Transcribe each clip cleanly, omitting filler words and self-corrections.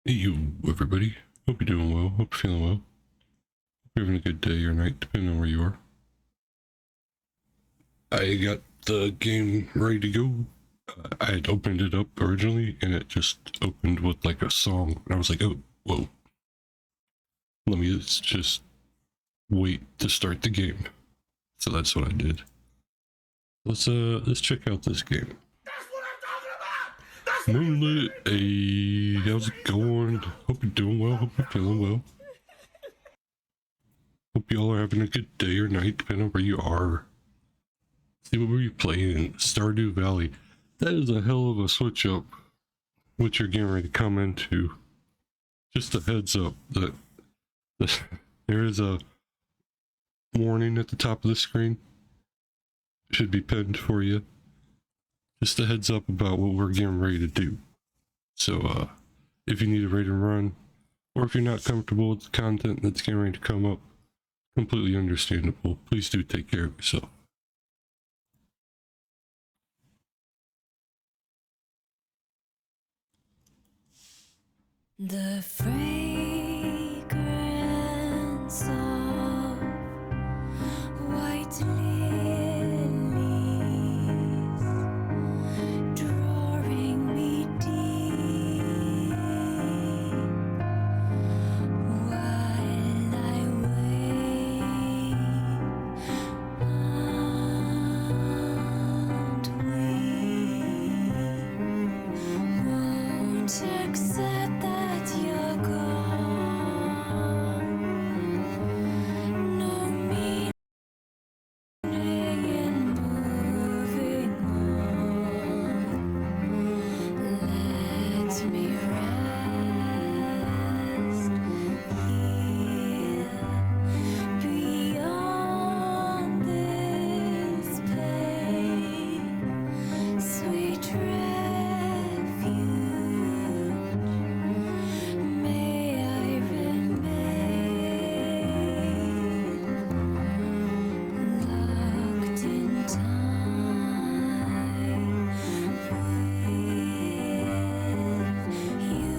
Hey you, everybody. Hope you're doing well. Hope you're feeling well. Hope you're having a good day or night, depending on where you are. I got the game ready to go. I had opened it up originally, and it just opened with like a song, and I was like, "Oh, whoa! Let me just wait to start the game." So that's what I did. Let's check out this game. Moonlit, hey, how's it going? Hope you're doing well. Hope you're feeling well. Hope y'all are having a good day or night, depending on where you are. See, what were you playing? Stardew Valley. That is a hell of a switch up, what you're getting ready to come into. Just a heads up that there is a warning at the top of the screen. Should be pinned for you. Just a heads up about what we're getting ready to do. So, if you need a raid and run, or if you're not comfortable with the content that's getting ready to come up, completely understandable. Please do take care of yourself. The fragrance of white lilies drawing me deep while I wait and won't accept that you're gone. No meaning in moving on. Let me rest here beyond this pain. Sweet refuge, may I remain locked in time with you.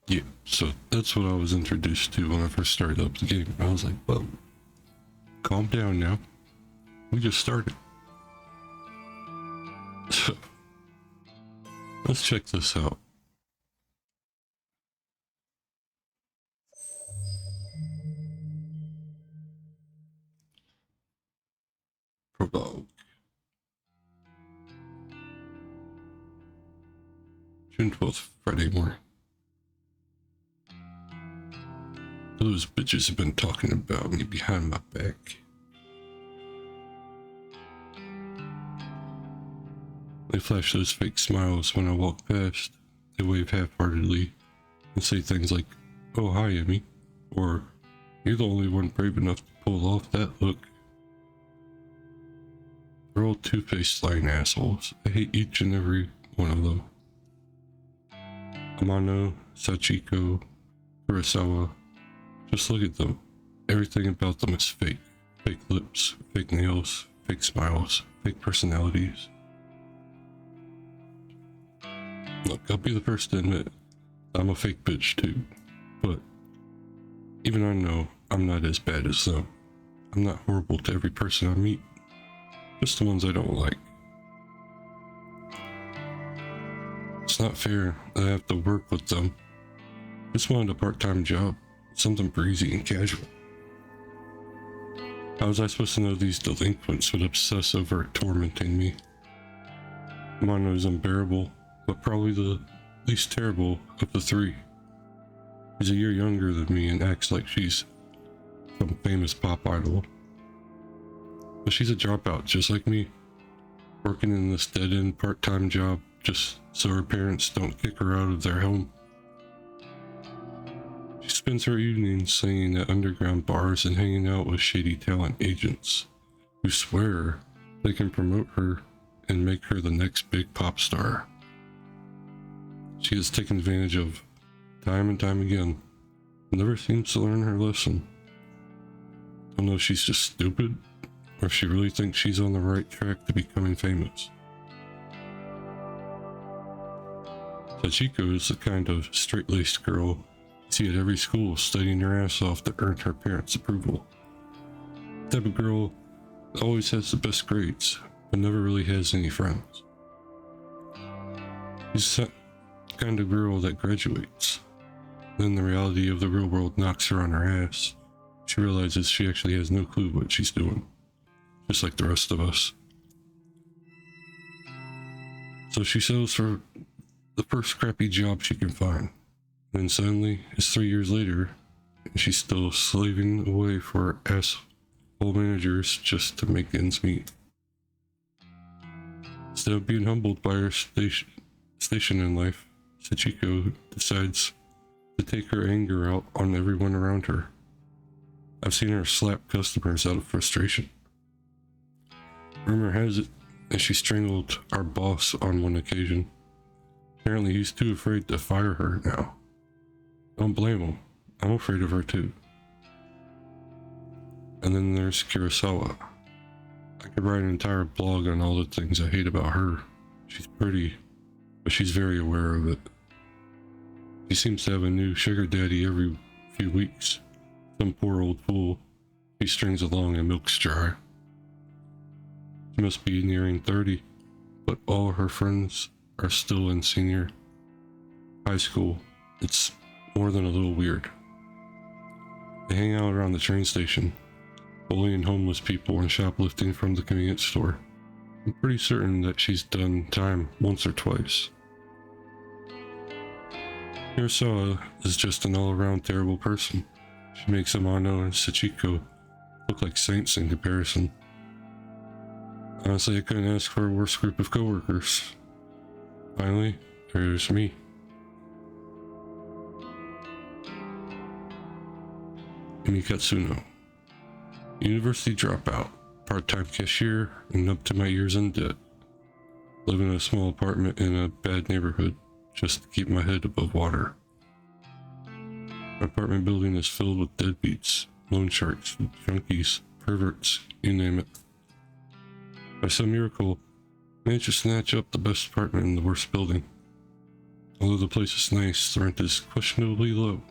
Yeah, so that's what I was introduced to when I first started up the game. I was like, "Whoa, calm down now. We just started." So, let's check this out. Prologue. June 12th, Friday morning. Those bitches have been talking about me behind my back. They flash those fake smiles when I walk past. They wave half-heartedly and say things like, "Oh, hi, Emmy," or "You're the only one brave enough to pull off that look." They're all two-faced lying assholes. I hate each and every one of them. Amano, Sachiko, Kurosawa. Just look at them. Everything about them is fake. Fake lips, fake nails, fake smiles, fake personalities. Look, I'll be the first to admit I'm a fake bitch too, but Even I know I'm not as bad as them. I'm not horrible to every person I meet, just the ones I don't like. It's not fair that I have to work with them. Just wanted a part-time job, something breezy and casual. How was I supposed to know these delinquents would obsess over tormenting me? Mono is unbearable, but probably the least terrible of the three. She's a year younger than me and acts like she's some famous pop idol. But she's a dropout just like me, working in this dead-end part-time job just so her parents don't kick her out of their home. She spends her evenings singing at underground bars and hanging out with shady talent agents who swear they can promote her and make her the next big pop star. She is taken advantage of time and time again, never seems to learn her lesson. Don't know if she's just stupid or if she really thinks she's on the right track to becoming famous. Sachiko is the kind of straight-laced girl you see at every school studying her ass off to earn her parents' approval. The type of girl that always has the best grades, but never really has any friends. She's the kind of girl that graduates. Then the reality of the real world knocks her on her ass. She realizes she actually has no clue what she's doing, just like the rest of us. So she settles for the first crappy job she can find. Then suddenly, it's 3 years later, and she's still slaving away for asshole managers just to make ends meet. Instead of being humbled by her station in life, Sachiko decides to take her anger out on everyone around her. I've seen her slap customers out of frustration. Rumor has it that she strangled our boss on one occasion. Apparently he's too afraid to fire her now. Don't blame him. I'm afraid of her too. And then there's Kurosawa. I could write an entire blog on all the things I hate about her. She's pretty, but she's very aware of it. She seems to have a new sugar daddy every few weeks. Some poor old fool he strings along and milks dry. She must be nearing 30, but all her friends are still in senior high school. It's more than a little weird. They hang out around the train station, bullying homeless people and shoplifting from the convenience store. I'm pretty certain that she's done time once or twice. Kurosawa is just an all-around terrible person. She makes Amano and Sachiko look like saints in comparison. Honestly, I couldn't ask for a worse group of coworkers. Finally, there's me. Imi Katsuno. University dropout, part-time cashier, and up to my ears in debt. Live in a small apartment in a bad neighborhood just to keep my head above water. My apartment building is filled with deadbeats, loan sharks, junkies, perverts, you name it. By some miracle, I managed to snatch up the best apartment in the worst building. Although the place is nice, the rent is questionably low.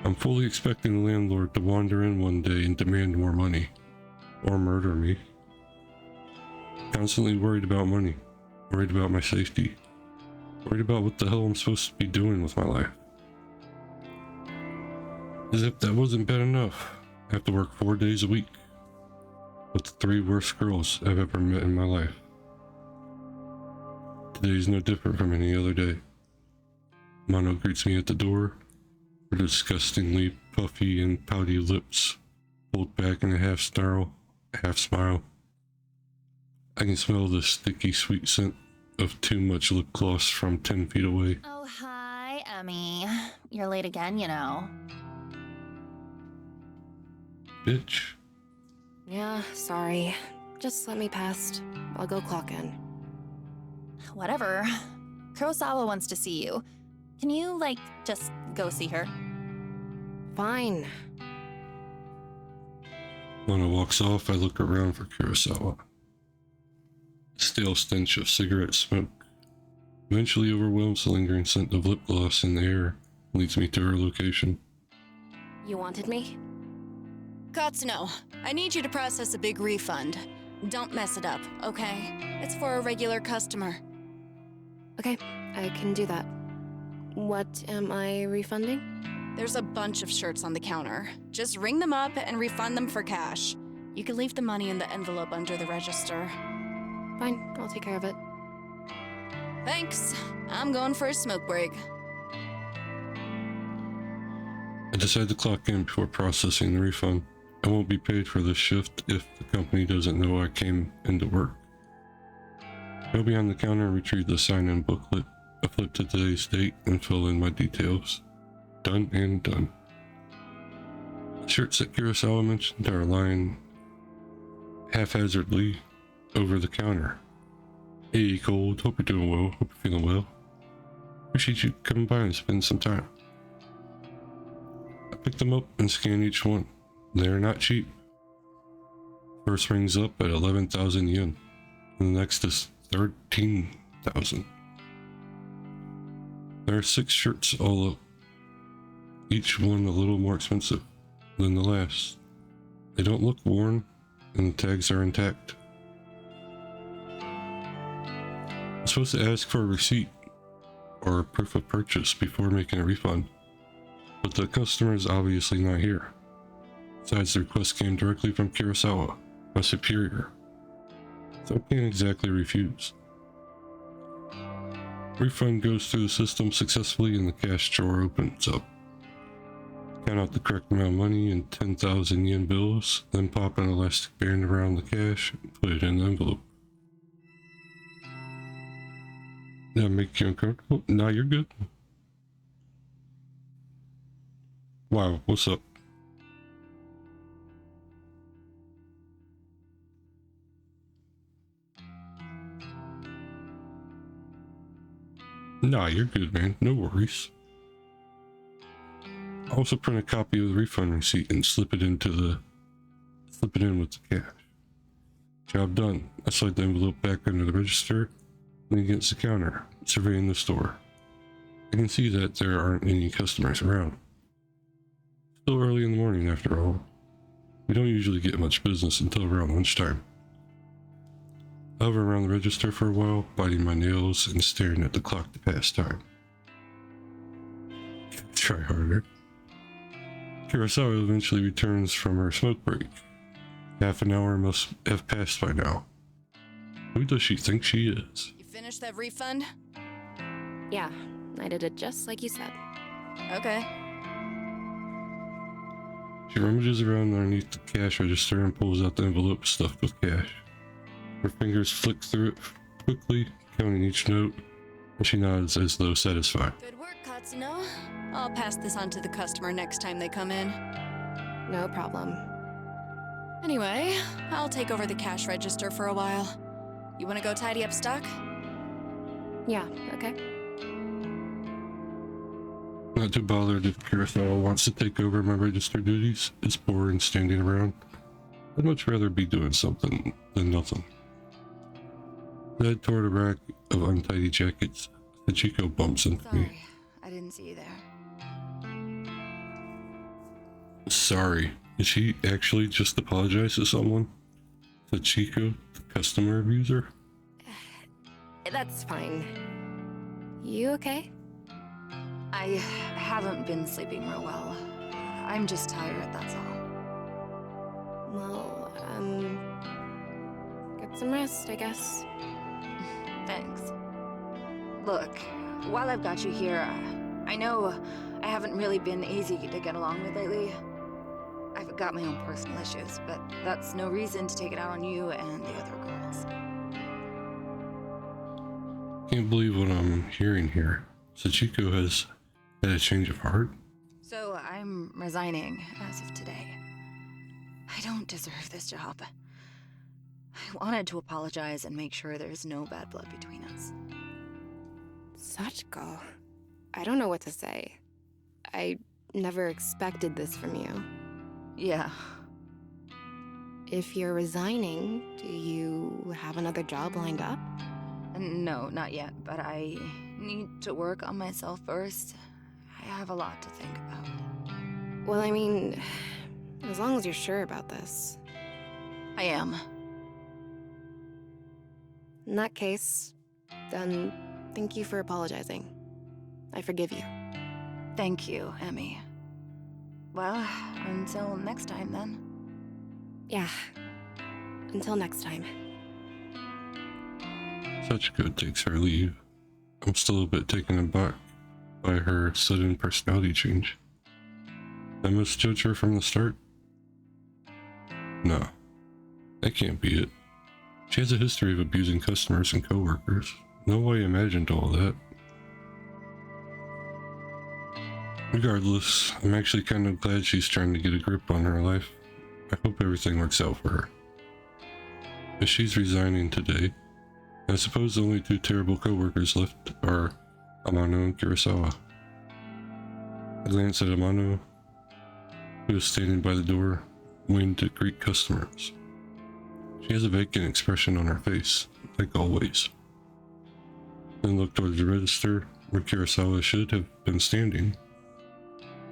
I'm fully expecting the landlord to wander in one day and demand more money. Or murder me. Constantly worried about money. Worried about my safety. Worried about what the hell I'm supposed to be doing with my life. As if that wasn't bad enough, I have to work 4 days a week. With the 3 worst girls I've ever met in my life. Today is no different from any other day. Mono greets me at the door. Her disgustingly puffy and pouty lips pulled back in a half snarl, half smile. I can smell the sticky sweet scent of too much lip gloss from 10 feet away. Oh, hi, Emmy. You're late again, you know. Bitch. Yeah, sorry. Just let me past. I'll go clock in. Whatever. Kurosawa wants to see you. Can you, just go see her? Fine. Mono walks off, I look around for Kurosawa. The stale stench of cigarette smoke eventually overwhelms the lingering scent of lip gloss in the air, leads me to her location. You wanted me? Katsuno, I need you to process a big refund. Don't mess it up, okay? It's for a regular customer. Okay, I can do that. What am I refunding? There's a bunch of shirts on the counter. Just ring them up and refund them for cash. You can leave the money in the envelope under the register. Fine, I'll take care of it. Thanks. I'm going for a smoke break. I decide to clock in before processing the refund. I won't be paid for this shift if the company doesn't know I came into work. Go behind the counter and retrieve the sign-in booklet. I flip to today's date and fill in my details. Done and done. The shirts that Kurosawa mentioned are lying haphazardly over the counter. Hey, Cold. Hope you're doing well. Hope you're feeling well. Appreciate you coming by and spending some time. I pick them up and scan each one. They're not cheap. First rings up at 11,000 yen, and the next is 13,000. There are 6 shirts all up, each one a little more expensive than the last. They don't look worn, and the tags are intact. I'm supposed to ask for a receipt or a proof of purchase before making a refund, but the customer is obviously not here. Besides, the request came directly from Kurosawa, my superior, so I can't exactly refuse. Refund goes through the system successfully and the cash drawer opens up. Count out the correct amount of money in 10,000 yen bills, then pop an elastic band around the cash and put it in the envelope. Did that make you uncomfortable? Nah, you're good. Wow, what's up? Nah, you're good, man. No worries. I also print a copy of the refund receipt and slip it in with the cash. Job done. I slide the envelope back under the register and against the counter, surveying the store. I can see that there aren't any customers around. Still early in the morning after all. We don't usually get much business until around lunchtime. I hover around the register for a while, biting my nails and staring at the clock to pass time. Try harder. Kurosawa eventually returns from her smoke break. Half an hour must have passed by now. Who does she think she is? You finished that refund? Yeah, I did it just like you said. Okay. She rummages around underneath the cash register and pulls out the envelope stuffed with cash. Her fingers flick through it quickly, counting each note, and she nods as though satisfied. Good work, Katsuno. I'll pass this on to the customer next time they come in. No problem. Anyway, I'll take over the cash register for a while. You want to go tidy up stock? Yeah, okay. Not too bothered if Kurosawa wants to take over my register duties. It's boring standing around. I'd much rather be doing something than nothing. I head toward a rack of untidy jackets. Sachiko bumps into me. Sorry, I didn't see you there. Sorry. Did she actually just apologize to someone? Sachiko, the customer abuser? That's fine. You okay? I haven't been sleeping real well. I'm just tired, that's all. Well, get some rest, I guess. Thanks. Look, while I've got you here, I know I haven't really been easy to get along with lately. I've got my own personal issues, but that's no reason to take it out on you and the other girls. Can't believe what I'm hearing here. Sachiko has had a change of heart? So I'm resigning as of today. I don't deserve this job. I wanted to apologize and make sure there's no bad blood between us. Sachiko. I don't know what to say. I never expected this from you. Yeah. If you're resigning, do you have another job lined up? No, not yet, but I need to work on myself first. I have a lot to think about. Well, I mean, as long as you're sure about this. I am. In that case, then thank you for apologizing. I forgive you. Thank you, Emmy. Well, until next time then. Yeah. Until next time. Sachiko takes her leave. I'm still a bit taken aback by her sudden personality change. I misjudged her from the start? No, that can't be it. She has a history of abusing customers and coworkers. No way I imagined all that. Regardless, I'm actually kind of glad she's trying to get a grip on her life. I hope everything works out for her. As she's resigning today, I suppose the only two terrible coworkers left are Amano and Kurosawa. I glance at Amano, who is standing by the door, waiting to greet customers. She has a vacant expression on her face, like always. Then look towards the register, where Kurosawa should have been standing,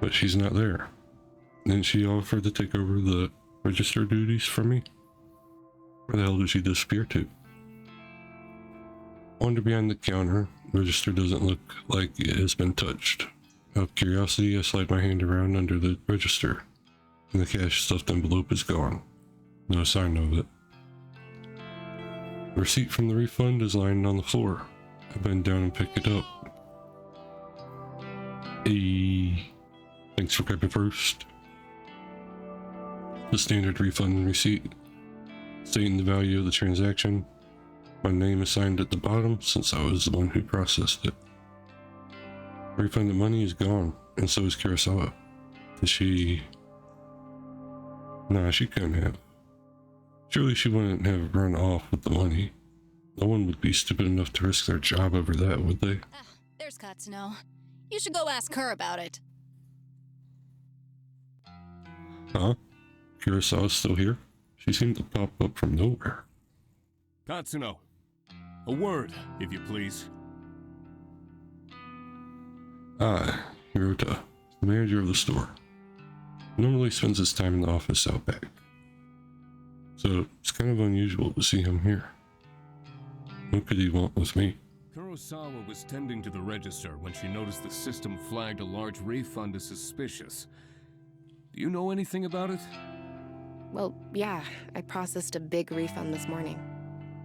but she's not there. Then she offered to take over the register duties for me? Where the hell did she disappear to? Wander behind the counter. Register doesn't look like it has been touched. Out of curiosity, I slide my hand around under the register, and the cash stuffed envelope is gone. No sign of it. The receipt from the refund is lying on the floor. I bend down and pick it up. Hey, thanks for grabbing first. The standard refund receipt, stating the value of the transaction. My name is signed at the bottom since I was the one who processed it. Refunded money is gone, and so is Kurosawa. Did she... Nah, she couldn't have. Surely she wouldn't have run off with the money. No one would be stupid enough to risk their job over that, would they? Ah, there's Katsuno. You should go ask her about it. Huh? Kurosawa's still here? She seemed to pop up from nowhere. Katsuno, a word, if you please. Ah, Hirota, the manager of the store. Normally spends his time in the office out back. So it's kind of unusual to see him here. What could he want with me? Kurosawa was tending to the register when she noticed the system flagged a large refund as suspicious. Do you know anything about it? Well, yeah, I processed a big refund this morning.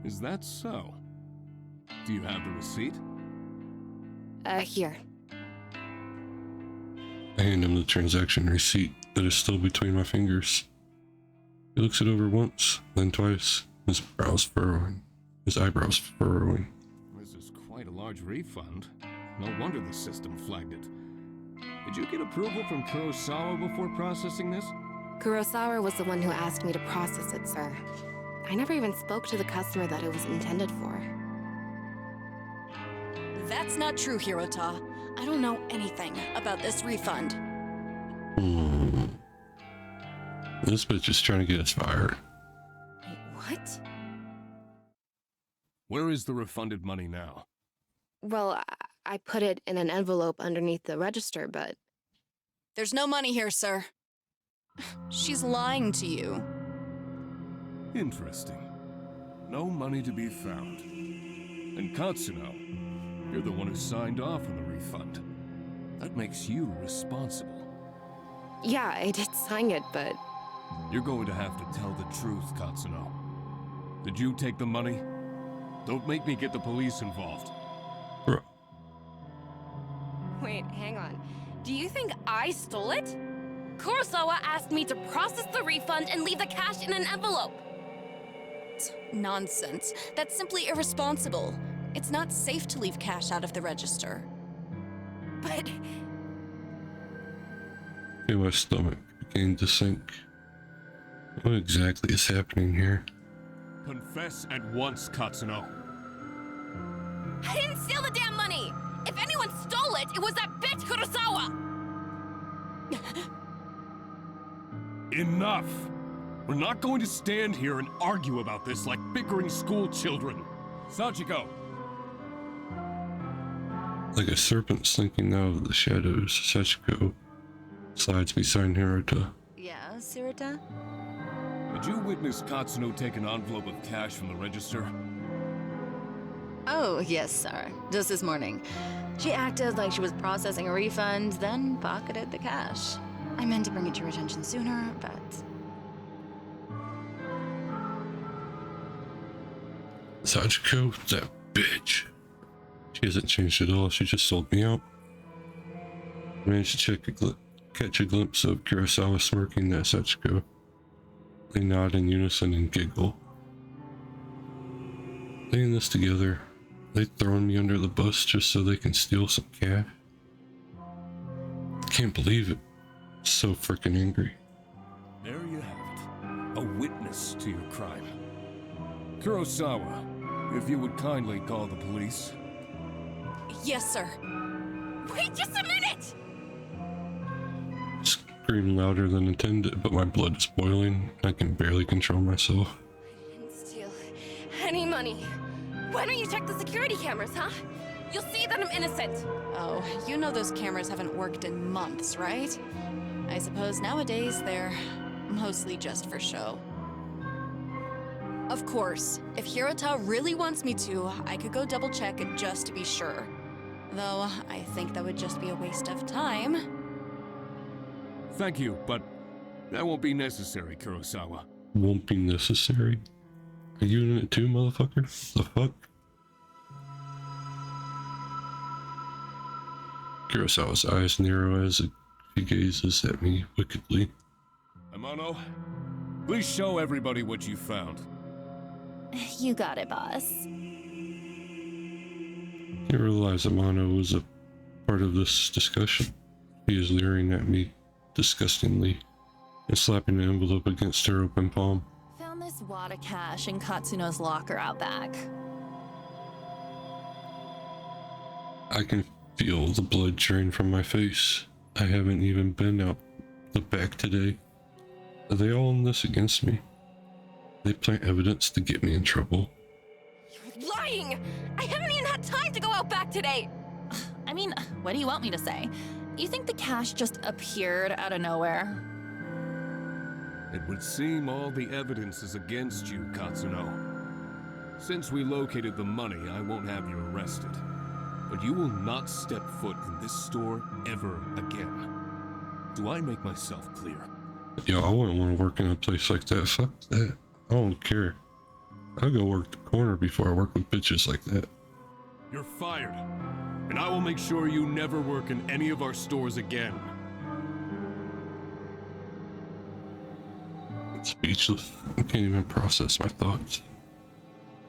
Is that so? Do you have the receipt? Here. I hand him the transaction receipt that is still between my fingers. He looks it over once, then twice, his eyebrows furrowing. This is quite a large refund. No wonder the system flagged it. Did you get approval from Kurosawa before processing this? Kurosawa was the one who asked me to process it, sir. I never even spoke to the customer that it was intended for. That's not true, Hirota. I don't know anything about this refund. This bitch is trying to get us fired. Wait, what? Where is the refunded money now? Well, I put it in an envelope underneath the register, but... There's no money here, sir. She's lying to you. Interesting. No money to be found. And Katsuno, you're the one who signed off on the refund. That makes you responsible. Yeah, I did sign it, but... You're going to have to tell the truth, Katsuno. Did you take the money? Don't make me get the police involved. Bro. Wait, hang on. Do you think I stole it? Kurosawa asked me to process the refund and leave the cash in an envelope. Nonsense. That's simply irresponsible. It's not safe to leave cash out of the register. But My stomach began to sink. What exactly is happening here? Confess at once, Katsuno. I didn't steal the damn money! If anyone stole it, it was that bitch Kurosawa! Enough! We're not going to stand here and argue about this like bickering school children. Sachiko! Like a serpent slinking out of the shadows, Sachiko Slides beside Hiruta. Yeah, Sirita? Did you witness Katsuno take an envelope of cash from the register? Oh, yes, sir. Just this morning. She acted like she was processing a refund, then pocketed the cash. I meant to bring it to your attention sooner, but... Sachiko, that bitch. She hasn't changed at all. She just sold me out. Managed to catch a glimpse of Kurosawa smirking at Sachiko. They nod in unison and giggle. They in this together. They throwing me under the bus just so they can steal some cash. Can't believe it. So freaking angry. There you have it. A witness to your crime. Kurosawa, if you would kindly call the police. Yes, sir. Wait just a minute! Scream louder than intended, but my blood is boiling. I can barely control myself. I didn't steal any money. Why don't you check the security cameras, huh? You'll see that I'm innocent. Oh, you know those cameras haven't worked in months, right? I suppose nowadays they're mostly just for show. Of course, if Hirota really wants me to, I could go double check it just to be sure. Though, I think that would just be a waste of time. Thank you, but that won't be necessary, Kurosawa. Won't be necessary. Are you in it too, motherfucker? The fuck? Kurosawa's eyes narrow as he gazes at me wickedly. Amano, please show everybody what you found. You got it, boss. I realize Amano was a part of this discussion. He is leering at me disgustingly and slapping an envelope against her open palm. Found this wad of cash in Katsuno's locker out back. I can feel the blood drain from my face. I haven't even been out the back today. Are they all in this against me? They plant evidence to get me in trouble. You're lying! I haven't even had time to go out back today! I mean, what do you want me to say? You think the cash just appeared out of nowhere? It would seem all the evidence is against you, Katsuno. Since we located the money, I won't have you arrested. But you will not step foot in this store ever again. Do I make myself clear? Yo, I wouldn't want to work in a place like that. Fuck that. I don't care. I'll go work the corner before I work with bitches like that. You're fired. And I will make sure you never work in any of our stores again. I'm speechless. I can't even process my thoughts.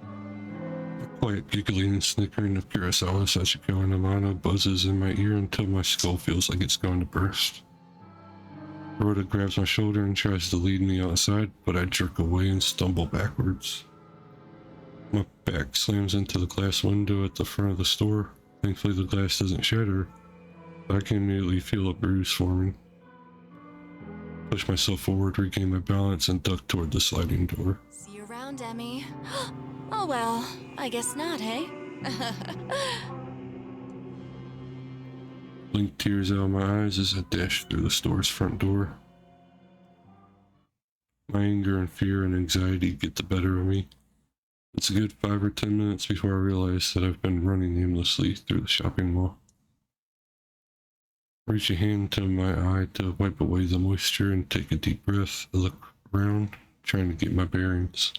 The quiet giggling and snickering of Kurosawa, Sachiko, and Amano buzzes in my ear until my skull feels like it's going to burst. Rhoda grabs my shoulder and tries to lead me outside, but I jerk away and stumble backwards. My back slams into the glass window at the front of the store. Thankfully the glass doesn't shatter, but I can immediately feel a bruise forming. Push myself forward, regain my balance, and duck toward the sliding door. See you around, Emmy. Oh well, I guess not, hey? Blink tears out of my eyes as I dash through the store's front door. My anger and fear and anxiety get the better of me. It's a good 5 or 10 minutes before I realize that I've been running aimlessly through the shopping mall. Reach a hand to my eye to wipe away the moisture and take a deep breath. I look around, trying to get my bearings.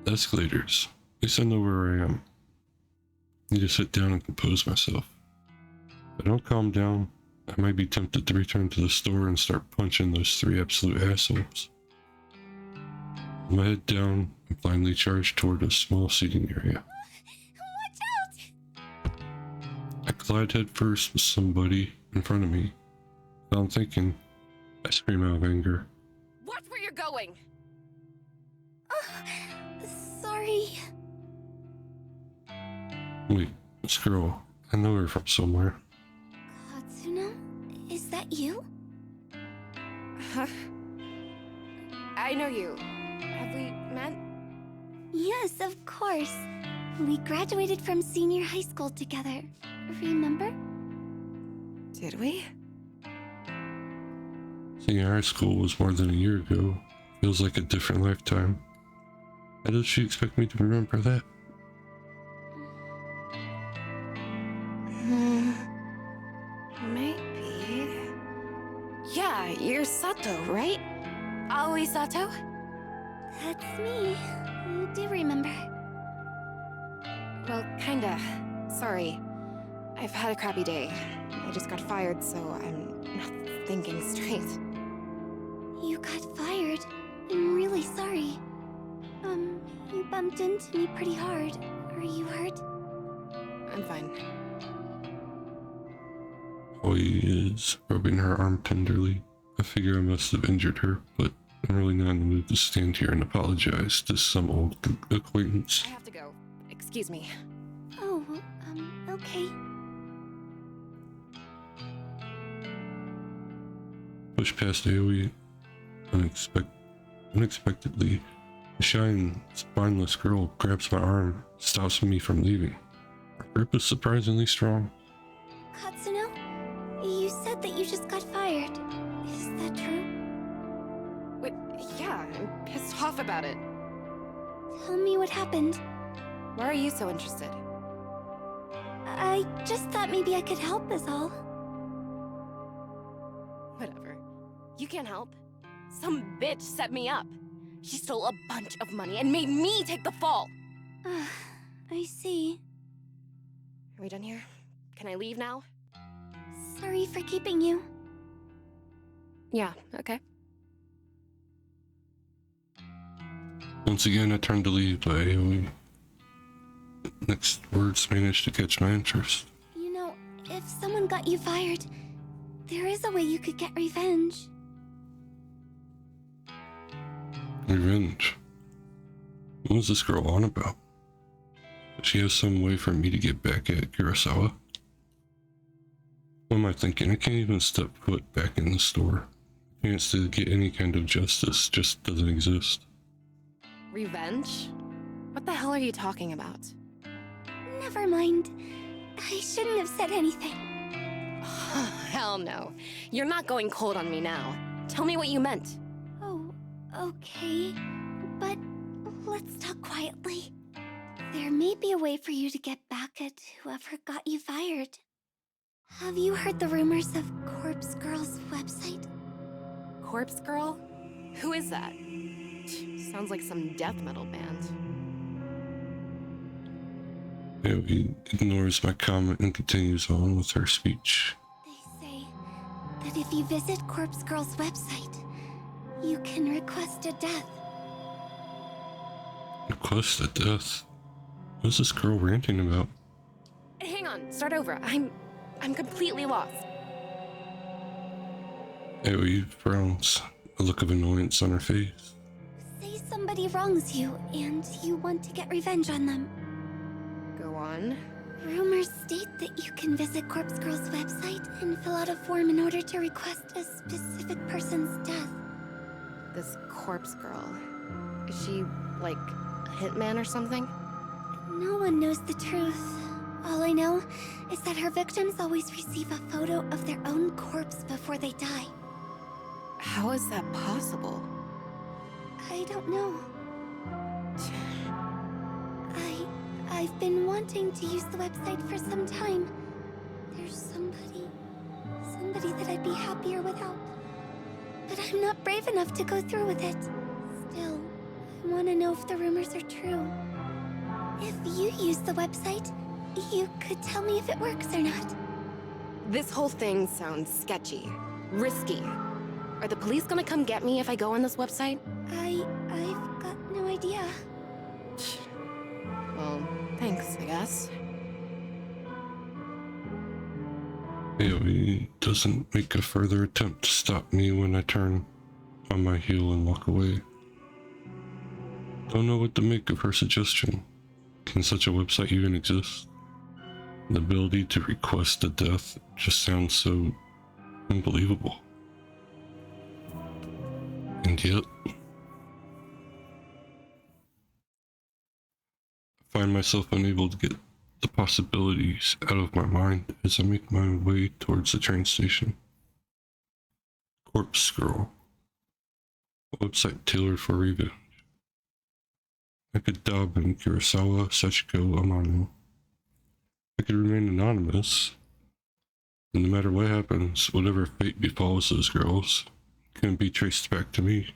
The escalators. At least I know where I am. Need to sit down and compose myself. If I don't calm down, I might be tempted to return to the store and start punching those 3 absolute assholes. With my head down, I blindly charge toward a small seating area. Watch out! I collide headfirst with somebody in front of me. While I'm thinking, I scream out of anger. Watch where you're going! Sorry. Wait, this girl, I know her from somewhere. Katsuno? Is that you? Huh? I know you. Have we met? Yes, of course. We graduated from senior high school together. Remember? Did we? Senior high school was more than a year ago. Feels like a different lifetime. How does she expect me to remember that? Maybe. Yeah, you're Sato, right? Aoi Sato? That's me. You do remember. Well, kinda. Sorry. I've had a crappy day. I just got fired, so I'm not thinking straight. You got fired. I'm really sorry. You bumped into me pretty hard. Are you hurt? I'm fine. Oi is rubbing her arm tenderly. I figure I must have injured her, but I'm really not in the mood to stand here and apologize to some old acquaintance. I have to go. Excuse me. Oh, okay. Push past Aoi. Unexpectedly, a shy and spineless girl grabs my arm, stops me from leaving. Her grip is surprisingly strong. Katsuno, you said that you just got fired. Is that true? Wait, yeah, I'm pissed off about it. Tell me what happened. Why are you so interested? I just thought maybe I could help is all. Whatever. You can't help. Some bitch set me up. She stole a bunch of money and made me take the fall. I see. Are we done here? Can I leave now? Sorry for keeping you. Yeah, okay. Once again, I turned to leave, but Aoi. Next words managed to catch my interest. You know, if someone got you fired, there is a way you could get revenge. Revenge. What was this girl on about? Does she have some way for me to get back at Kurosawa? What am I thinking? I can't even step foot back in the store. Chance to get any kind of justice just doesn't exist. Revenge? What the hell are you talking about? Never mind. I shouldn't have said anything. Hell no. You're not going cold on me now. Tell me what you meant. Oh, okay. But let's talk quietly. There may be a way for you to get back at whoever got you fired. Have you heard the rumors of Corpse Girl's website? Corpse Girl? Who is that? Sounds like some death metal band. Aoi ignores my comment and continues on with her speech. They say that if you visit Corpse Girl's website, you can request a death. Request a death? What's this girl ranting about? Hang on, start over. I'm completely lost. Aoi frowns, a look of annoyance on her face. Say somebody wrongs you and you want to get revenge on them. Go on. Rumors state that you can visit Corpse Girl's website and fill out a form in order to request a specific person's death. This Corpse Girl. Is she, like, a hitman or something? No one knows the truth. All I know is that her victims always receive a photo of their own corpse before they die. How is that possible? I don't know. I've been wanting to use the website for some time. There's somebody that I'd be happier without. But I'm not brave enough to go through with it. Still, I want to know if the rumors are true. If you use the website, you could tell me if it works or not. This whole thing sounds sketchy. Risky. Are the police gonna come get me if I go on this website? I've got no idea. Well, thanks, I guess. Aoi doesn't make a further attempt to stop me when I turn on my heel and walk away. Don't know what to make of her suggestion. Can such a website even exist? The ability to request a death just sounds so unbelievable. And yet, I find myself unable to get the possibilities out of my mind as I make my way towards the train station. Corpse Girl. A website tailored for revenge. I could dub in Kurosawa, Sachiko, Amano. I could remain anonymous. And no matter what happens, whatever fate befalls those girls can be traced back to me.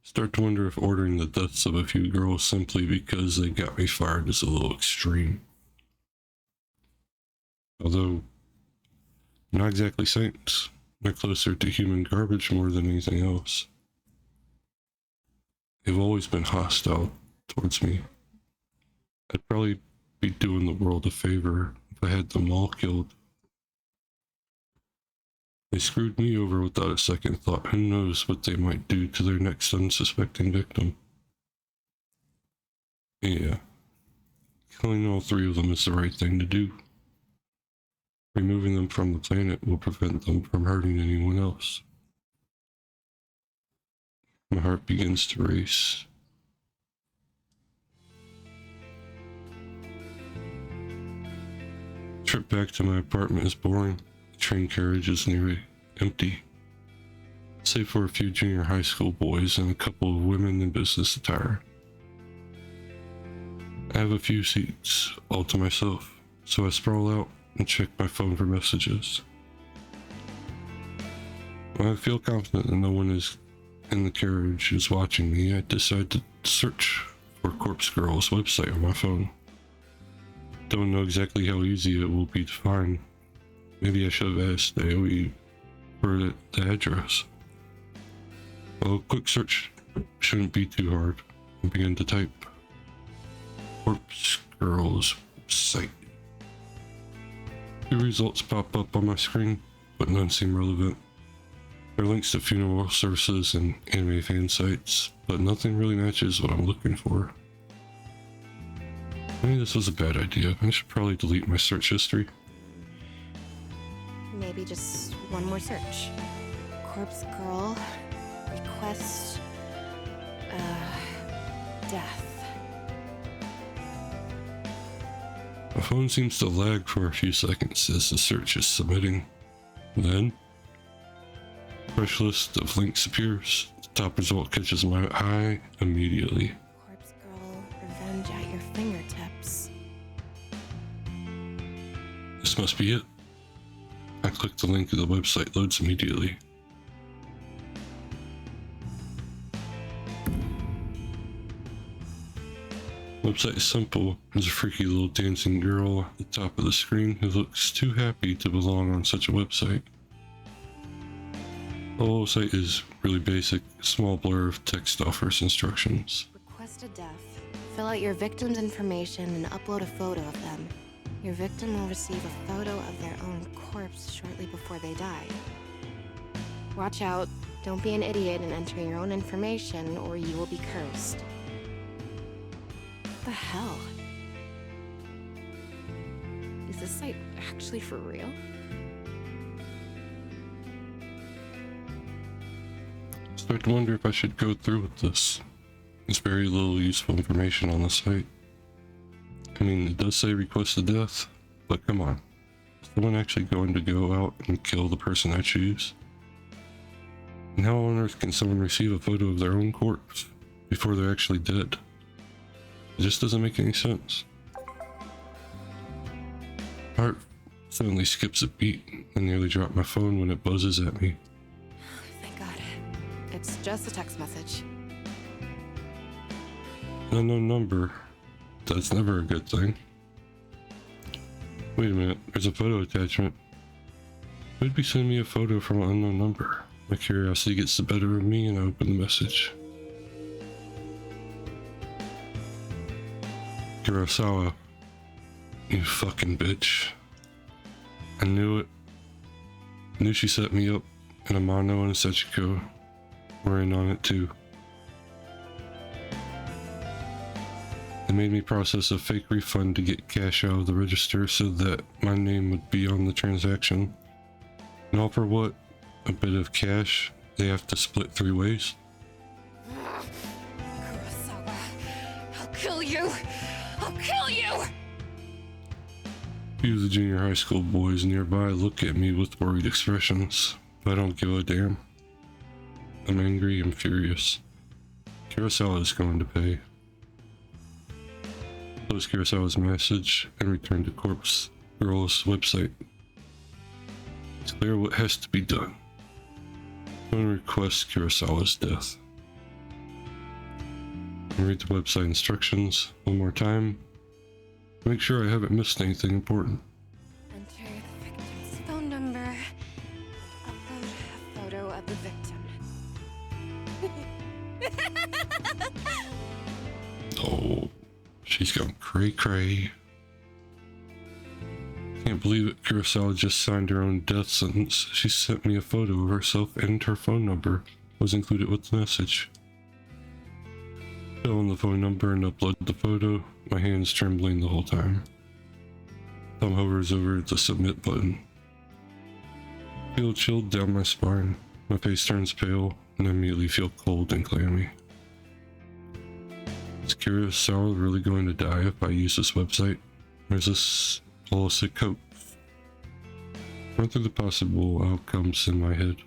Start to wonder if ordering the deaths of a few girls simply because they got me fired is a little extreme. Although, not exactly saints. They're closer to human garbage more than anything else. They've always been hostile towards me. I'd probably be doing the world a favor if I had them all killed. They screwed me over without a second thought. Who knows what they might do to their next unsuspecting victim. Yeah. Killing all three of them is the right thing to do. Removing them from the planet will prevent them from hurting anyone else. My heart begins to race. Trip back to my apartment is boring. The train carriage is nearly empty, save for a few junior high school boys and a couple of women in business attire. I have a few seats all to myself, so I sprawl out and check my phone for messages. When I feel confident that no one is in the carriage is watching me, I decide to search for Corpse Girl's website on my phone. Don't know exactly how easy it will be to find. Maybe I should have asked AOE for the address. Well, a quick search shouldn't be too hard. I begin to type Corpse Girl's site. Two results pop up on my screen, but none seem relevant. There are links to funeral services and anime fan sites, but nothing really matches what I'm looking for. Maybe this was a bad idea. I should probably delete my search history. Maybe just one more search. Corpse Girl. Request. Death. My phone seems to lag for a few seconds as the search is submitting. Then, a fresh list of links appears. The top result catches my eye immediately. Corpse Girl. Revenge at your fingertips. This must be it. I click the link and the website loads immediately. The website is simple. There's a freaky little dancing girl at the top of the screen who looks too happy to belong on such a website. The whole site is really basic. A small blur of text offers instructions. Request a death. Fill out your victim's information and upload a photo of them. Your victim will receive a photo of their own corpse shortly before they die. Watch out. Don't be an idiot and enter your own information, or you will be cursed. What the hell? Is this site actually for real? Start to wonder if I should go through with this. There's very little useful information on the site. I mean, it does say request a death, but come on. Is someone actually going to go out and kill the person I choose? And how on earth can someone receive a photo of their own corpse before they're actually dead? It just doesn't make any sense. My heart suddenly skips a beat and nearly dropped my phone when it buzzes at me. Thank God. It's just a text message. An unknown number. That's never a good thing. Wait a minute, there's a photo attachment. Who'd be sending me a photo from an unknown number? My curiosity gets the better of me and I open the message. Kurosawa, you fucking bitch. I knew it. I knew she set me up, and Amano and Sachiko were in on it too. They made me process a fake refund to get cash out of the register so that my name would be on the transaction. And all for what? A bit of cash they have to split 3 ways? Kurosawa, I'll kill you! I'll kill you! few of the junior high school boys nearby look at me with worried expressions, but I don't give a damn. I'm angry and furious. Kurosawa is going to pay. Close Kurosawa's message and return to Corpse Girl's website. It's clear what has to be done. Phone requests Kurosawa's death. And read the website instructions one more time. Make sure I haven't missed anything important. Enter the victim's phone number. Upload a photo of the victim. Oh, she's gone cray cray. Can't believe it. Kurosawa just signed her own death sentence. She sent me a photo of herself and her phone number was included with the message. Fill in the phone number and upload the photo, my hands trembling the whole time. Thumb hovers over the submit button. Feel chilled down my spine. My face turns pale and I immediately feel cold and clammy. Is Kurosawa really going to die if I use this website? Or is this all a sick hope? Run through the possible outcomes in my head.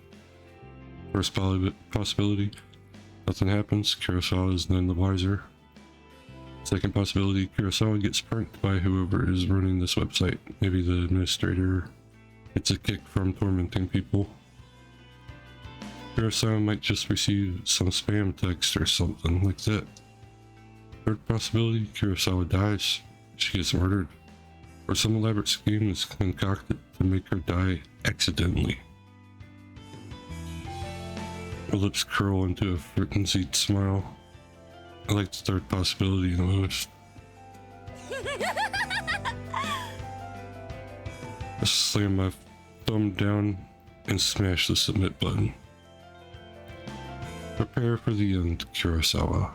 First possibility, nothing happens, Kurosawa is none the wiser. Second possibility, Kurosawa gets pranked by whoever is running this website. Maybe the administrator gets a kick from tormenting people. Kurosawa might just receive some spam text or something like that. Third possibility, Kurosawa dies. She gets murdered. Or some elaborate scheme is concocted to make her die accidentally. Her lips curl into a frenzied smile. I like the third possibility the most. I slam my thumb down and smash the submit button. Prepare for the end, Kurosawa.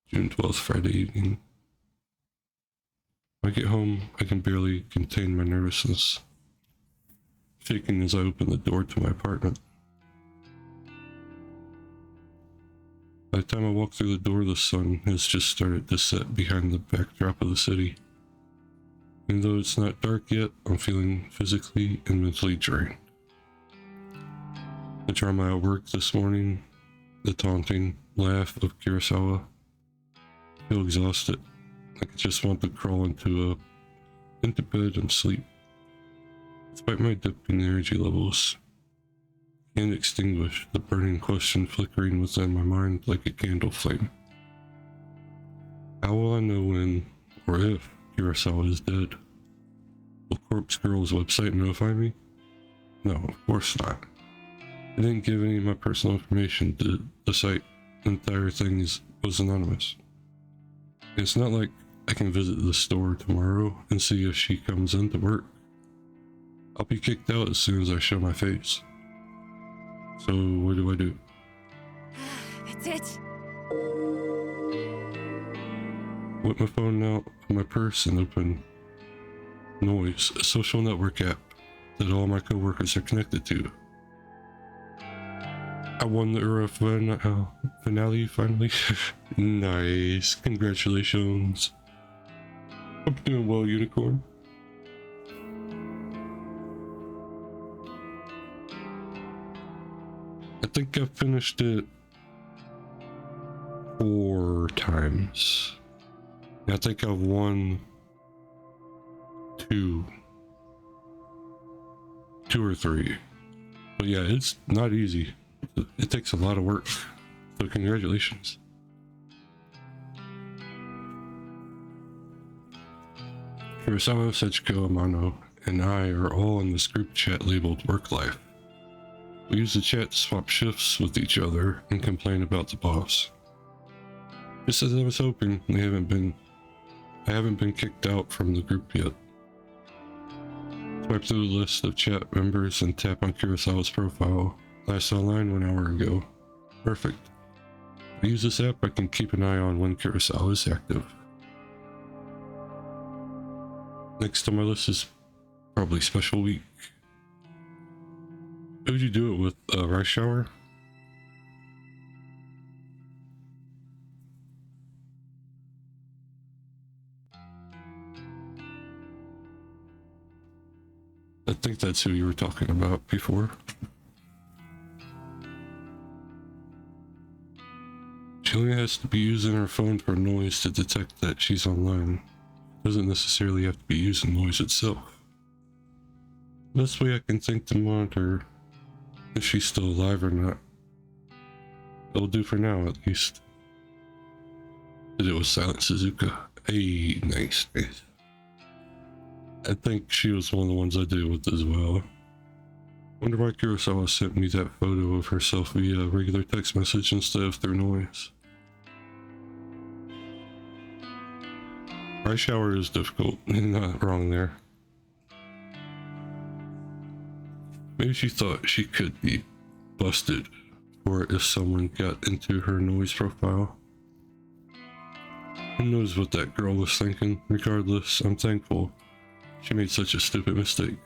June 12th, Friday evening. When I get home, I can barely contain my nervousness, shaking as I open the door to my apartment. By the time I walk through the door, the sun has just started to set behind the backdrop of the city. Even though it's not dark yet, I'm feeling physically and mentally drained. The drama at work this morning, the taunting laugh of Kurosawa. I feel exhausted. I just want to crawl into bed and sleep. Despite my dipping energy levels, I can't extinguish the burning question flickering within my mind like a candle flame. How will I know when or if Kurosawa is dead? Will Corpse Girl's website notify me? No, of course not. I didn't give any of my personal information to the site. The entire thing was anonymous. It's not like I can visit the store tomorrow and see if she comes in to work. I'll be kicked out as soon as I show my face. So what do I do? That's it. Whip my phone out of my purse and open Noise, a social network app that all my coworkers are connected to. I won the Ura finale finally. Nice, congratulations. Hope you're doing well, Unicorn. I think I've finished it 4 times. I think I've won 2 or 3. But yeah, it's not easy. It takes a lot of work. So congratulations. Kurosawa, Sechiko, Amano, and I are all in this group chat labeled Work Life. We use the chat to swap shifts with each other and complain about the boss. Just as I was hoping, I haven't been kicked out from the group yet. Swipe through the list of chat members and tap on Kurosawa's profile. Last online 1 hour ago. Perfect. If I use this app, I can keep an eye on when Kurosawa is active. Next on my list is probably Special Week. Who would you do it with? Rice Shower? I think that's who you were talking about before. She only has to be using her phone for noise to detect that she's online. Doesn't necessarily have to be using noise itself. Best way I can think to monitor if she's still alive or not. It'll do for now, at least. But it was Silent Suzuka. Hey, nice. I think she was one of the ones I did with as well. Wonder why Kurosawa sent me that photo of herself via regular text message instead of through noise. Eye shower is difficult, not wrong there. Maybe she thought she could be busted for it if someone got into her noise profile. Who knows what that girl was thinking? Regardless, I'm thankful she made such a stupid mistake.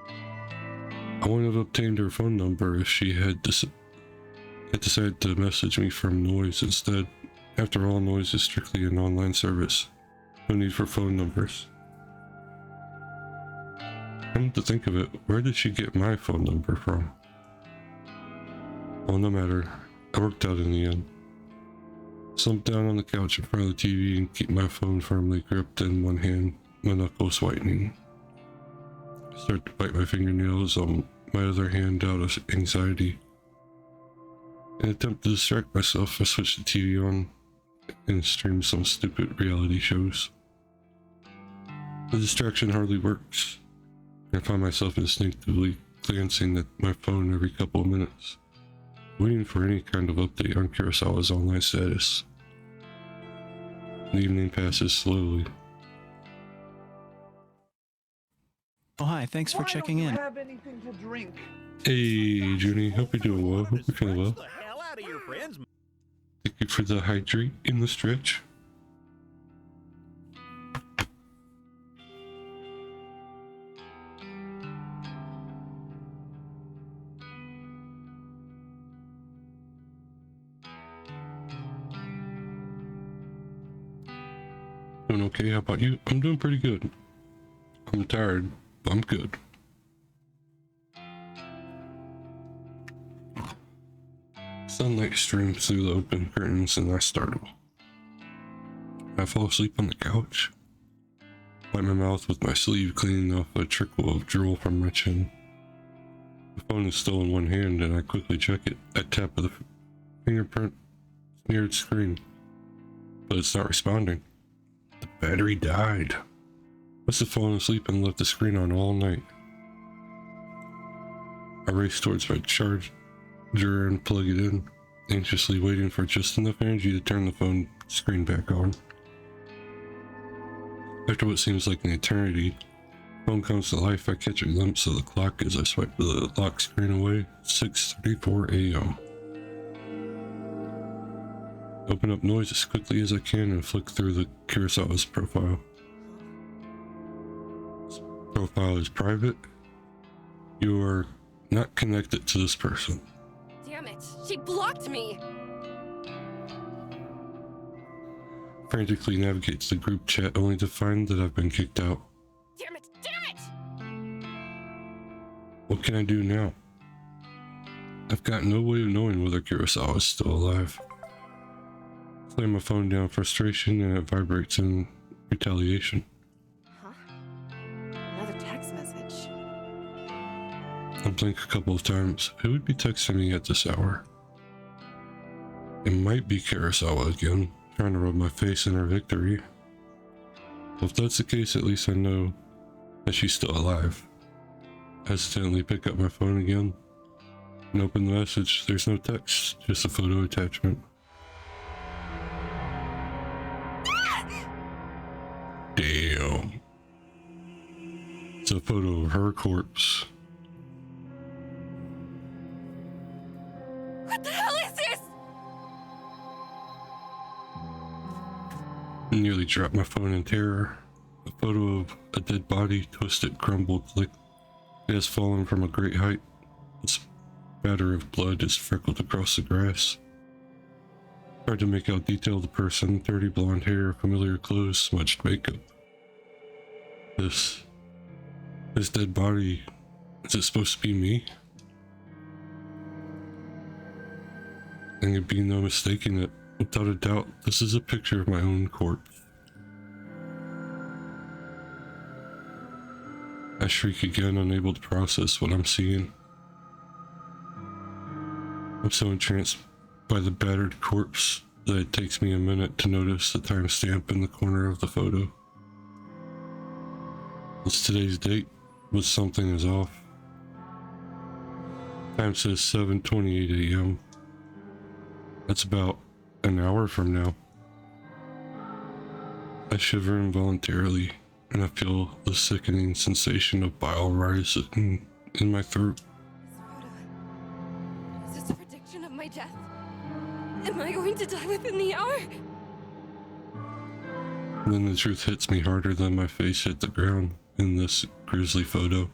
I wouldn't have obtained her phone number if she had decided to message me from noise instead. After all, noise is strictly an online service. No need for phone numbers. Come to think of it, where did she get my phone number from? Well, no matter. I worked out in the end. Slump down on the couch in front of the TV and keep my phone firmly gripped in one hand, my knuckles whitening. I start to bite my fingernails on my other hand out of anxiety. In an attempt to distract myself, I switch the TV on and stream some stupid reality shows. The distraction hardly works. I find myself instinctively glancing at my phone every couple of minutes, waiting for any kind of update on Kurosawa's online status. The evening passes slowly. Oh, hi, thanks for checking in. Have anything to drink? Hey, Junie, hope you're doing well. Hope you're feeling well. The hell out of your friends. Thank you for the hydrate in the stretch. Doing okay, how about you? I'm doing pretty good. I'm tired, but I'm good. Sunlight streams through the open curtains and I startle. I fall asleep on the couch. Wipe my mouth with my sleeve, cleaning off a trickle of drool from my chin. The phone is still in one hand and I quickly check it. I tap the fingerprint smeared screen, but it's not responding. The battery died. Must have fallen asleep and left the screen on all night. I race towards my charger and plug it in, anxiously waiting for just enough energy to turn the phone screen back on. After what seems like an eternity, the phone comes to life. I catch a glimpse of the clock as I swipe the lock screen away. 6:34 a.m. Open up noise as quickly as I can and flick through the Kurosawa's profile. This profile is private. You are not connected to this person. Damn it, she blocked me! Frantically navigates the group chat only to find that I've been kicked out. Damn it, damn it! What can I do now? I've got no way of knowing whether Kurosawa is still alive. I lay my phone down in frustration and it vibrates in retaliation. Huh? Another text message. I blink a couple of times. Who would be texting me at this hour? It might be Kurosawa again, trying to rub my face in her victory. Well, if that's the case, at least I know that she's still alive. I hesitantly pick up my phone again and open the message. There's no text, just a photo attachment. Damn. It's a photo of her corpse. What the hell is this? I nearly dropped my phone in terror. A photo of a dead body, twisted, crumbled, like it has fallen from a great height. Its spatter of blood is freckled across the grass. Hard to make out detail of the person, dirty blonde hair, familiar clothes, smudged makeup. This This dead body, is it supposed to be me? And there'd be no mistaking it. Without a doubt, this is a picture of my own corpse. I shriek again, unable to process what I'm seeing. I'm so entranced by the battered corpse that it takes me a minute to notice the timestamp in the corner of the photo. It's today's date, but something is off. Time says 7:28 a.m. That's about an hour from now. I shiver involuntarily, and I feel the sickening sensation of bile rise in my throat. Is this a prediction of my death? Am I going to die within the hour? And then the truth hits me harder than my face hit the ground in this grisly photo.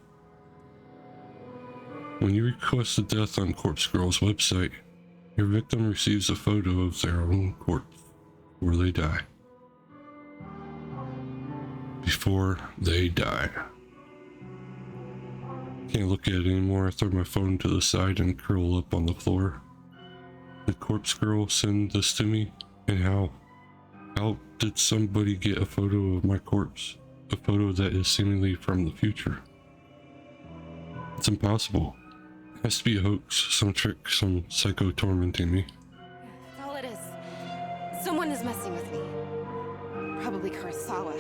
When you request a death on Corpse Girl's website, your victim receives a photo of their own corpse before they die. Before they die. Can't look at it anymore. I throw my phone to the side and curl up on the floor. Did Corpse Girl send this to me? And how? How did somebody get a photo of my corpse? A photo that is seemingly from the future? It's impossible. It has to be a hoax, some trick, some psycho tormenting me. That's all it is. Someone is messing with me. Probably Kurosawa.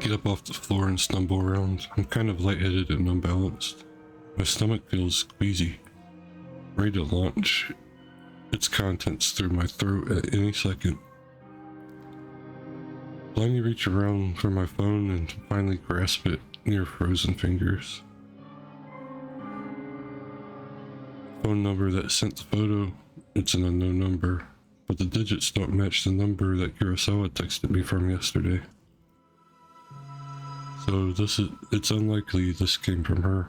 Get up off the floor and stumble around. I'm kind of lightheaded and unbalanced. My stomach feels queasy, ready to launch its contents through my throat at any second. Blindly reach around for my phone and finally grasp it near frozen fingers. Phone number that sent the photo, it's an unknown number, but the digits don't match the number that Kurosawa texted me from yesterday. So it's unlikely this came from her.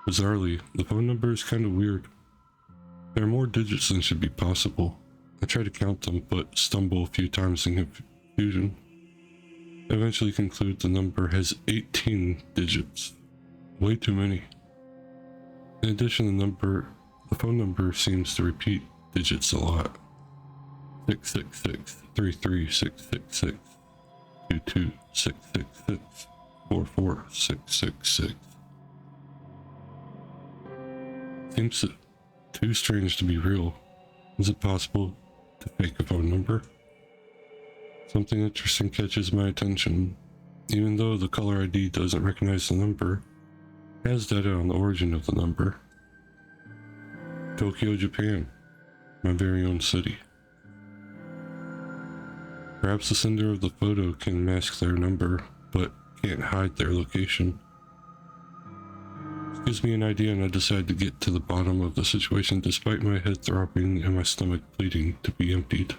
Bizarrely, the phone number is kind of weird. There are more digits than should be possible. I try to count them, but stumble a few times in confusion. I eventually conclude the number has 18 digits. Way too many. In addition, the phone number seems to repeat digits a lot. 666 33666 22666 44666. Seems too strange to be real. Is it possible to fake a phone number? Something interesting catches my attention. Even though the caller ID doesn't recognize the number, it has data on the origin of the number. Tokyo, Japan. My very own city. Perhaps the sender of the photo can mask their number, but can't hide their location. This gives me an idea, and I decide to get to the bottom of the situation despite my head throbbing and my stomach pleading to be emptied.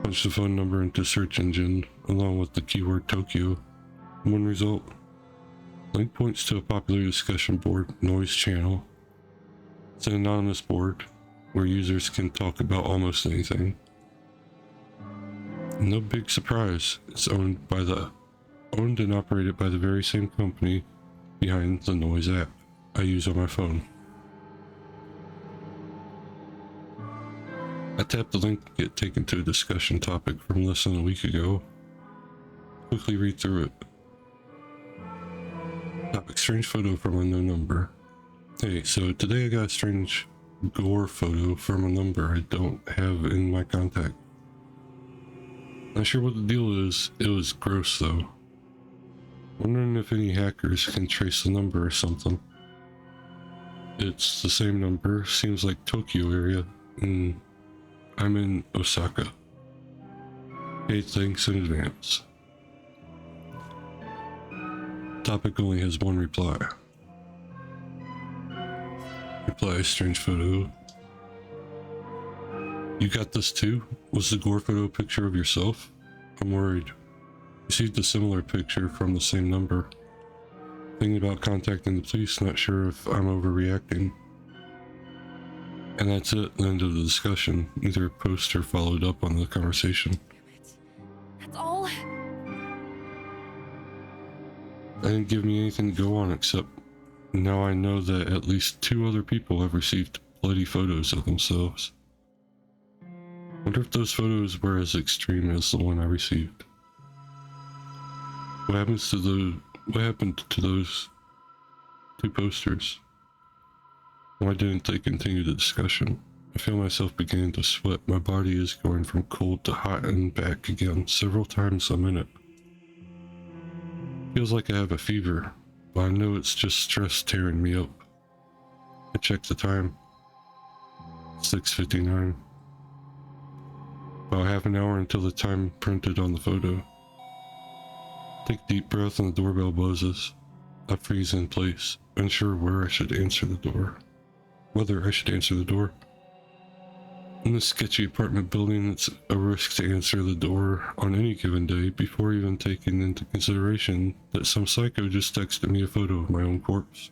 Punch the phone number into search engine along with the keyword Tokyo. One result. Link points to a popular discussion board, Noise Channel. It's an anonymous board where users can talk about almost anything. No big surprise, it's owned and operated by the very same company behind the Noise app I use on my phone. I tap the link to get taken to a discussion topic from less than a week ago. Quickly read through it. Topic: strange photo from unknown number. Hey, so today I got a strange gore photo from a number I don't have in my contact. Not sure what the deal is. It was gross though. Wondering if any hackers can trace the number or something. It's the same number, seems like Tokyo area, and I'm in Osaka. Hey, thanks in advance. Topic only has one reply. Reply: strange photo. You got this too? Was the gore photo a picture of yourself? I'm worried. Received a similar picture from the same number. Thinking about contacting the police, not sure if I'm overreacting. And that's it, the end of the discussion. Neither poster followed up on the conversation. That's all? That didn't give me anything to go on, except now I know that at least 2 other people have received bloody photos of themselves. Wonder if those photos were as extreme as the one I received. What happened to those 2 posters? Why didn't they continue the discussion? I feel myself beginning to sweat. My body is going from cold to hot and back again several times a minute. Feels like I have a fever, but I know it's just stress tearing me up. I checked the time. 6:59. About half an hour until the time printed on the photo. Take a deep breath and the doorbell buzzes. I freeze in place, unsure whether I should answer the door. In this sketchy apartment building, it's a risk to answer the door on any given day before even taking into consideration that some psycho just texted me a photo of my own corpse.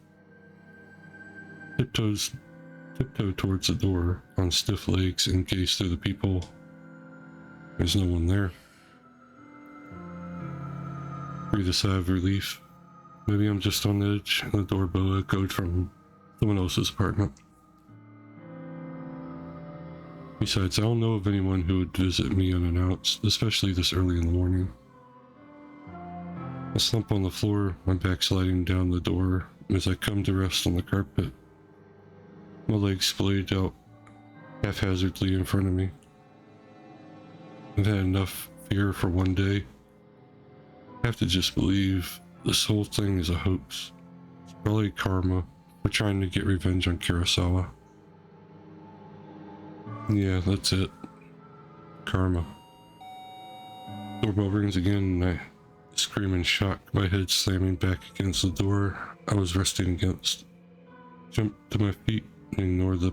Tiptoe towards the door on stiff legs and gaze through the peephole. There's no one there. Breathe a sigh of relief. Maybe I'm just on edge and the doorbell echoed from someone else's apartment. Besides, I don't know of anyone who would visit me unannounced, especially this early in the morning. I slump on the floor, my back sliding down the door as I come to rest on the carpet. My legs splayed out haphazardly in front of me. I've had enough fear for one day. I have to just believe this whole thing is a hoax. It's probably karma for trying to get revenge on Kurosawa. Yeah, that's it. Karma. Doorbell rings again and I scream in shock, my head slamming back against the door I was resting against. Jump to my feet and ignore the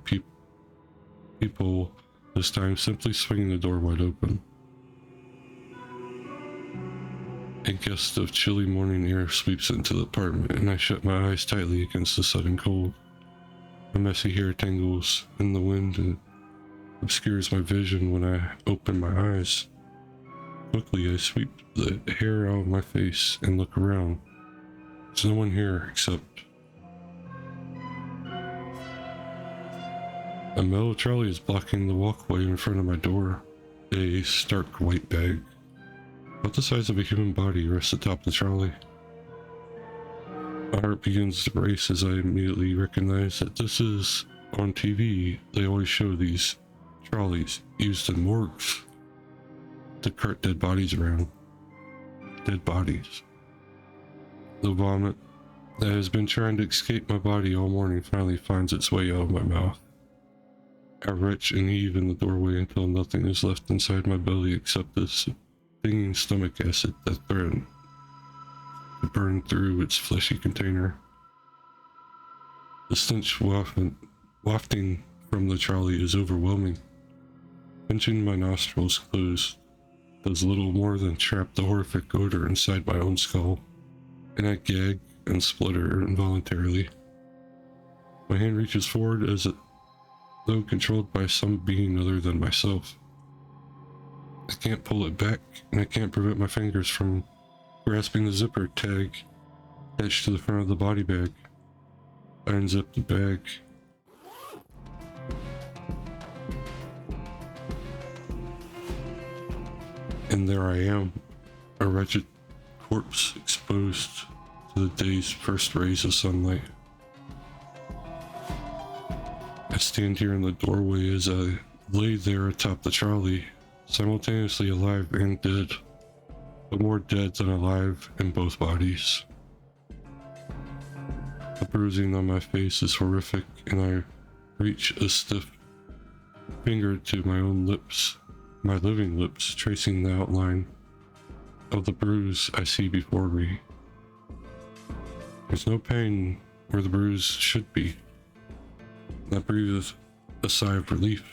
people this time, simply swinging the door wide open. A gust of chilly morning air sweeps into the apartment and I shut my eyes tightly against the sudden cold. My messy hair tangles in the wind and obscures my vision when I open my eyes. Quickly, I sweep the hair out of my face and look around. There's no one here except a metal trolley is blocking the walkway in front of my door. A stark white bag, about the size of a human body, rests atop the trolley. My heart begins to race as I immediately recognize that this is on TV. They always show these trolleys used in morgues to cart dead bodies around. Dead bodies. The vomit that has been trying to escape my body all morning finally finds its way out of my mouth. I retch and heave in the doorway until nothing is left inside my belly except this stinging stomach acid that threatened to burn through its fleshy container. The stench wafting from the trolley is overwhelming. Pinching my nostrils closed does little more than trap the horrific odor inside my own skull, and I gag and splutter involuntarily. My hand reaches forward as though controlled by some being other than myself. I can't pull it back, and I can't prevent my fingers from grasping the zipper tag attached to the front of the body bag. I unzip the bag. And there I am, a wretched corpse exposed to the day's first rays of sunlight. I stand here in the doorway as I lay there atop the trolley, simultaneously alive and dead, but more dead than alive in both bodies. The bruising on my face is horrific, and I reach a stiff finger to my own lips, my living lips, tracing the outline of the bruise I see before me. There's no pain where the bruise should be. I breathe a sigh of relief,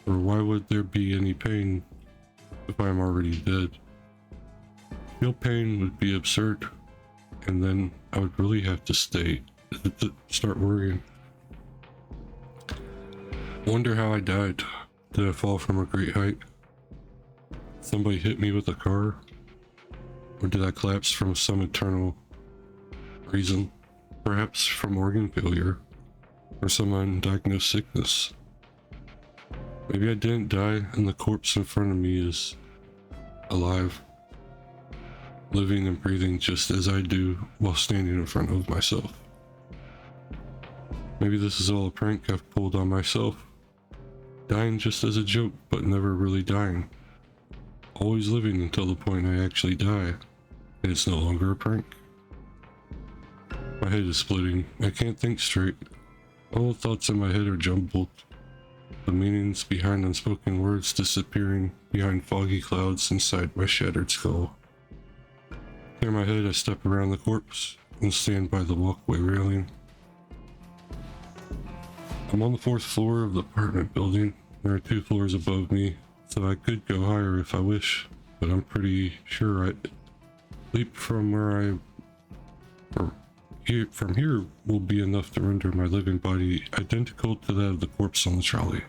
or why would there be any pain if I'm already dead? Real pain would be absurd, and then I would really have to start worrying. Wonder how I died. Did I fall from a great height? Somebody hit me with a car? Or did I collapse from some eternal reason, perhaps from organ failure or some undiagnosed sickness. Maybe I didn't die and the corpse in front of me is alive, living and breathing just as I do while standing in front of myself. Maybe this is all a prank I've pulled on myself, dying just as a joke but never really dying, always living until the point I actually die, and it's no longer a prank. My head is splitting, I can't think straight. All the thoughts in my head are jumbled, the meanings behind unspoken words disappearing behind foggy clouds inside my shattered skull. Clear my head, I step around the corpse and stand by the walkway railing. I'm on the 4th floor of the apartment building. There are 2 floors above me, so I could go higher if I wish, but I'm pretty sure I'd leap from where from here will be enough to render my living body identical to that of the corpse on the trolley.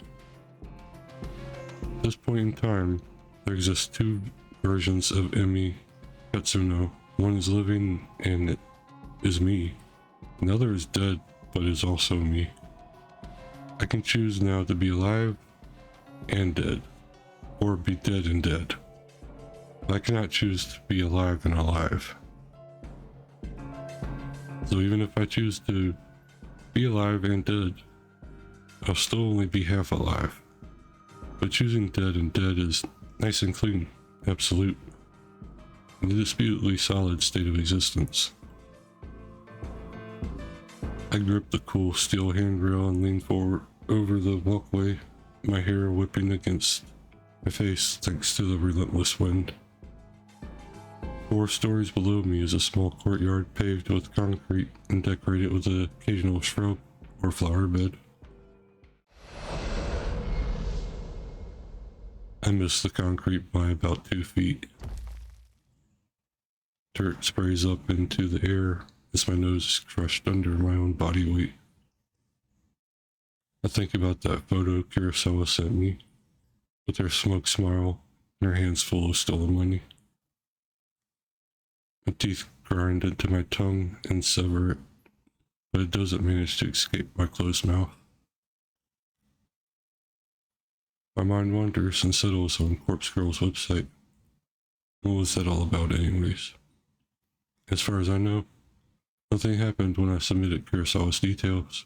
At this point in time, there exist 2 versions of Emi Katsuno. One is living and it is me. Another is dead, but is also me. I can choose now to be alive and dead, or be dead and dead. But I cannot choose to be alive and alive. So even if I choose to be alive and dead, I'll still only be half alive. But choosing dead and dead is nice and clean, absolute, an indisputably solid state of existence. I grip the cool steel handrail and lean forward over the walkway, my hair whipping against my face thanks to the relentless wind. 4 stories below me is a small courtyard paved with concrete and decorated with an occasional shrub or flower bed. I miss the concrete by about 2 feet. Dirt sprays up into the air as my nose is crushed under my own body weight. I think about that photo Kurosawa sent me, with her smug smile and her hands full of stolen money. My teeth grind into my tongue and sever it, but it doesn't manage to escape my closed mouth. My mind wanders and settles on Corpse Girl's website. What was that all about anyways? As far as I know, nothing happened when I submitted Kurosawa's details.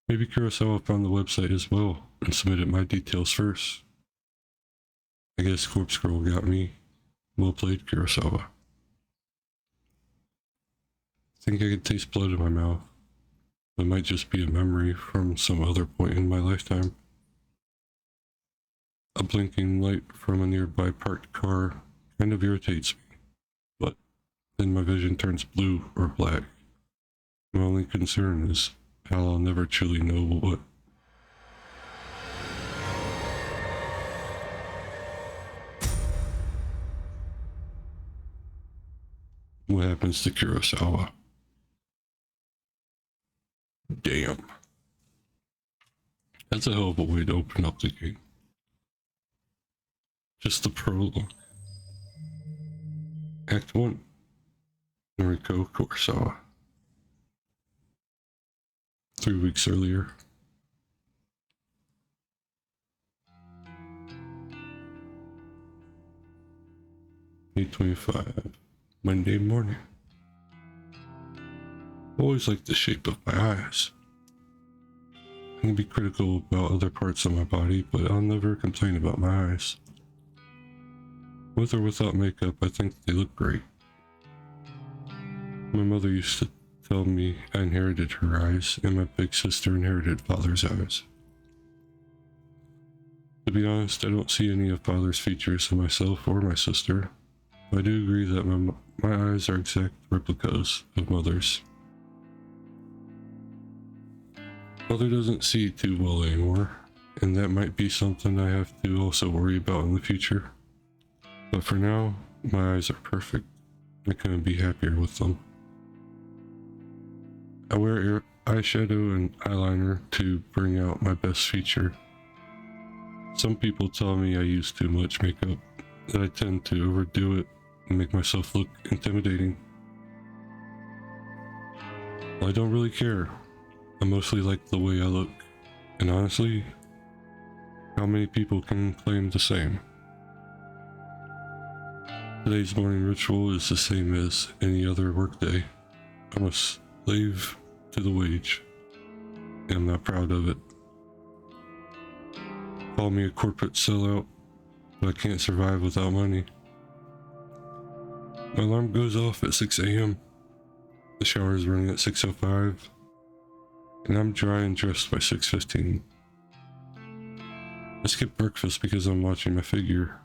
Maybe Kurosawa found the website as well and submitted my details first. I guess Corpse Girl got me. Well played, Kurosawa. I think I can taste blood in my mouth. It might just be a memory from some other point in my lifetime. A blinking light from a nearby parked car kind of irritates me, but then my vision turns blue or black. My only concern is how I'll never truly know what happens to Kurosawa. Damn. That's a hell of a way to open up the game. Just the prologue. Act 1. Noriko Kurosawa. 3 weeks earlier. May 25, Monday morning. I always like the shape of my eyes. I can be critical about other parts of my body, but I'll never complain about my eyes. With or without makeup, I think they look great. My mother used to tell me I inherited her eyes, and my big sister inherited father's eyes. To be honest, I don't see any of father's features in myself or my sister, but I do agree that my eyes are exact replicas of mother's. Mother doesn't see too well anymore, and that might be something I have to also worry about in the future. But for now, my eyes are perfect. I couldn't be happier with them. I wear eyeshadow and eyeliner to bring out my best feature. Some people tell me I use too much makeup, that I tend to overdo it and make myself look intimidating. Well, I don't really care. I mostly like the way I look. And honestly, how many people can claim the same? Today's morning ritual is the same as any other workday. I'm a slave to the wage, and I'm not proud of it. Call me a corporate sellout, but I can't survive without money. My alarm goes off at 6 a.m. The shower is running at 6:05, and I'm dry and dressed by 6:15. I skip breakfast because I'm watching my figure,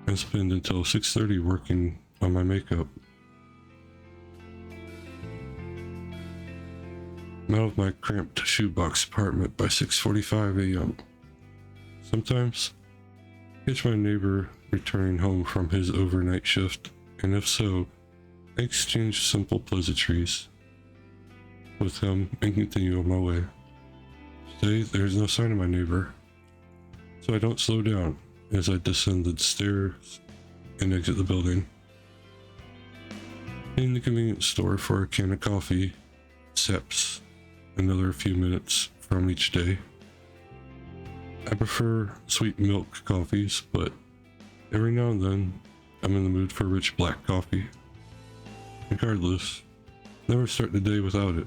and spend until 6:30 working on my makeup. I'm out of my cramped shoebox apartment by 6:45 a.m. Sometimes I catch my neighbor returning home from his overnight shift, and if so, I exchange simple pleasantries with him and continue on my way. Today, there's no sign of my neighbor, so I don't slow down as I descend the stairs and exit the building. In the convenience store for a can of coffee, saps another few minutes from each day. I prefer sweet milk coffees, but every now and then I'm in the mood for rich black coffee. Regardless, never start the day without it.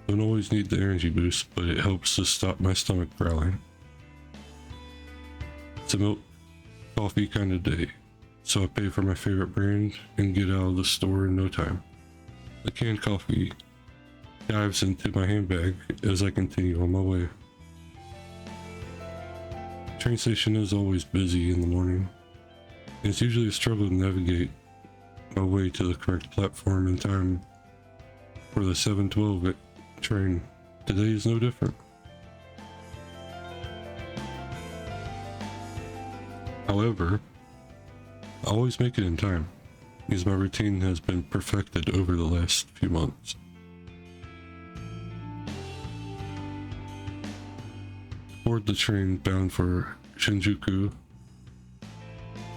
Don't always need the energy boost, but it helps to stop my stomach growling. It's a milk coffee kind of day, so I pay for my favorite brand and get out of the store in no time. The canned coffee dives into my handbag as I continue on my way. The train station is always busy in the morning, and it's usually a struggle to navigate my way to the correct platform in time for the 7:12 train. Today is no different. However, I always make it in time, because my routine has been perfected over the last few months. Board the train bound for Shinjuku.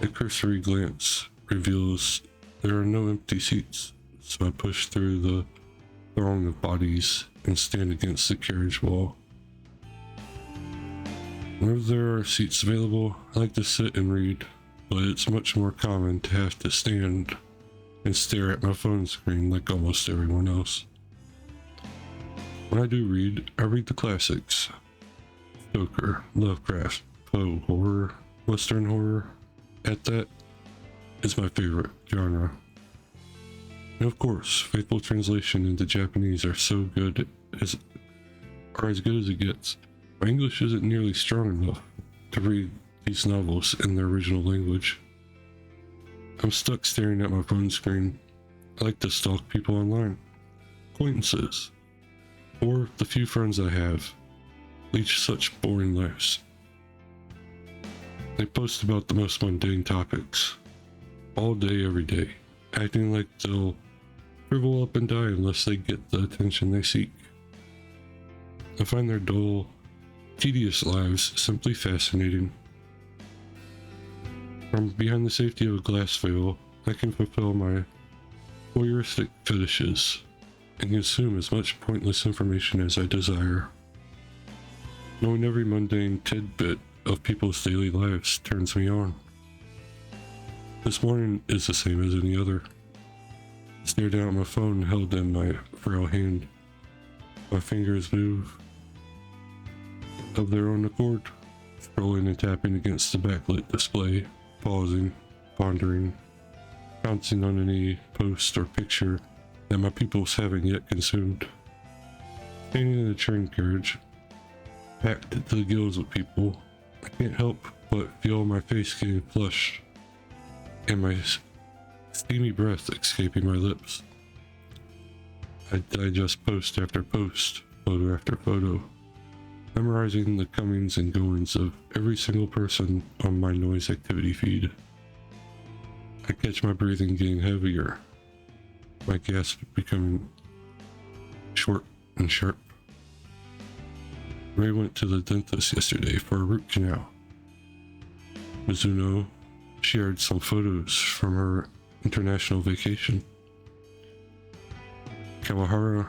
A cursory glance reveals there are no empty seats, so I push through the throng of bodies and stand against the carriage wall. Whenever there are seats available, I like to sit and read, but it's much more common to have to stand and stare at my phone screen like almost everyone else. When I do read, I read the classics. Stoker, Lovecraft, Poe, horror, Western horror. At that is my favorite genre. And of course, faithful translation into Japanese are so good as good as it gets. My English isn't nearly strong enough to read these novels in their original language. I'm stuck staring at my phone screen. I like to stalk people online, acquaintances, or the few friends I have. Lead such boring lives. They post about the most mundane topics, all day, every day, acting like they'll shrivel up and die unless they get the attention they seek. I find their dull, tedious lives simply fascinating. From behind the safety of a glass veil, I can fulfill my voyeuristic fetishes and consume as much pointless information as I desire. Knowing every mundane tidbit of people's daily lives turns me on. This morning is the same as any other. I stare down at my phone held in my frail hand. My fingers move of their own accord, scrolling and tapping against the backlit display, pausing, pondering, pouncing on any post or picture that my pupils haven't yet consumed. Standing in a train carriage, packed to the gills with people, I can't help but feel my face getting flushed and my steamy breath escaping my lips. I digest post after post, photo after photo, memorizing the comings and goings of every single person on my noise activity feed. I catch my breathing getting heavier, my gasp becoming short and sharp. Ray went to the dentist yesterday for a root canal. Mizuno shared some photos from her international vacation. Kawahara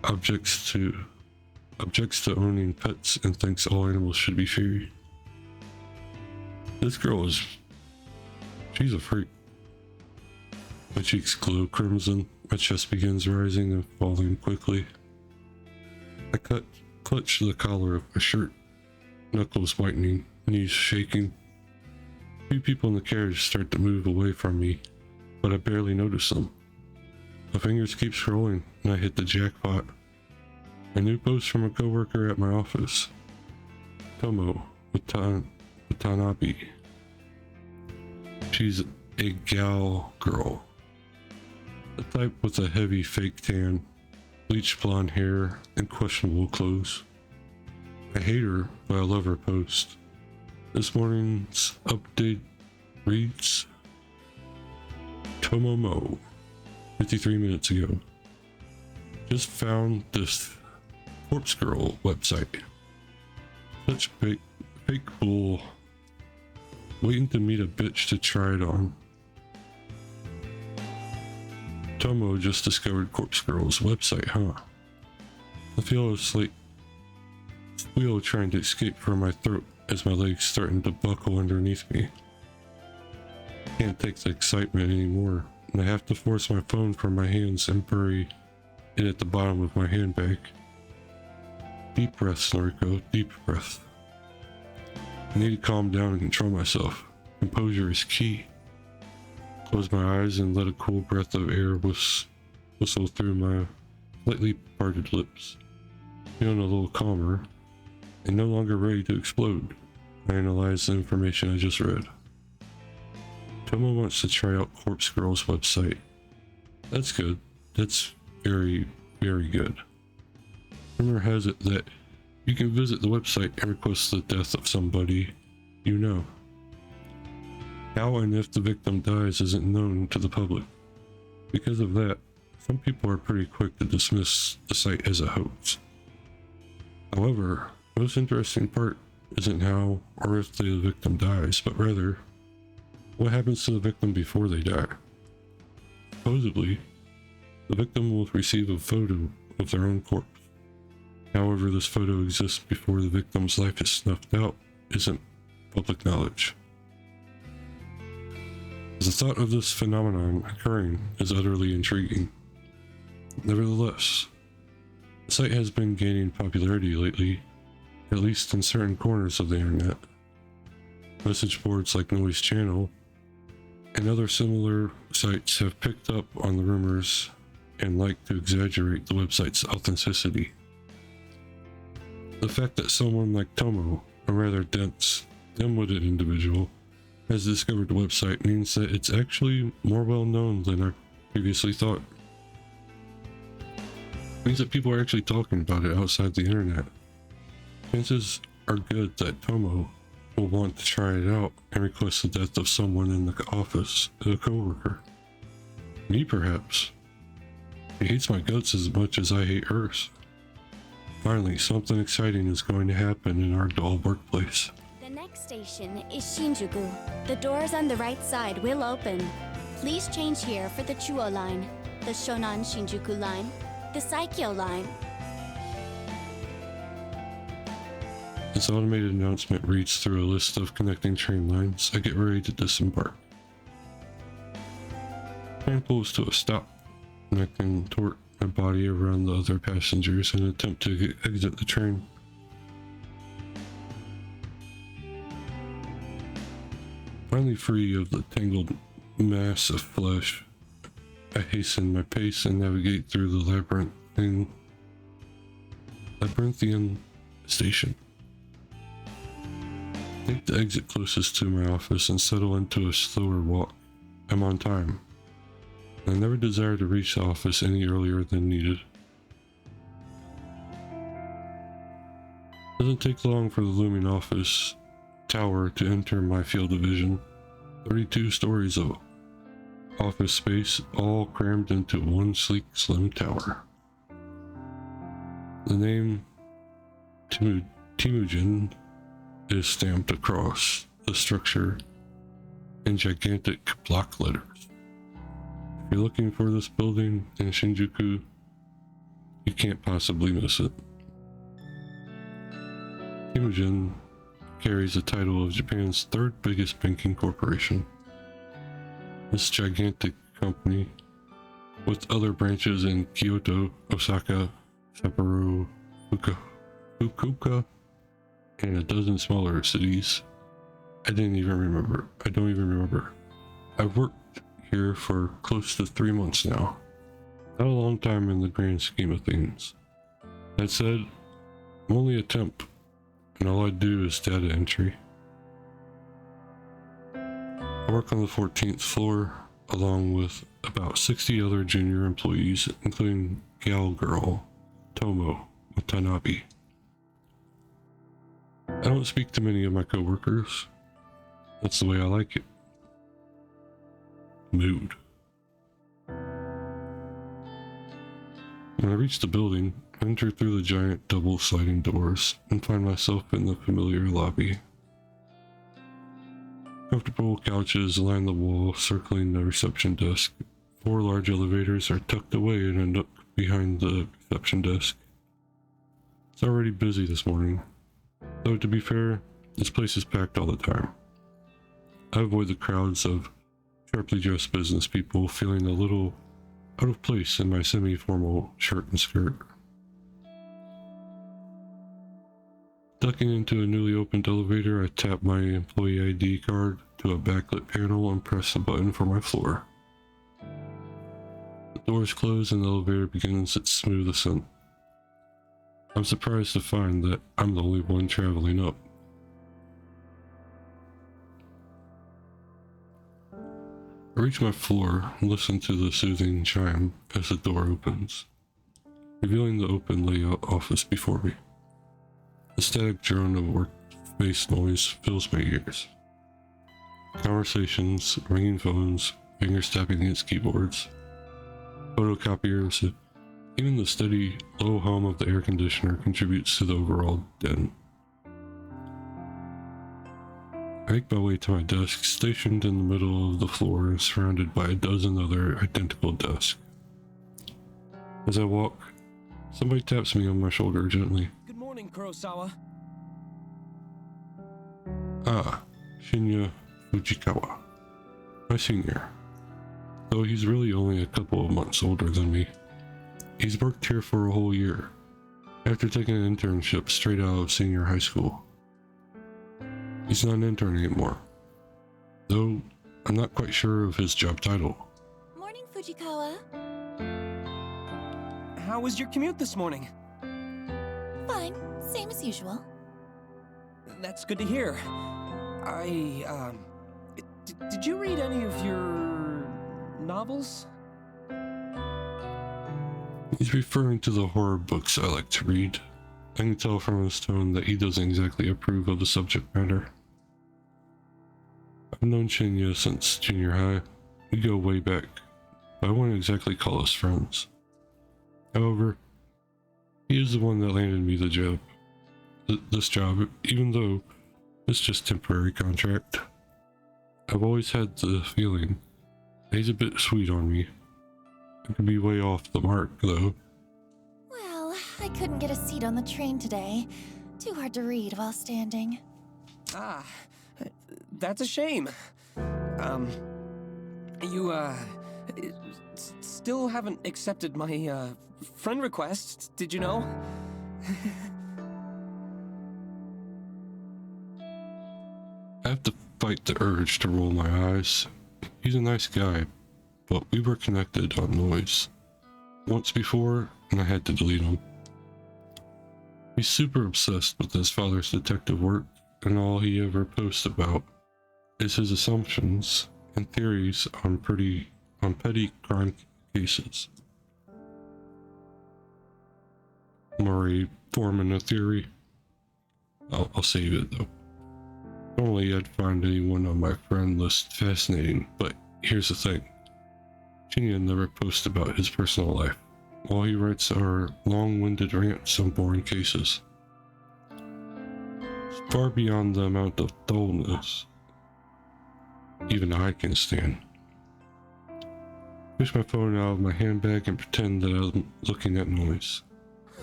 objects to owning pets and thinks all animals should be free. This girl she's a freak. My cheeks glow crimson, my chest begins rising and falling quickly. I clutch the collar of my shirt, knuckles whitening, knees shaking. Few people in the carriage start to move away from me, but I barely notice them. My fingers keep scrolling, and I hit the jackpot. A new post from a coworker at my office. Tomo Watanabe. She's a gal girl. The type with a heavy fake tan, bleached blonde hair, and questionable clothes. I hate her, but I love her post. This morning's update reads, Tomomo, 53 minutes ago. Just found this Corpse Girl website. Such fake bull. Waiting to meet a bitch to try it on. Tomo just discovered Corpse Girl's website, huh? I feel a slight squeal trying to escape from my throat as my legs starting to buckle underneath me. I can't take the excitement anymore, and I have to force my phone from my hands and bury it at the bottom of my handbag. Deep breath, Noriko, deep breath. I need to calm down and control myself. Composure is key. Close my eyes and let a cool breath of air whistle through my slightly parted lips. Feeling a little calmer and no longer ready to explode, I analyze the information I just read. Tomo wants to try out Corpse Girl's website. That's good. That's very, very good. Rumor has it that you can visit the website and request the death of somebody you know. How and if the victim dies isn't known to the public. Because of that, some people are pretty quick to dismiss the site as a hoax. However, the most interesting part isn't how or if the victim dies, but rather, what happens to the victim before they die. Supposedly, the victim will receive a photo of their own corpse. However, this photo exists before the victim's life is snuffed out isn't public knowledge. The thought of this phenomenon occurring is utterly intriguing. Nevertheless, the site has been gaining popularity lately, at least in certain corners of the internet. Message boards like Noise Channel and other similar sites have picked up on the rumors and like to exaggerate the website's authenticity. The fact that someone like Tomo, a rather dense, dim-witted individual, has discovered the website means that it's actually more well known than I previously thought. It means that people are actually talking about it outside the internet. Chances are good that Tomo will want to try it out and request the death of someone in the office, a coworker. Me, perhaps. He hates my guts as much as I hate hers. Finally, something exciting is going to happen in our dull workplace. The next station is Shinjuku. The doors on the right side will open. Please change here for the Chuo line, the Shonan Shinjuku line, the Saikyo line. As automated announcement reads through a list of connecting train lines, I get ready to disembark. Train pulls to a stop, and I contort my body around the other passengers in an attempt to exit the train. Finally free of the tangled mass of flesh, I hasten my pace and navigate through the labyrinthian station. Take the exit closest to my office and settle into a slower walk. I'm on time. I never desire to reach the office any earlier than needed. It doesn't take long for the looming office tower to enter my field of vision. 32 stories of office space, all crammed into one sleek, slim tower. The name Temujin is stamped across the structure in gigantic block letters. If you're looking for this building in Shinjuku, you can't possibly miss it. Kimujin carries the title of Japan's third biggest banking corporation. This gigantic company, with other branches in Kyoto, Osaka, Sapporo, Fukuoka, and a dozen smaller cities. I don't even remember. I've worked here for close to 3 months now. Not a long time in the grand scheme of things. That said, I'm only a temp, and all I do is data entry. I work on the 14th floor, along with about 60 other junior employees, including gal girl Tomo Watanabe. I don't speak to many of my coworkers. That's the way I like it. Mood. When I reach the building, I enter through the giant double sliding doors and find myself in the familiar lobby. Comfortable couches line the wall circling the reception desk. 4 large elevators are tucked away in a nook behind the reception desk. It's already busy this morning, though to be fair, this place is packed all the time. I avoid the crowds of sharply dressed business people feeling a little out of place in my semi-formal shirt and skirt. Ducking into a newly opened elevator, I tap my employee ID card to a backlit panel and press a button for my floor. The doors close and the elevator begins its smooth ascent. I'm surprised to find that I'm the only one traveling up. I reach my floor and listen to the soothing chime as the door opens, revealing the open layout office before me. The static drone of workspace noise fills my ears. Conversations, ringing phones, fingers tapping against keyboards, photocopiers, even the steady, low hum of the air conditioner contributes to the overall din. I make my way to my desk, stationed in the middle of the floor and surrounded by a dozen other identical desks. As I walk, somebody taps me on my shoulder gently. Good morning, Kurosawa. Ah, Shinya Fujikawa, my senior. Though he's really only a couple of months older than me. He's worked here for a whole year, after taking an internship straight out of senior high school. He's not an intern anymore, though I'm not quite sure of his job title. Morning, Fujikawa. How was your commute this morning? Fine, same as usual. That's good to hear. Did you read any of your novels? He's referring to the horror books I like to read. I can tell from his tone that he doesn't exactly approve of the subject matter. I've known Shinya since junior high. We go way back, but I wouldn't exactly call us friends. However, he is the one that landed me the job. This job, even though it's just temporary contract. I've always had the feeling that he's a bit sweet on me. I could be way off the mark, though. Well, I couldn't get a seat on the train today. Too hard to read while standing. Ah, that's a shame. You, still haven't accepted my, friend request, did you know? I have to fight the urge to roll my eyes. He's a nice guy, but we were connected on Noise once before, and I had to delete him. He's super obsessed with his father's detective work, and all he ever posts about is his assumptions and theories on petty crime cases. I'm already forming a theory. I'll save it though. Normally I'd find anyone on my friend list fascinating, but here's the thing. Shinya never posts about his personal life. All he writes are long-winded rants on boring cases. It's far beyond the amount of dullness even I can stand. Push my phone out of my handbag and pretend that I'm looking at noise.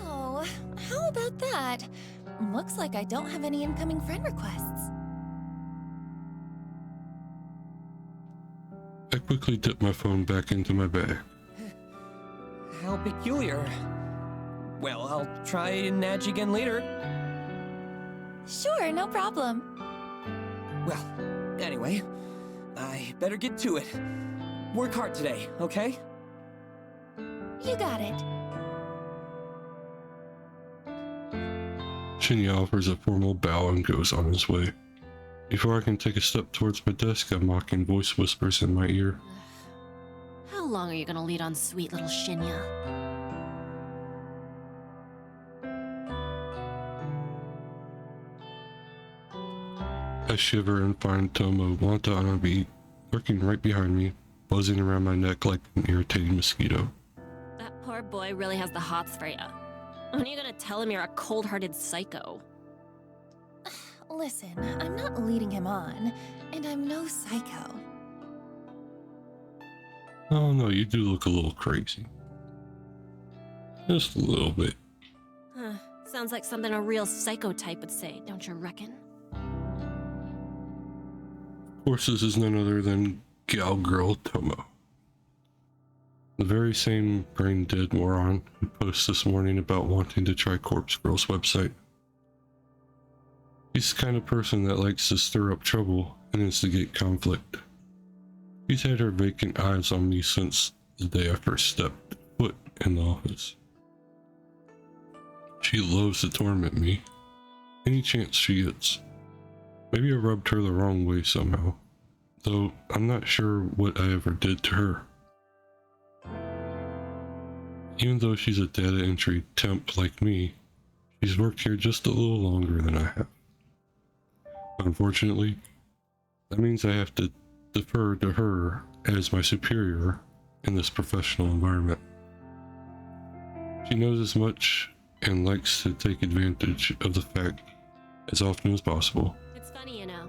Oh, how about that? Looks like I don't have any incoming friend requests. I quickly dip my phone back into my bag. How peculiar. Well, I'll try and nudge again later. Sure, no problem. Well, anyway, I better get to it. Work hard today, okay? You got it. Shinya offers a formal bow and goes on his way. Before I can take a step towards my desk, a mocking voice whispers in my ear. How long are you gonna lead on sweet little Shinya? I shiver and find Tomo Watanabe lurking right behind me, buzzing around my neck like an irritating mosquito. That poor boy really has the hots for you. When are you gonna tell him you're a cold-hearted psycho? Listen, I'm not leading him on, and I'm no psycho. Oh no, you do look a little crazy. Just a little bit. Huh. Sounds like something a real psycho type would say, don't you reckon? Of course, this is none other than Gal Girl Tomo. The very same brain-dead moron who posted this morning about wanting to try Corpse Girl's website. He's the kind of person that likes to stir up trouble and instigate conflict. She's had her vacant eyes on me since the day I first stepped foot in the office. She loves to torment me, any chance she gets. Maybe I rubbed her the wrong way somehow, though I'm not sure what I ever did to her. Even though she's a data entry temp like me, she's worked here just a little longer than I have. Unfortunately, that means I have to defer to her as my superior in this professional environment. She knows as much and likes to take advantage of the fact as often as possible. It's funny, you know.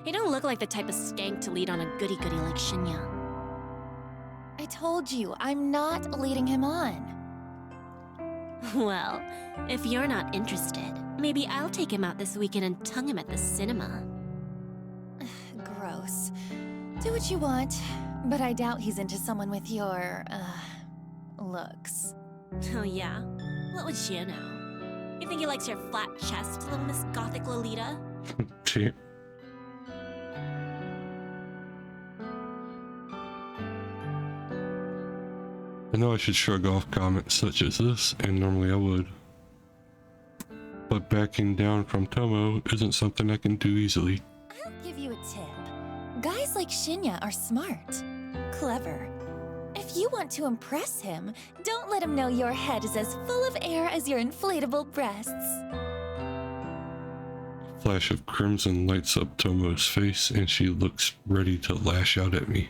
You don't look like the type of skank to lead on a goody-goody like Shinya. I told you, I'm not leading him on. Well, if you're not interested, maybe I'll take him out this weekend and tongue him at the cinema. Gross. Do what you want, but I doubt he's into someone with your, looks. Oh yeah? What would you know? You think he likes your flat chest, little Miss Gothic Lolita? Gee. I know I should shrug off comments such as this, and normally I would. But backing down from Tomo isn't something I can do easily. I'll give you a tip. Guys like Shinya are smart, clever. If you want to impress him, don't let him know your head is as full of air as your inflatable breasts. A flash of crimson lights up Tomo's face, and she looks ready to lash out at me.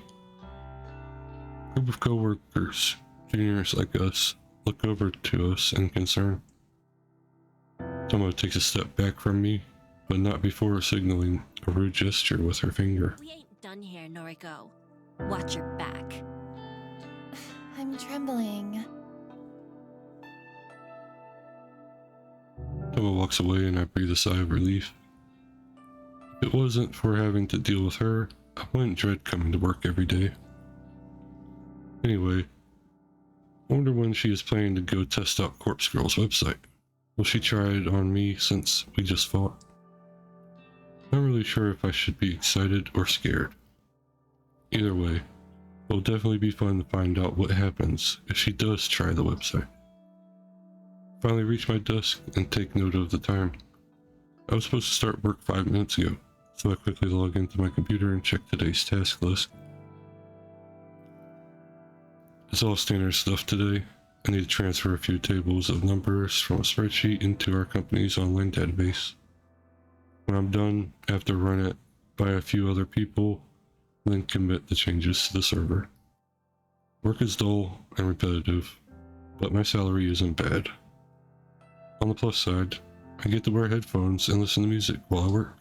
A group of co-workers, juniors like us, look over to us in concern. Tomo takes a step back from me, but not before signaling a rude gesture with her finger. We ain't done here, Noriko. Watch your back. I'm trembling. Tomo walks away and I breathe a sigh of relief. If it wasn't for having to deal with her, I wouldn't dread coming to work every day. Anyway, I wonder when she is planning to go test out Corpse Girl's website. Will she try it on me since we just fought? Not really sure if I should be excited or scared. Either way, it'll definitely be fun to find out what happens if she does try the website. Finally reach my desk and take note of the time. I was supposed to start work 5 minutes ago, so I quickly log into my computer and check today's task list. It's all standard stuff today. I need to transfer a few tables of numbers from a spreadsheet into our company's online database. When I'm done, I have to run it by a few other people, then commit the changes to the server. Work is dull and repetitive, but my salary isn't bad. On the plus side, I get to wear headphones and listen to music while I work.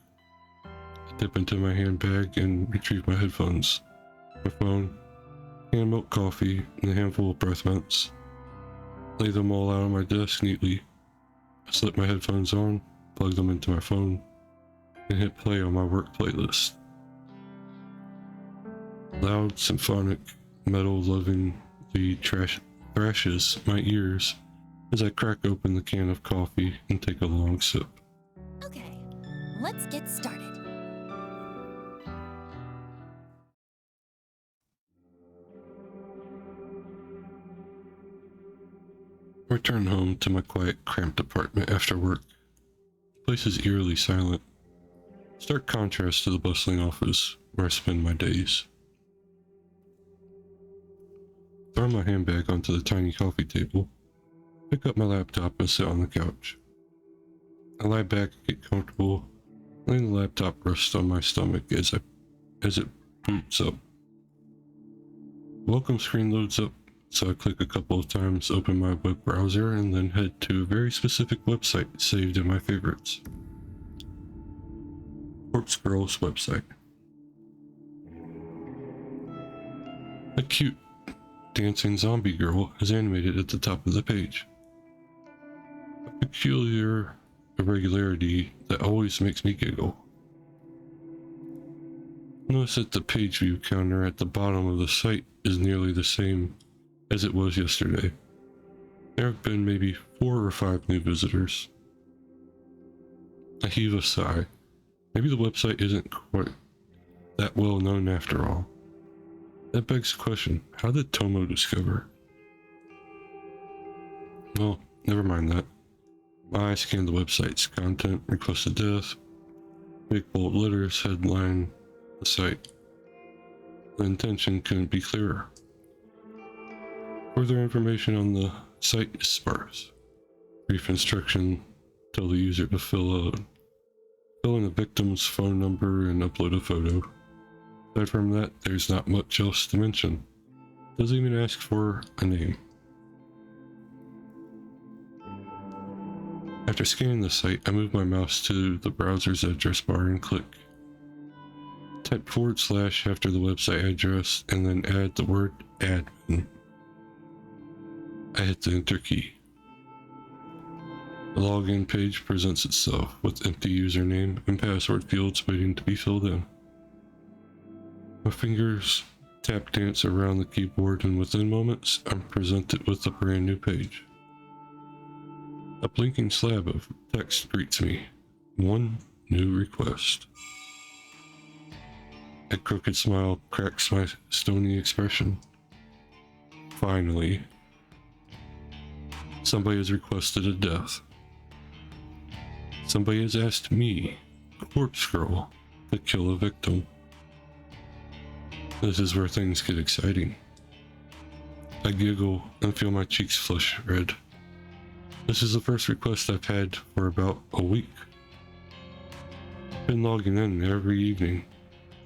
I dip into my handbag and retrieve my headphones, my phone, hand milk coffee, and a handful of breath mints. Lay them all out on my desk neatly. I slip my headphones on, plug them into my phone, and hit play on my work playlist. Loud, symphonic metal lovingly thrashes my ears as I crack open the can of coffee and take a long sip. Okay, let's get started. I return home to my quiet, cramped apartment after work. The place is eerily silent. Stark contrast to the bustling office where I spend my days. Throw my handbag onto the tiny coffee table, pick up my laptop and sit on the couch. I lie back and get comfortable, letting the laptop rest on my stomach as it boots up. The welcome screen loads up, so I click a couple of times, open my web browser, and then head to a very specific website saved in my favorites. Corpse Girl's website. A cute dancing zombie girl is animated at the top of the page. A peculiar irregularity that always makes me giggle. Notice that the page view counter at the bottom of the site is nearly the same as it was yesterday. There have been maybe 4 or 5 new visitors. I heave a sigh. Maybe the website isn't quite that well known after all. That begs the question, how did Tomo discover? Well, never mind that. My eyes scan the website's content, requested death, big bold letters headline the site. The intention couldn't be clearer. Further information on the site is sparse. Brief instruction tell the user to fill in the victim's phone number and upload a photo. Aside from that, there's not much else to mention. Doesn't even ask for a name. After scanning the site, I move my mouse to the browser's address bar and click. Type / after the website address and then add the word admin. I hit the enter key. The login page presents itself with empty username and password fields waiting to be filled in. My fingers tap dance around the keyboard and within moments I'm presented with a brand new page. A blinking slab of text greets me. One new request. A crooked smile cracks my stony expression. Finally, somebody has requested a death. Somebody has asked me, Corpse Girl, to kill a victim. This is where things get exciting. I giggle and feel my cheeks flush red. This is the first request I've had for about a week. Been logging in every evening,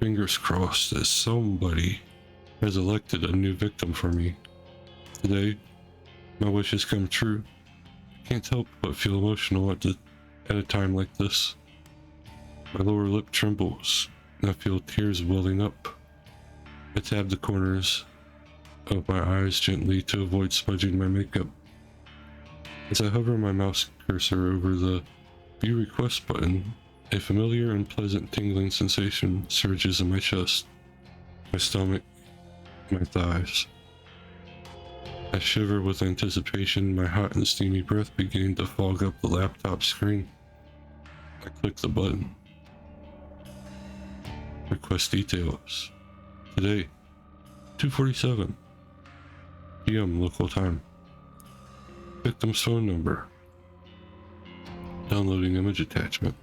fingers crossed that somebody has elected a new victim for me. Today, my wish has come true. Can't help but feel emotional at a time like this. My lower lip trembles, and I feel tears welling up. I tab the corners of my eyes gently to avoid smudging my makeup. As I hover my mouse cursor over the View Request button, a familiar and pleasant tingling sensation surges in my chest, my stomach, my thighs. I shiver with anticipation, my hot and steamy breath beginning to fog up the laptop screen. I click the button. Request details. Today, 2:47 p.m. local time. Victim's phone number. Downloading image attachment.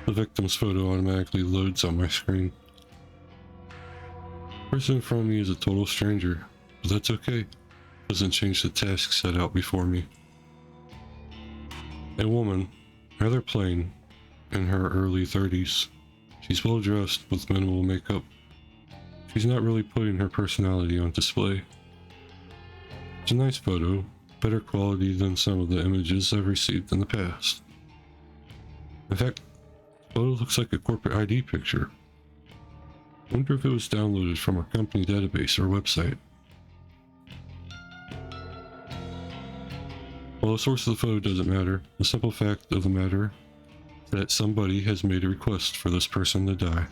The victim's photo automatically loads on my screen. The person in front of me is a total stranger, but that's okay. Doesn't change the task set out before me. A woman, rather plain, in her early 30s. She's well dressed with minimal makeup. She's not really putting her personality on display. It's a nice photo, better quality than some of the images I've received in the past. In fact, the photo looks like a corporate ID picture, I wonder if it was downloaded from a company database or website. Well, the source of the photo doesn't matter. The simple fact of the matter is that somebody has made a request for this person to die.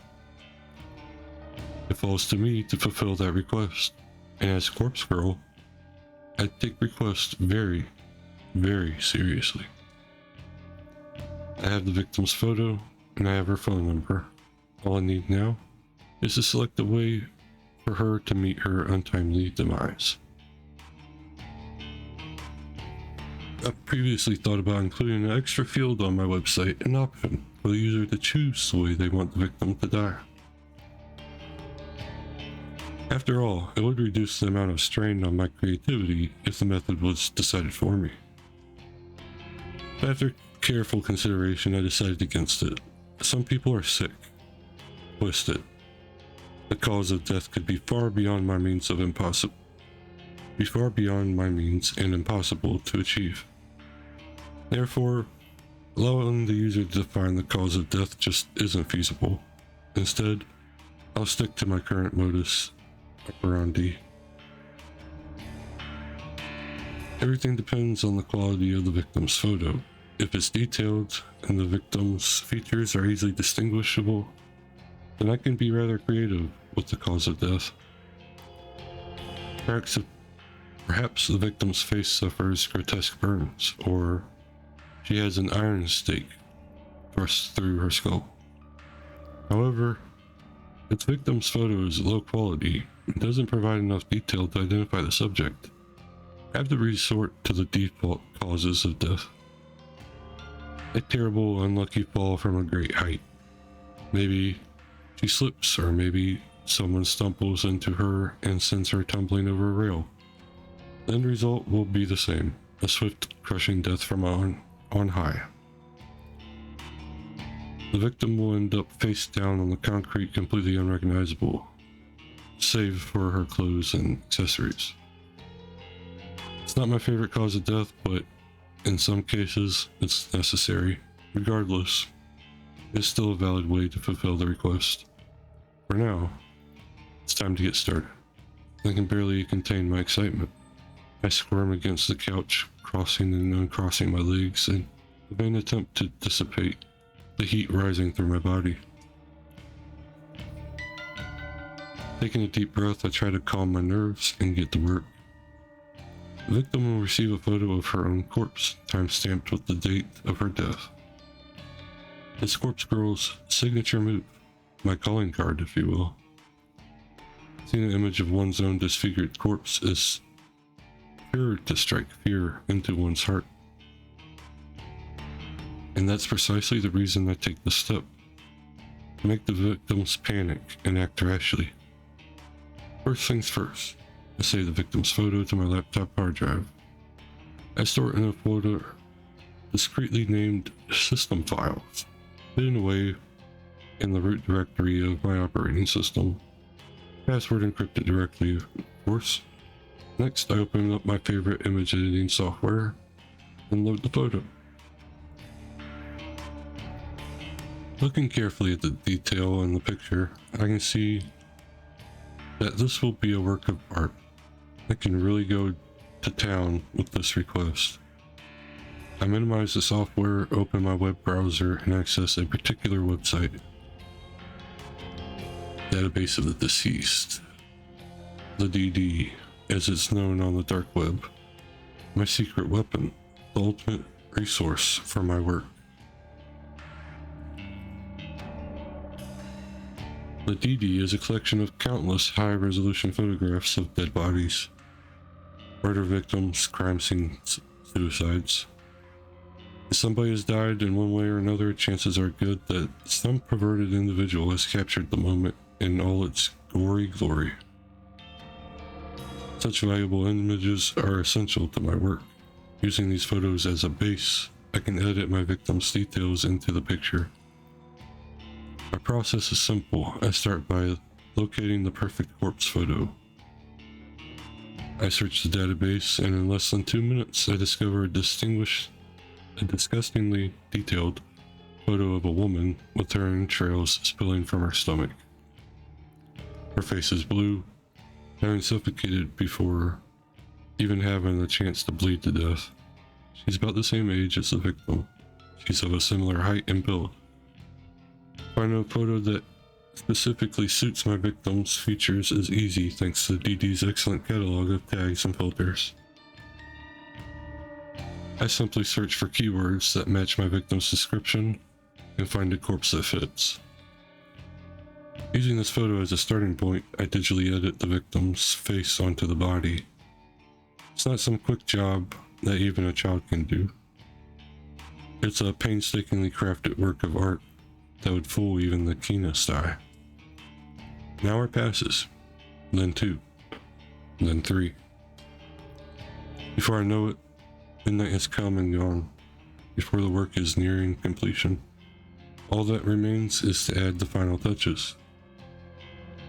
It falls to me to fulfill that request, and as a corpse girl, I take requests very, very seriously. I have the victim's photo, and I have her phone number. All I need now is to select a way for her to meet her untimely demise. I've previously thought about including an extra field on my website, an option for the user to choose the way they want the victim to die. After all, it would reduce the amount of strain on my creativity if the method was decided for me. But after careful consideration, I decided against it. Some people are sick, twisted. The cause of death could be far beyond my means and impossible to achieve. Therefore, allowing the user to define the cause of death just isn't feasible. Instead, I'll stick to my current modus operandi. Everything depends on the quality of the victim's photo. If it's detailed and the victim's features are easily distinguishable, then I can be rather creative with the cause of death. Perhaps the victim's face suffers grotesque burns, or she has an iron stake thrust through her skull. However, if the victim's photo is low quality and doesn't provide enough detail to identify the subject, I have to resort to the default causes of death. A terrible, unlucky fall from a great height. Maybe she slips, or maybe someone stumbles into her and sends her tumbling over a rail. The end result will be the same, a swift, crushing death from on high. The victim will end up face down on the concrete, completely unrecognizable, save for her clothes and accessories. It's not my favorite cause of death, but in some cases, it's necessary. Regardless, it's still a valid way to fulfill the request. For now, it's time to get started. I can barely contain my excitement. I squirm against the couch, crossing and uncrossing my legs in a vain attempt to dissipate the heat rising through my body. Taking a deep breath, I try to calm my nerves and get to work. The victim will receive a photo of her own corpse, time-stamped with the date of her death. It's Corpse Girl's signature move, my calling card, if you will. Seeing an image of one's own disfigured corpse is sure to strike fear into one's heart. And that's precisely the reason I take this step, to make the victims panic and act rashly. First things first, I save the victim's photo to my laptop hard drive. I store it in a folder discreetly named System Files, hidden away in the root directory of my operating system. Password encrypted directly, of course. Next, I open up my favorite image editing software and load the photo. Looking carefully at the detail in the picture, I can see that this will be a work of art. I can really go to town with this request. I minimize the software, open my web browser, and access a particular website. Database of the Deceased. The DD, as it's known on the dark web. My secret weapon, the ultimate resource for my work. The DD is a collection of countless high-resolution photographs of dead bodies, murder victims, crime scenes, suicides. If somebody has died in one way or another, chances are good that some perverted individual has captured the moment in all its gory glory. Such valuable images are essential to my work. Using these photos as a base, I can edit my victim's details into the picture. My process is simple. I start by locating the perfect corpse photo. I search the database, and in less than 2 minutes, I discover a disgustingly detailed photo of a woman with her entrails spilling from her stomach. Her face is blue, having suffocated before even having the chance to bleed to death. She's about the same age as the victim. She's of a similar height and build. Finding a photo that specifically suits my victim's features is easy thanks to DD's excellent catalog of tags and filters. I simply search for keywords that match my victim's description and find a corpse that fits. Using this photo as a starting point, I digitally edit the victim's face onto the body. It's not some quick job that even a child can do. It's a painstakingly crafted work of art that would fool even the keenest eye. An hour passes, then 2, then 3. Before I know it, midnight has come and gone. Before the work is nearing completion, all that remains is to add the final touches.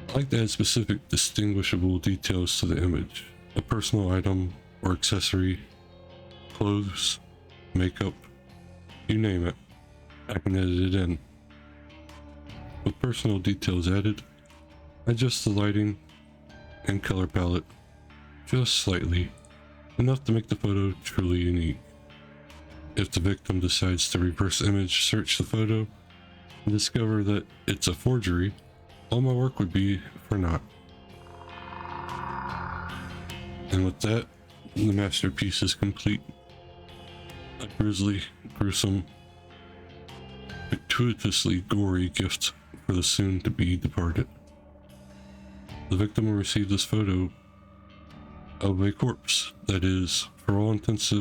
I like to add specific distinguishable details to the image, a personal item or accessory, clothes, makeup, you name it, I can edit it in. With personal details added, adjust the lighting and color palette just slightly, enough to make the photo truly unique. If the victim decides to reverse image search the photo and discover that it's a forgery, all my work would be for naught. And with that, the masterpiece is complete. A grisly, gruesome, gratuitously gory gift for the soon-to-be departed. The victim will receive this photo of a corpse that is, for all intents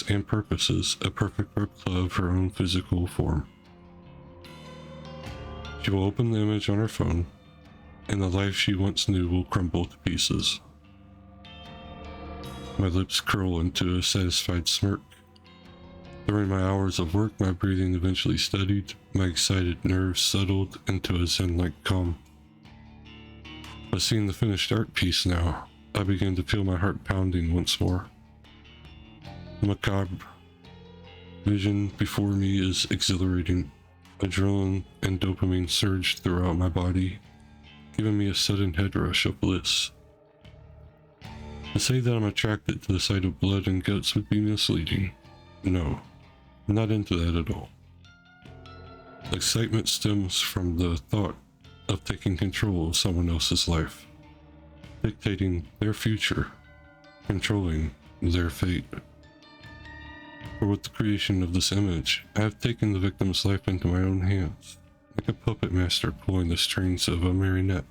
and purposes, a perfect replica of her own physical form. She will open the image on her phone, and the life she once knew will crumble to pieces. My lips curl into a satisfied smirk. During my hours of work, my breathing eventually steadied, my excited nerves settled into a zen-like calm. But seeing the finished art piece now, I began to feel my heart pounding once more. The macabre vision before me is exhilarating. Adrenaline and dopamine surged throughout my body, giving me a sudden head rush of bliss. To say that I'm attracted to the sight of blood and guts would be misleading. No, I'm not into that at all. The excitement stems from the thought of taking control of someone else's life, dictating their future, controlling their fate. For with the creation of this image, I have taken the victim's life into my own hands, like a puppet master pulling the strings of a marionette.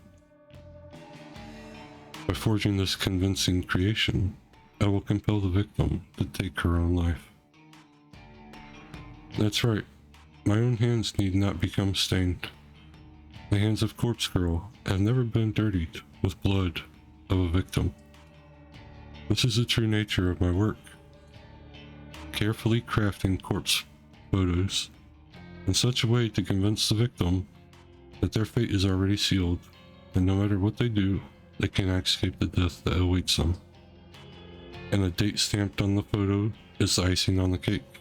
By forging this convincing creation, I will compel the victim to take her own life. That's right, my own hands need not become stained. The hands of Corpse Girl have never been dirtied with blood of a victim. This is the true nature of my work. Carefully crafting corpse photos in such a way to convince the victim that their fate is already sealed, and no matter what they do, they cannot escape the death that awaits them. And the date stamped on the photo is the icing on the cake,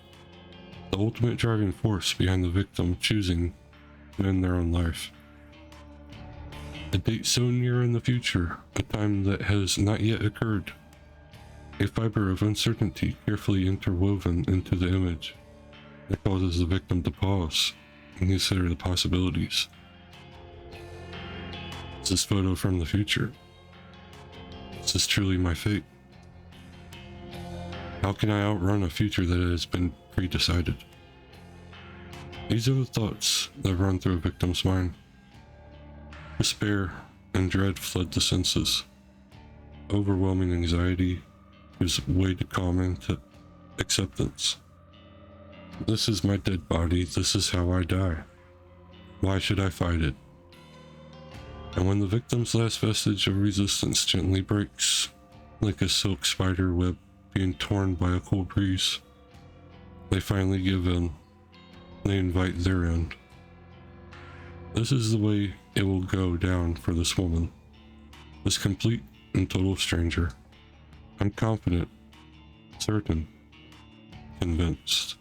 the ultimate driving force behind the victim choosing to end their own life. A date so near in the future, a time that has not yet occurred. A fiber of uncertainty carefully interwoven into the image that causes the victim to pause and consider the possibilities. Is this photo from the future? Is this truly my fate? How can I outrun a future that has been pre-decided? These are the thoughts that run through a victim's mind. Despair and dread flood the senses. Overwhelming anxiety gives way to calm into acceptance. This is my dead body, this is how I die. Why should I fight it? And when the victim's last vestige of resistance gently breaks, like a silk spider web being torn by a cold breeze, they finally give in. They invite their end. This is the way it will go down for this woman, this complete and total stranger. I'm confident, certain, convinced.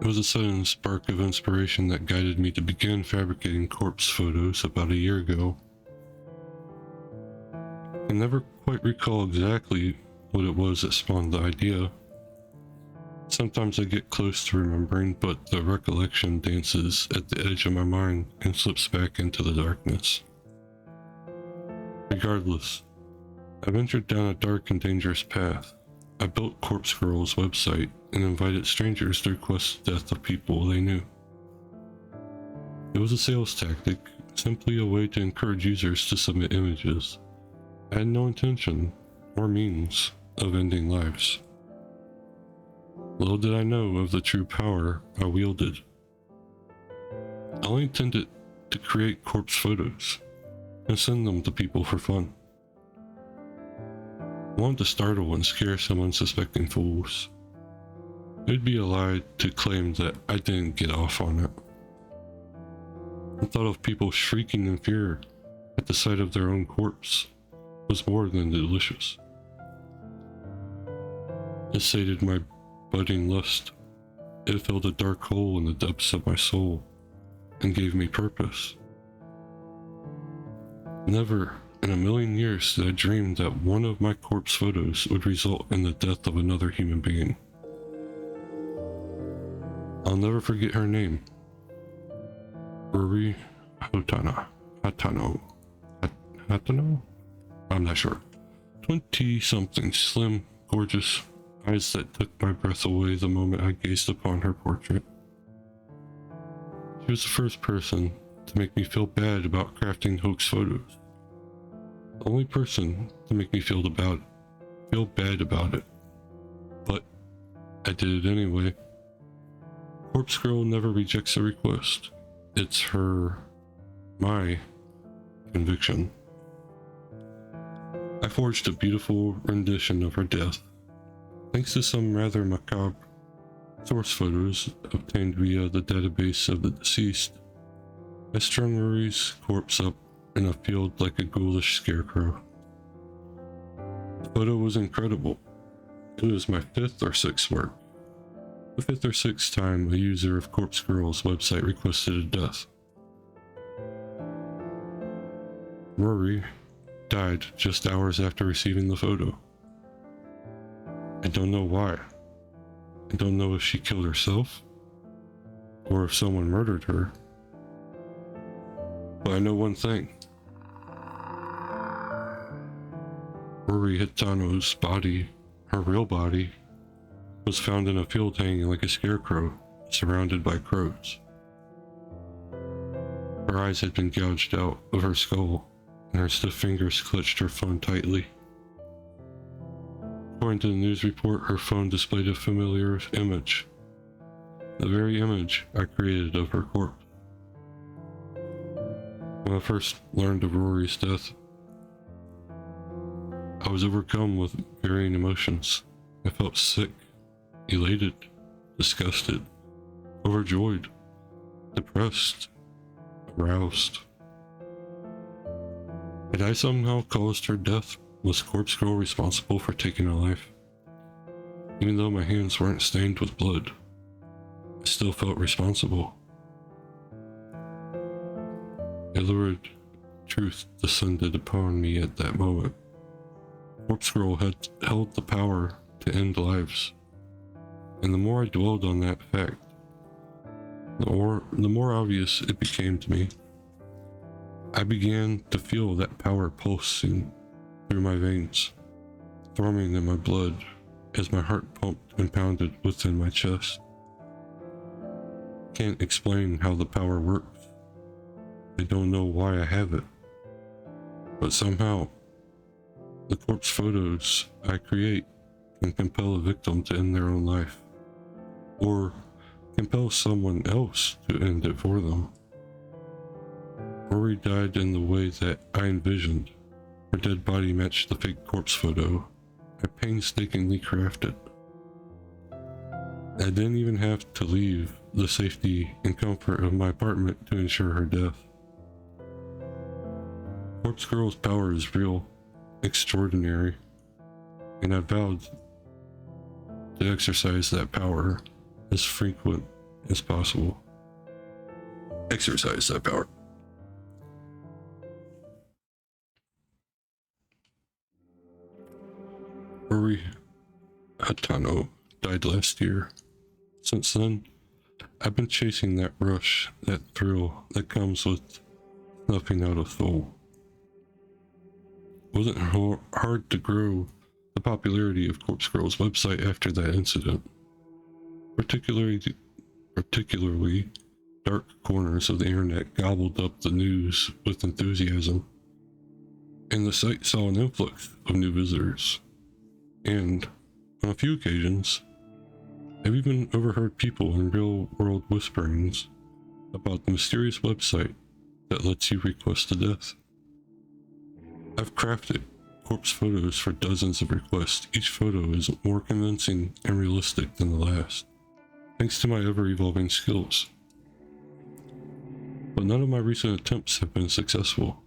It was a sudden spark of inspiration that guided me to begin fabricating corpse photos about a year ago. I never quite recall exactly what it was that spawned the idea. Sometimes I get close to remembering, but the recollection dances at the edge of my mind and slips back into the darkness. Regardless, I ventured down a dark and dangerous path. I built Corpse Girl's website and invited strangers to request the death of people they knew. It was a sales tactic, simply a way to encourage users to submit images. I had no intention or means of ending lives. Little did I know of the true power I wielded. I only intended to create corpse photos and send them to people for fun. I wanted to startle and scare some unsuspecting fools. It would be a lie to claim that I didn't get off on it. The thought of people shrieking in fear at the sight of their own corpse was more than delicious. It sated my budding lust. It filled a dark hole in the depths of my soul and gave me purpose. Never in a million years did I dream that one of my corpse photos would result in the death of another human being. I'll never forget her name. Ruri Hatano? I'm not sure. 20-something, slim, gorgeous, eyes that took my breath away the moment I gazed upon her portrait. She was the first person to make me feel bad about crafting hoax photos. The only person to make me feel bad about it. But I did it anyway. Corpse Girl never rejects a request. It's my conviction. I forged a beautiful rendition of her death. Thanks to some rather macabre source photos obtained via the database of the deceased, I strung Ruri's corpse up in a field like a ghoulish scarecrow. The photo was incredible. It was my 5th or 6th work. The 5th or 6th time a user of Corpse Girl's website requested a death. Ruri died just hours after receiving the photo. I don't know why. I don't know if she killed herself or if someone murdered her. But I know one thing. Ruri Hatano's body, her real body, was found in a field hanging like a scarecrow, surrounded by crows. Her eyes had been gouged out of her skull, and her stiff fingers clutched her phone tightly. According to the news report, her phone displayed a familiar image, the very image I created of her corpse. When I first learned of Rory's death, I was overcome with varying emotions. I felt sick, elated, disgusted, overjoyed, depressed, aroused. Had I somehow caused her death? Was Corpse Girl responsible for taking her life? Even though my hands weren't stained with blood, I still felt responsible. A lurid truth descended upon me at that moment. Corpse Girl had held the power to end lives, and the more I dwelled on that fact, the more obvious it became to me. I began to feel that power pulsing through my veins, thrumming in my blood as my heart pumped and pounded within my chest. Can't explain how the power works. I don't know why I have it, but somehow the corpse photos I create can compel a victim to end their own life, or compel someone else to end it for them. Rory died in the way that I envisioned. Her dead body matched the fake corpse photo I painstakingly crafted. I didn't even have to leave the safety and comfort of my apartment to ensure her death. Corpse Girl's power is real, extraordinary, and I vowed to exercise that power as frequent as possible. Exercise that power. Rory Hatano died last year. Since then, I've been chasing that rush, that thrill that comes with snuffing out a soul. It wasn't hard to grow the popularity of Corpse Girl's website after that incident. Particularly, dark corners of the internet gobbled up the news with enthusiasm, and the site saw an influx of new visitors. And, on a few occasions, I've even overheard people in real-world whisperings about the mysterious website that lets you request a death. I've crafted corpse photos for dozens of requests. Each photo is more convincing and realistic than the last, thanks to my ever-evolving skills. But none of my recent attempts have been successful.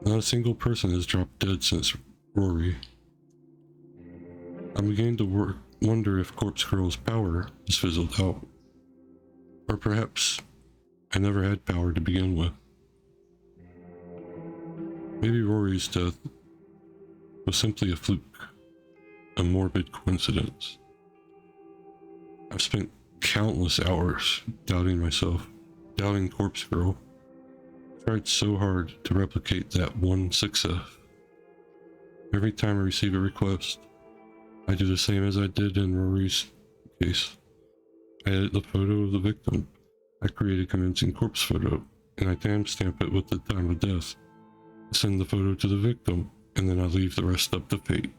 Not a single person has dropped dead since Rory. I'm beginning to wonder if Corpse Girl's power has fizzled out. Or perhaps I never had power to begin with. Maybe Rory's death was simply a fluke, a morbid coincidence. I've spent countless hours doubting myself, doubting Corpse Girl. Tried so hard to replicate that one success. Every time I receive a request, I do the same as I did in Rory's case. I edit the photo of the victim. I create a convincing corpse photo, and I timestamp it with the time of death. I send the photo to the victim, and then I leave the rest up to fate.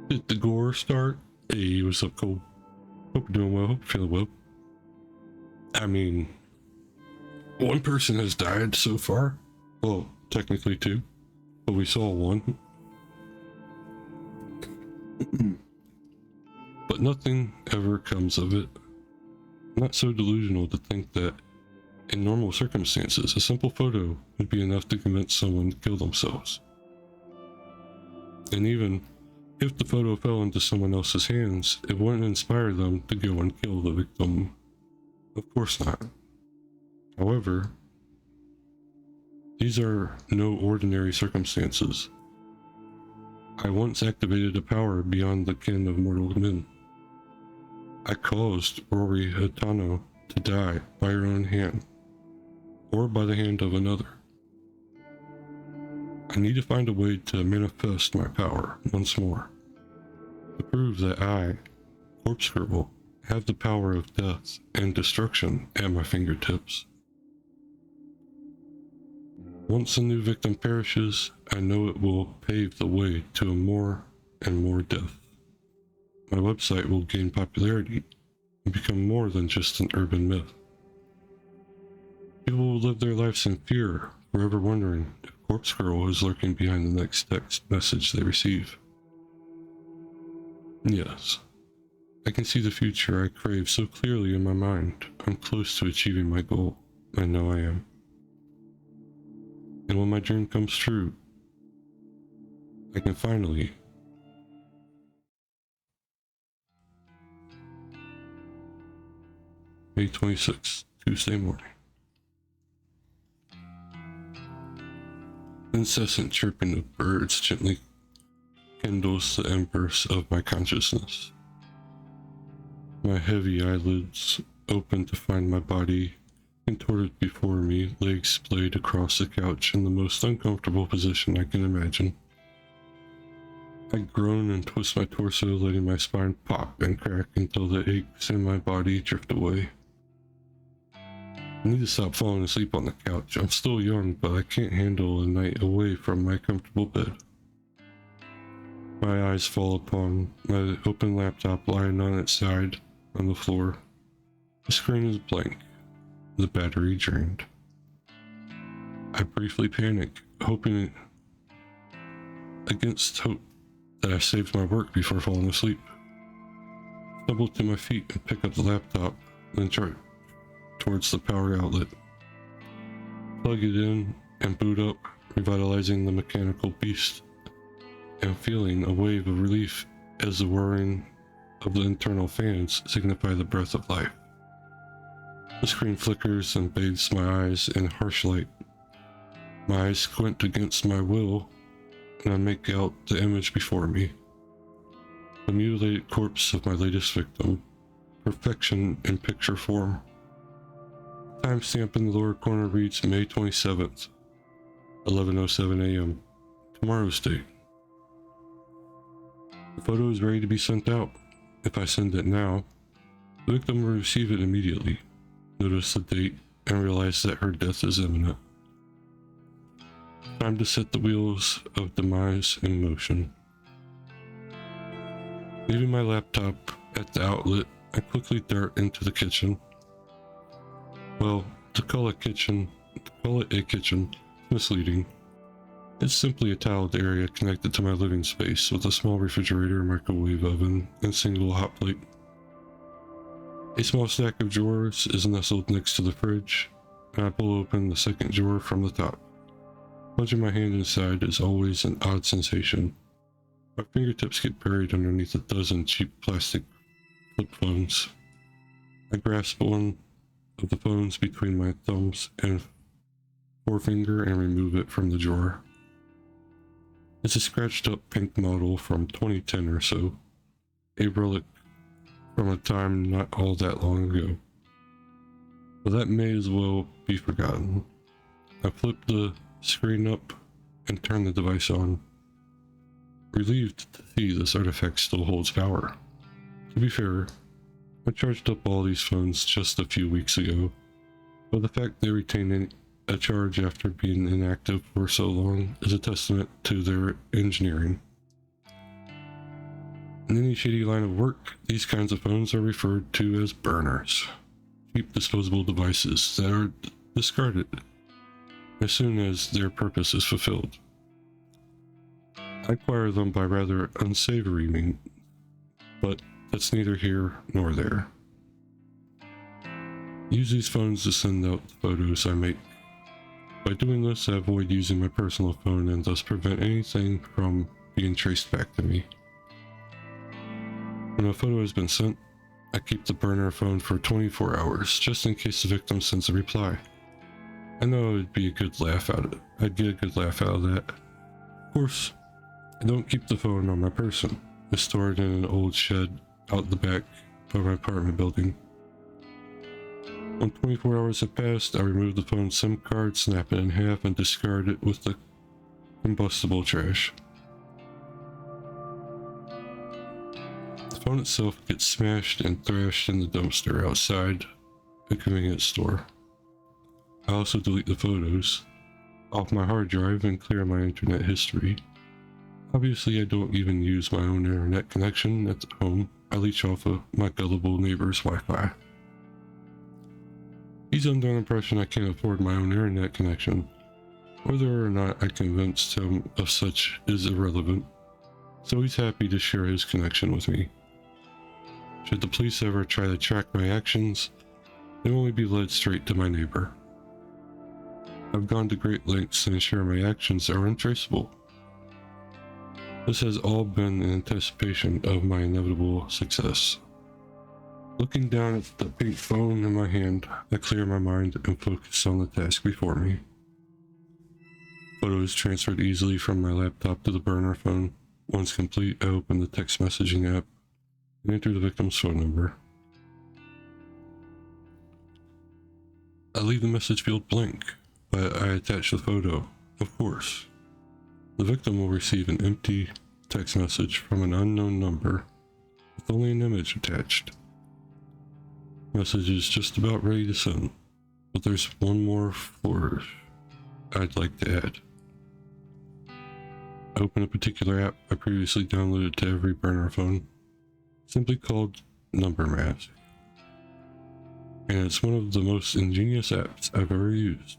Did the gore start? Hey, what's up, Cole? Hope you're doing well, hope you're feeling well. I mean, one person has died so far. Well, technically two, but we saw one. But nothing ever comes of it. I'm not so delusional to think that in normal circumstances, a simple photo would be enough to convince someone to kill themselves. And even if the photo fell into someone else's hands, it wouldn't inspire them to go and kill the victim. Of course not. However, these are no ordinary circumstances. I once activated a power beyond the ken of mortal men. I caused Rory Hatano to die by her own hand, or by the hand of another. I need to find a way to manifest my power once more, to prove that I, Corpse Girl, have the power of death and destruction at my fingertips. Once a new victim perishes, I know it will pave the way to a more and more death. My website will gain popularity and become more than just an urban myth. People will live their lives in fear, forever wondering if Corpse Girl is lurking behind the next text message they receive. Yes, I can see the future I crave so clearly in my mind. I'm close to achieving my goal. I know I am. And when my dream comes true, I can finally May 26th, Tuesday morning. Incessant chirping of birds gently kindles the embers of my consciousness. My heavy eyelids open to find my body contorted before me, legs splayed across the couch in the most uncomfortable position I can imagine. I groan and twist my torso, letting my spine pop and crack until the aches in my body drift away. I need to stop falling asleep on the couch. I'm still young, but I can't handle a night away from my comfortable bed. My eyes fall upon my open laptop lying on its side on the floor. The screen is blank, the battery drained. I briefly panic, hoping against hope that I saved my work before falling asleep. Stumble to my feet and pick up the laptop, then chart towards the power outlet. Plug it in and boot up, revitalizing the mechanical beast and feeling a wave of relief as the whirring of the internal fans signify the breath of life. The screen flickers and bathes my eyes in harsh light. My eyes squint against my will, and I make out the image before me. The mutilated corpse of my latest victim. Perfection in picture form. Timestamp in the lower corner reads May 27th, 11:07 a.m. Tomorrow's date. The photo is ready to be sent out. If I send it now, the victim will receive it immediately, notice the date, and realize that her death is imminent. Time to set the wheels of demise in motion. Leaving my laptop at the outlet, I quickly dart into the kitchen. Well, to call it a kitchen, misleading. It's simply a tiled area connected to my living space with a small refrigerator, microwave oven, and single hot plate. A small stack of drawers is nestled next to the fridge, and I pull open the second drawer from the top. Plunging my hand inside is always an odd sensation. My fingertips get buried underneath a dozen cheap plastic flip phones. I grasp one of the phones between my thumbs and forefinger and remove it from the drawer. It's a scratched up pink model from 2010 or so, a relic from a time not all that long ago. But that may as well be forgotten. I flip the screen up and turn the device on, relieved to see this artifact still holds power. To be fair, I charged up all these phones just a few weeks ago, but the fact they retain a charge after being inactive for so long is a testament to their engineering. In any shady line of work, these kinds of phones are referred to as burners, cheap disposable devices that are discarded as soon as their purpose is fulfilled. I acquire them by rather unsavory means, but that's neither here nor there. Use these phones to send out the photos I make. By doing this, I avoid using my personal phone and thus prevent anything from being traced back to me. When a photo has been sent, I keep the burner phone for 24 hours, just in case the victim sends a reply. I know it'd be a good laugh out of it. I'd get a good laugh out of that. Of course, I don't keep the phone on my person. It's stored in an old shed out the back of my apartment building. When 24 hours have passed, I remove the phone's SIM card, snap it in half, and discard it with the combustible trash. The phone itself gets smashed and thrashed in the dumpster outside a convenience store. I also delete the photos off my hard drive and clear my internet history. Obviously, I don't even use my own internet connection at home. I leech off of my gullible neighbor's Wi-Fi. He's under the impression I can't afford my own internet connection. Whether or not I convinced him of such is irrelevant, so he's happy to share his connection with me. Should the police ever try to track my actions, they'll only be led straight to my neighbor. I've gone to great lengths to ensure my actions are untraceable. This has all been in anticipation of my inevitable success. Looking down at the pink phone in my hand, I clear my mind and focus on the task before me. Photos transferred easily from my laptop to the burner phone. Once complete, I open the text messaging app and enter the victim's phone number. I leave the message field blank, but I attach the photo, of course. The victim will receive an empty text message from an unknown number with only an image attached. Message is just about ready to send, but there's one more flourish I'd like to add. I open a particular app I previously downloaded to every burner phone, simply called Number Mask. And it's one of the most ingenious apps I've ever used.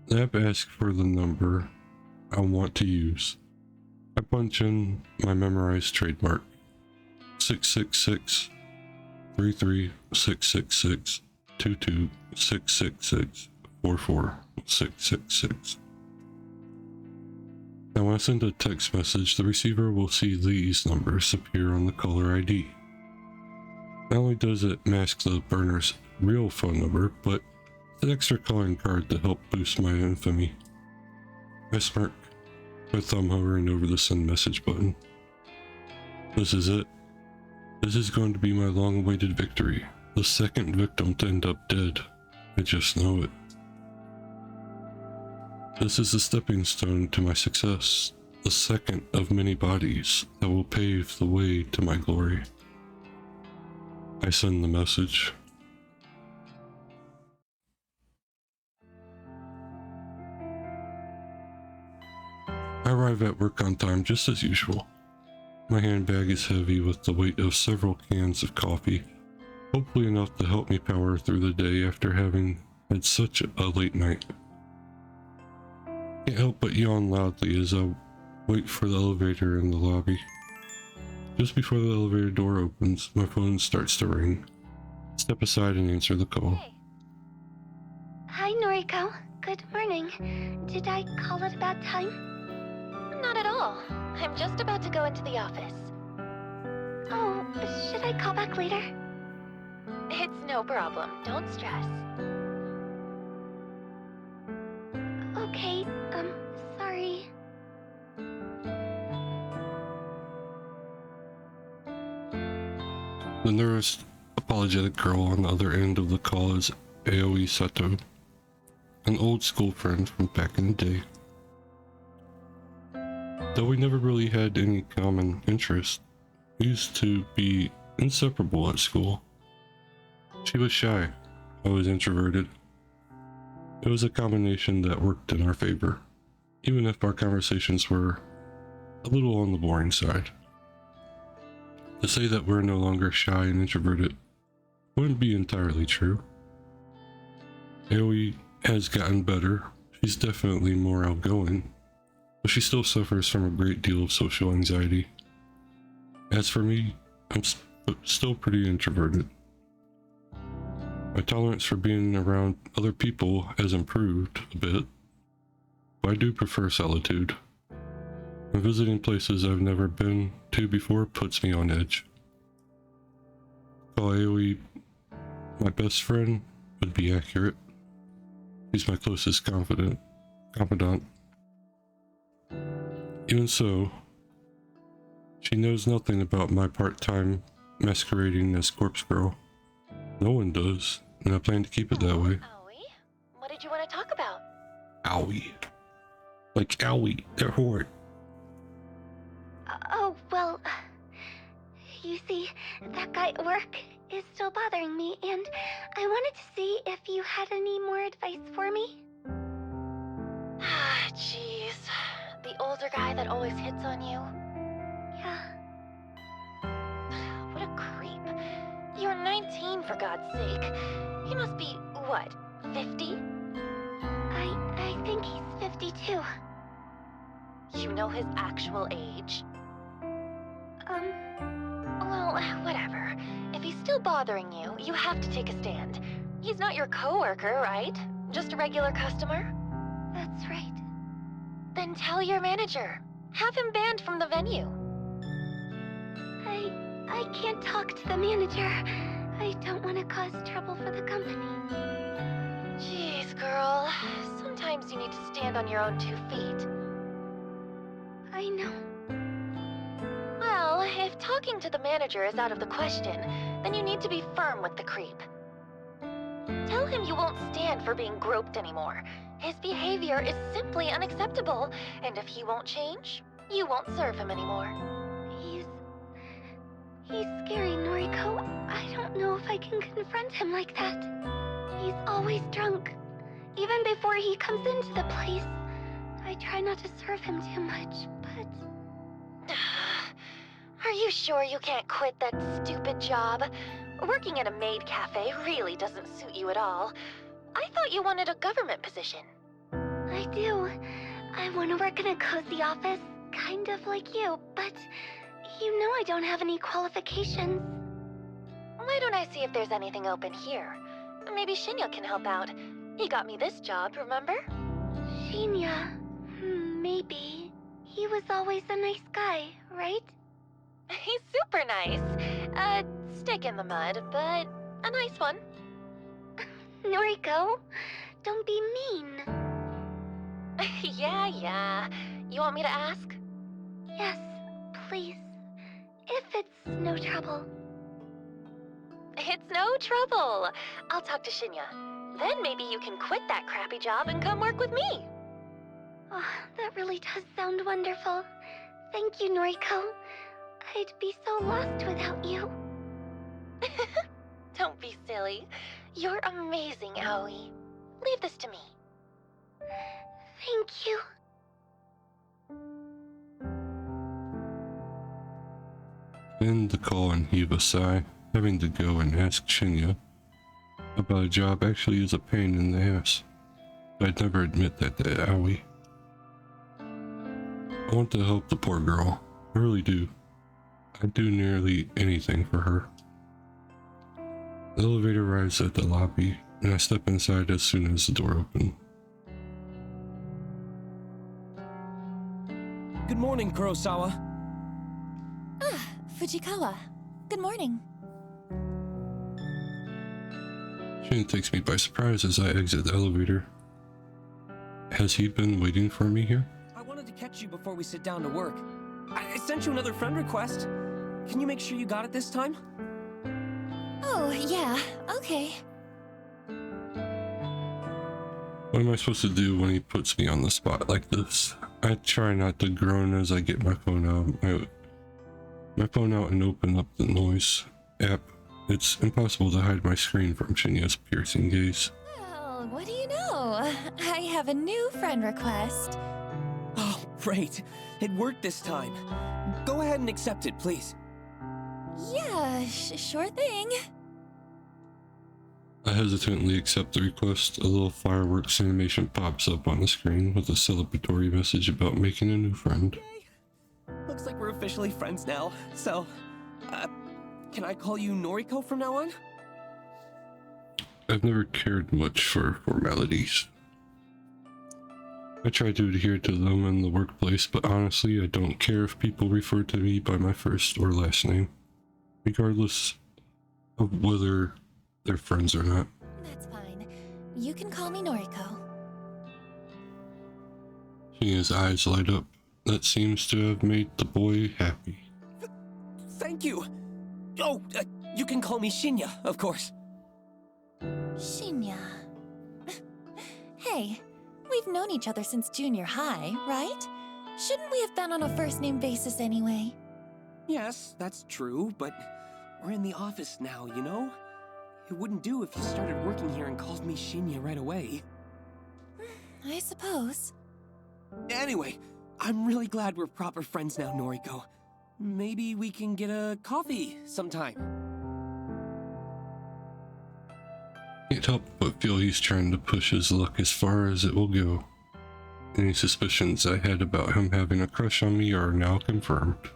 The app asks for the number I want to use. I punch in my memorized trademark, 666 33666 22666 44666. Now when I send a text message, the receiver will see these numbers appear on the caller ID. Not only does it mask the burner's real phone number, but it's an extra calling card to help boost my infamy. I smirk, my thumb hovering over the send message button. This is it. This is going to be my long-awaited victory. The second victim to end up dead. I just know it. This is the stepping stone to my success. The second of many bodies that will pave the way to my glory. I send the message. I arrive at work on time just as usual. My handbag is heavy with the weight of several cans of coffee, hopefully enough to help me power through the day after having had such a late night. Can't help but yawn loudly as I wait for the elevator in the lobby. Just before the elevator door opens, my phone starts to ring. Step aside and answer the call. Hey. Hi, Noriko. Good morning. Did I call at a bad time? Not at all. I'm just about to go into the office. Oh, should I call back later? It's no problem. Don't stress. Okay, sorry. The nervous, apologetic girl on the other end of the call is Aoi Sato, an old school friend from back in the day. Though we never really had any common interest, we used to be inseparable at school. She was shy, I was introverted. It was a combination that worked in our favor, even if our conversations were a little on the boring side. To say that we're no longer shy and introverted wouldn't be entirely true. Aoi has gotten better. She's definitely more outgoing, but she still suffers from a great deal of social anxiety. As for me, I'm still pretty introverted. My tolerance for being around other people has improved a bit, but I do prefer solitude. And visiting places I've never been to before puts me on edge. Call Aoi my best friend would be accurate. She's my closest confidant. Even so, she knows nothing about my part-time masquerading as Corpse Girl. No one does, and I plan to keep it that way. Aoi? What did you want to talk about? Owie. Like owie, they're horrid. Oh, well, you see, that guy at work is still bothering me, and I wanted to see if you had any more advice for me. Jeez. The older guy that always hits on you? Yeah. What a creep. You're 19, for God's sake. He must be, what, 50? I think he's 52. You know his actual age? Well, whatever. If he's still bothering you, you have to take a stand. He's not your coworker, right? Just a regular customer? That's right. Then tell your manager. Have him banned from the venue. I can't talk to the manager. I don't want to cause trouble for the company. Jeez, girl. Sometimes you need to stand on your own 2 feet. I know. Well, if talking to the manager is out of the question, then you need to be firm with the creep. Tell him you won't stand for being groped anymore. His behavior is simply unacceptable, and if he won't change, you won't serve him anymore. He's scary, Noriko. I don't know if I can confront him like that. He's always drunk. Even before he comes into the place. I try not to serve him too much, but... Are you sure you can't quit that stupid job? Working at a maid cafe really doesn't suit you at all. I thought you wanted a government position. I do. I want to work in a cozy office, kind of like you, but you know I don't have any qualifications. Why don't I see if there's anything open here? Maybe Shinya can help out. He got me this job, remember? Shinya? Maybe. He was always a nice guy, right? He's super nice. stick in the mud, but a nice one. Noriko, don't be mean. Yeah. You want me to ask? Yes, please. If it's no trouble. It's no trouble. I'll talk to Shinya. Then maybe you can quit that crappy job and come work with me. Oh, that really does sound wonderful. Thank you, Noriko. I'd be so lost without you. Don't be silly. You're amazing, Aoi. Leave this to me. Thank you. End the call and heave a sigh. Having to go and ask Shinya about a job actually is a pain in the ass. I'd never admit that to Aoi. I want to help the poor girl. I really do. I'd do nearly anything for her. The elevator arrives at the lobby, and I step inside as soon as the door opens. Good morning, Kurosawa. Ah, Fujikawa. Good morning. Shinya takes me by surprise as I exit the elevator. Has he been waiting for me here? I wanted to catch you before we sit down to work. I sent you another friend request. Can you make sure you got it this time? Oh, yeah, okay. What am I supposed to do when he puts me on the spot like this? I try not to groan as I get my phone out. My phone out and open up the noise app. It's impossible to hide my screen from Shinya's piercing gaze. Well, what do you know? I have a new friend request. Oh, great. It worked this time. Go ahead and accept it, please. Yeah, sure thing. I hesitantly accept the request. A little fireworks animation pops up on the screen with a celebratory message about making a new friend. Looks like we're officially friends now. So, can I call you Noriko from now on? I've never cared much for formalities. I try to adhere to them in the workplace, but honestly, I don't care if people refer to me by my first or last name, regardless of whether they're friends or not. That's fine. You can call me Noriko. Shinya's eyes light up. That seems to have made the boy happy. Thank you. Oh, you can call me Shinya, of course. Shinya. Hey, we've known each other since junior high, right? Shouldn't we have been on a first-name basis anyway? Yes, that's true, but we're in the office now, you know? It wouldn't do if you started working here and called me Shinya right away. I suppose. Anyway, I'm really glad we're proper friends now, Noriko. Maybe we can get a coffee sometime. Can't help but feel he's trying to push his luck as far as it will go. Any suspicions I had about him having a crush on me are now confirmed.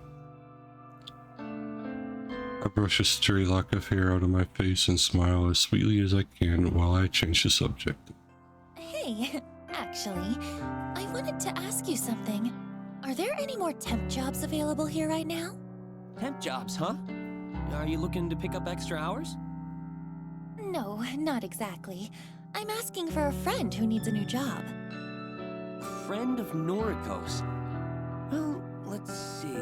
I brush a stray lock of hair out of my face and smile as sweetly as I can while I change the subject. Hey, actually, I wanted to ask you something. Are there any more temp jobs available here right now? Temp jobs, huh? Are you looking to pick up extra hours? No, not exactly. I'm asking for a friend who needs a new job. Friend of Noriko's. Well, let's see.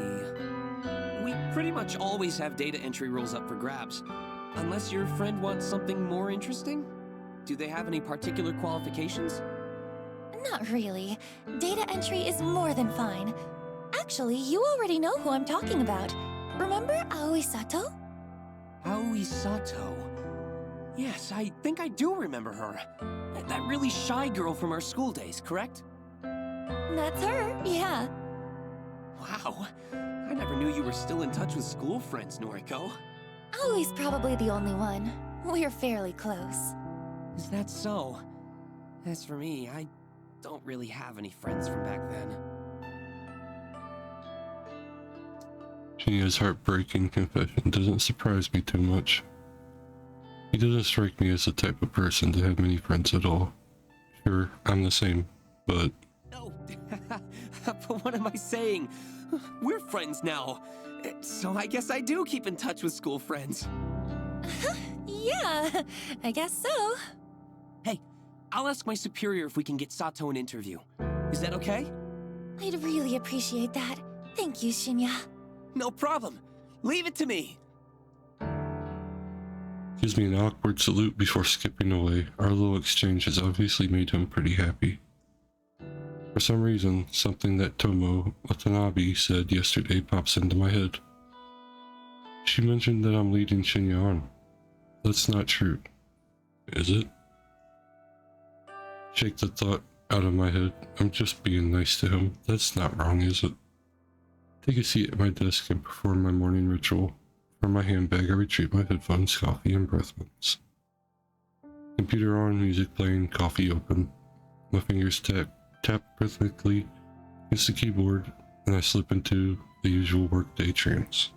We pretty much always have data entry roles up for grabs. Unless your friend wants something more interesting? Do they have any particular qualifications? Not really. Data entry is more than fine. Actually, you already know who I'm talking about. Remember Aoi Sato? Aoi Sato? Yes, I think I do remember her. That really shy girl from our school days, correct? That's her, yeah. Wow, I never knew you were still in touch with school friends, Noriko. Aoi's probably the only one. We're fairly close. Is that so? As for me, I don't really have any friends from back then. Shinya's heartbreaking confession doesn't surprise me too much. He doesn't strike me as the type of person to have many friends at all. Sure, I'm the same, but... No, but what am I saying? We're friends now, so I guess I do keep in touch with school friends. Yeah, I guess so. Hey, I'll ask my superior if we can get Sato an interview. Is that okay? I'd really appreciate that. Thank you, Shinya. No problem. Leave it to me. Gives me an awkward salute before skipping away. Our little exchange has obviously made him pretty happy. For some reason, something that Tomo Watanabe said yesterday pops into my head. She mentioned that I'm leading Shinya on. That's not true. Is it? Shake the thought out of my head. I'm just being nice to him. That's not wrong, is it? Take a seat at my desk and perform my morning ritual. From my handbag, I retrieve my headphones, coffee, and breath mints. Computer on, music playing, coffee open. My fingers tap rhythmically against the keyboard, and I slip into the usual workday trance.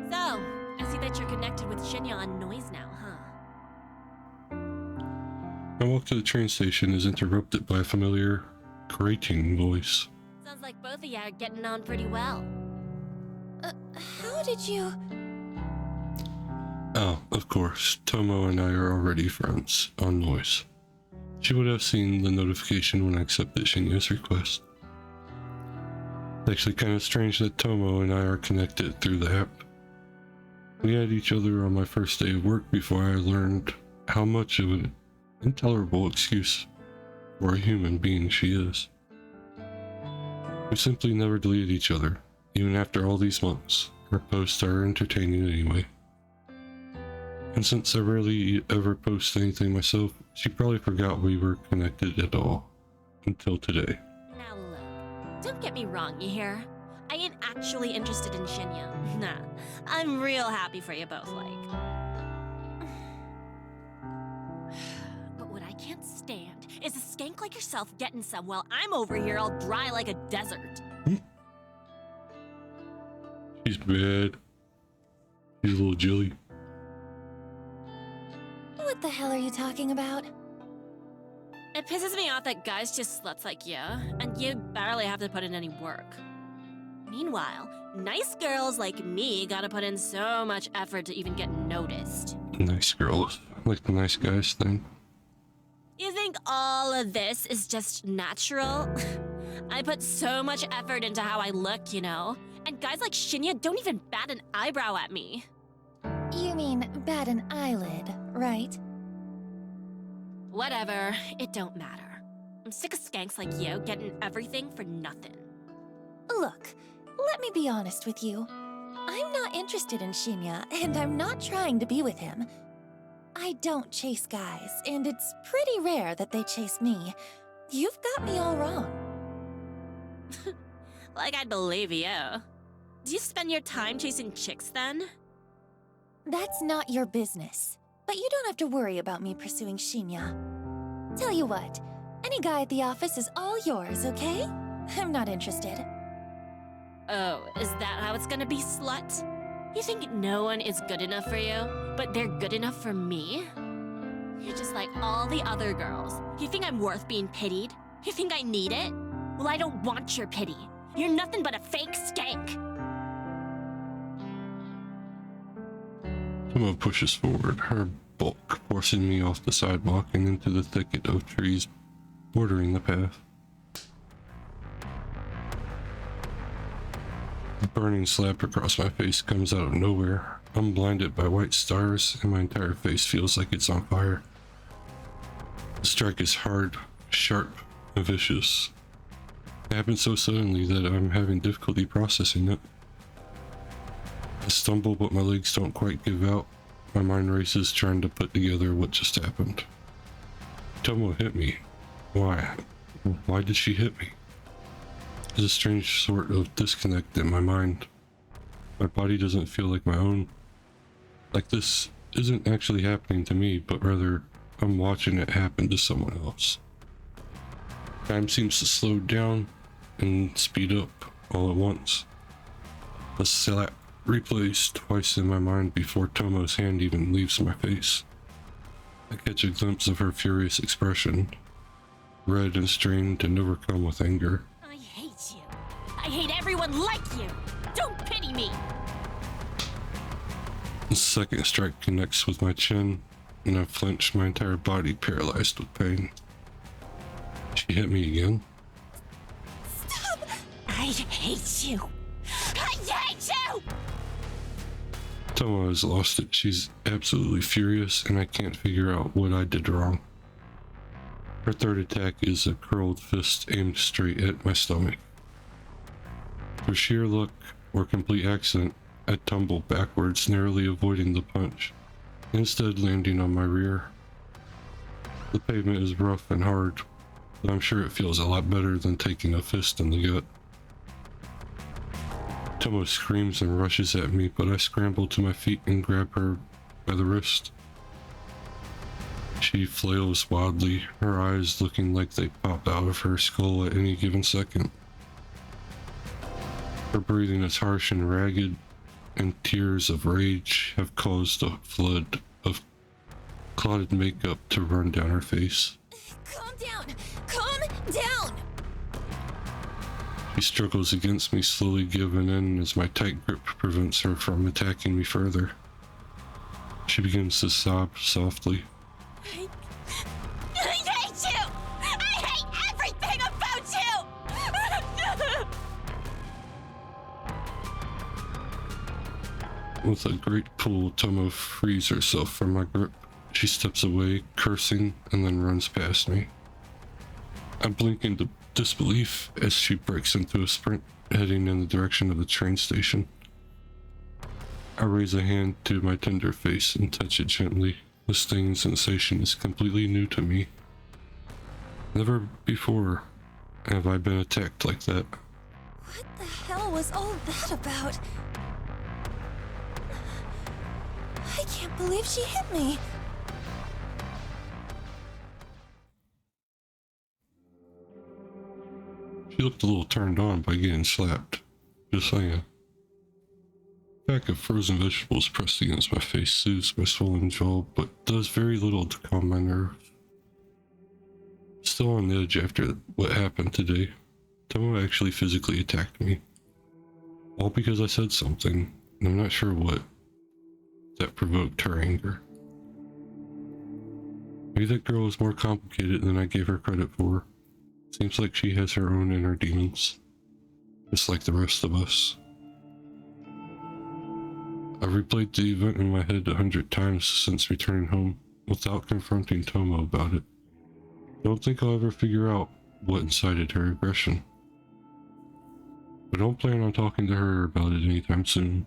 So, I see that you're connected with Shinya on Noise now, huh? My walk to the train station is interrupted by a familiar, grating voice. Sounds like both of you are getting on pretty well. How did you... Oh, of course, Tomo and I are already friends on Noise. She would have seen the notification when I accepted Shinya's request. It's actually kind of strange that Tomo and I are connected through the app. We had each other on my first day of work before I learned how much of an intolerable excuse for a human being she is. We simply never deleted each other, even after all these months. Her posts are entertaining anyway. And since I rarely ever post anything myself, she probably forgot we were connected at all. Until today. Now look, don't get me wrong, you hear? I ain't actually interested in Shinya. Nah, I'm real happy for you both, like. But what I can't stand is a skank like yourself getting some while I'm over here all dry like a desert. She's bad. She's a little jilly. What the hell are you talking about? It pisses me off that guys just sluts like you, and you barely have to put in any work. Meanwhile, nice girls like me gotta put in so much effort to even get noticed. Nice girls. Like the nice guys thing. You think all of this is just natural? I put so much effort into how I look, you know? And guys like Shinya don't even bat an eyebrow at me. You mean bat an eyelid, right? Whatever, it don't matter. I'm sick of skanks like you getting everything for nothing. Look, let me be honest with you. I'm not interested in Shinya, and I'm not trying to be with him. I don't chase guys, and it's pretty rare that they chase me. You've got me all wrong. Like I'd believe you. Do you spend your time chasing chicks then? That's not your business. But you don't have to worry about me pursuing Shinya. Tell you what, any guy at the office is all yours, okay? I'm not interested. Oh, is that how it's gonna be, slut? You think no one is good enough for you, but they're good enough for me? You're just like all the other girls. You think I'm worth being pitied? You think I need it? Well, I don't want your pity. You're nothing but a fake skank. Tomo pushes forward, her bulk forcing me off the sidewalk and into the thicket of trees bordering the path. The burning slap across my face comes out of nowhere. I'm blinded by white stars and my entire face feels like it's on fire. The strike is hard, sharp, and vicious. It happened so suddenly that I'm having difficulty processing it. I stumble, but my legs don't quite give out. My mind races trying to put together what just happened. Tomo hit me. Why? Why did she hit me? There's a strange sort of disconnect in my mind. My body doesn't feel like my own. Like this isn't actually happening to me, but rather I'm watching it happen to someone else. Time seems to slow down and speed up all at once. The slap replays twice in my mind before Tomo's hand even leaves my face. I catch a glimpse of her furious expression, red and strained and overcome with anger. I hate you. I hate everyone like you. Don't pity me. The second strike connects with my chin, and I flinch, my entire body paralyzed with pain. She hit me again. Stop! I hate you. I hate you! Tomo has lost it. She's absolutely furious, and I can't figure out what I did wrong. Her third attack is a curled fist aimed straight at my stomach. Through sheer luck or complete accident, I tumble backwards, narrowly avoiding the punch, instead landing on my rear. The pavement is rough and hard, but I'm sure it feels a lot better than taking a fist in the gut. Tomo screams and rushes at me, but I scramble to my feet and grab her by the wrist. She flails wildly, her eyes looking like they pop out of her skull at any given second. Her breathing is harsh and ragged, and tears of rage have caused a flood of clotted makeup to run down her face. Calm down! Calm down! She struggles against me, slowly giving in as my tight grip prevents her from attacking me further. She begins to sob softly. I hate you! I hate everything about you! With a great pull, Tomo frees herself from my grip. She steps away, cursing, and then runs past me. I blink into disbelief as she breaks into a sprint, heading in the direction of the train station. I raise a hand to my tender face and touch it gently. The stinging sensation is completely new to me. Never before have I been attacked like that. What the hell was all that about? I can't believe she hit me. She looked a little turned on by getting slapped. Just saying. A pack of frozen vegetables pressed against my face soothes my swollen jaw, but does very little to calm my nerves. Still on edge after what happened today, Tomo actually physically attacked me. All because I said something, and I'm not sure what, that provoked her anger. Maybe that girl is more complicated than I gave her credit for. Seems like she has her own inner demons, just like the rest of us. I've replayed the event in my head 100 times since returning home, without confronting Tomo about it. Don't think I'll ever figure out what incited her aggression. I don't plan on talking to her about it anytime soon.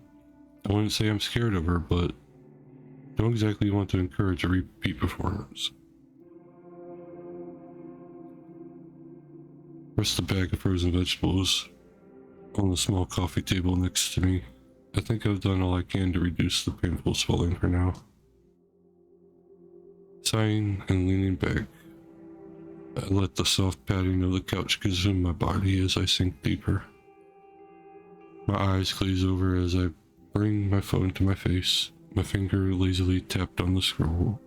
I wouldn't say I'm scared of her, but don't exactly want to encourage a repeat performance. Rest the bag of frozen vegetables on the small coffee table next to me. I think I've done all I can to reduce the painful swelling for now. Sighing and leaning back, I let the soft padding of the couch consume my body as I sink deeper. My eyes glaze over as I bring my phone to my face. My finger lazily tapped on the scroll.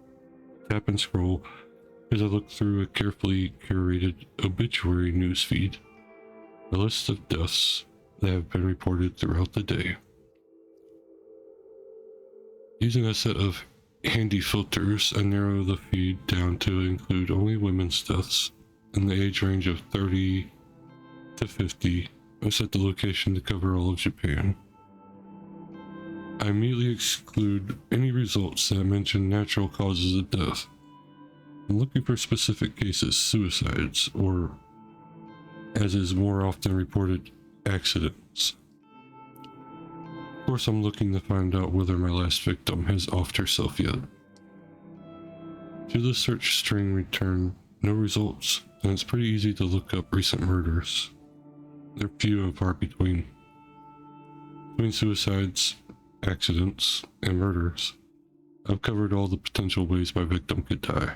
Tap and scroll as I look through a carefully curated obituary newsfeed. A list of deaths that have been reported throughout the day. Using a set of handy filters, I narrow the feed down to include only women's deaths in the age range of 30 to 50. I set the location to cover all of Japan. I immediately exclude any results that mention natural causes of death. I'm looking for specific cases, suicides, or, as is more often reported, accidents. Of course, I'm looking to find out whether my last victim has offed herself yet. To the search string return no results, and it's pretty easy to look up recent murders. They're few and far between. Between suicides, accidents, and murders, I've covered all the potential ways my victim could die.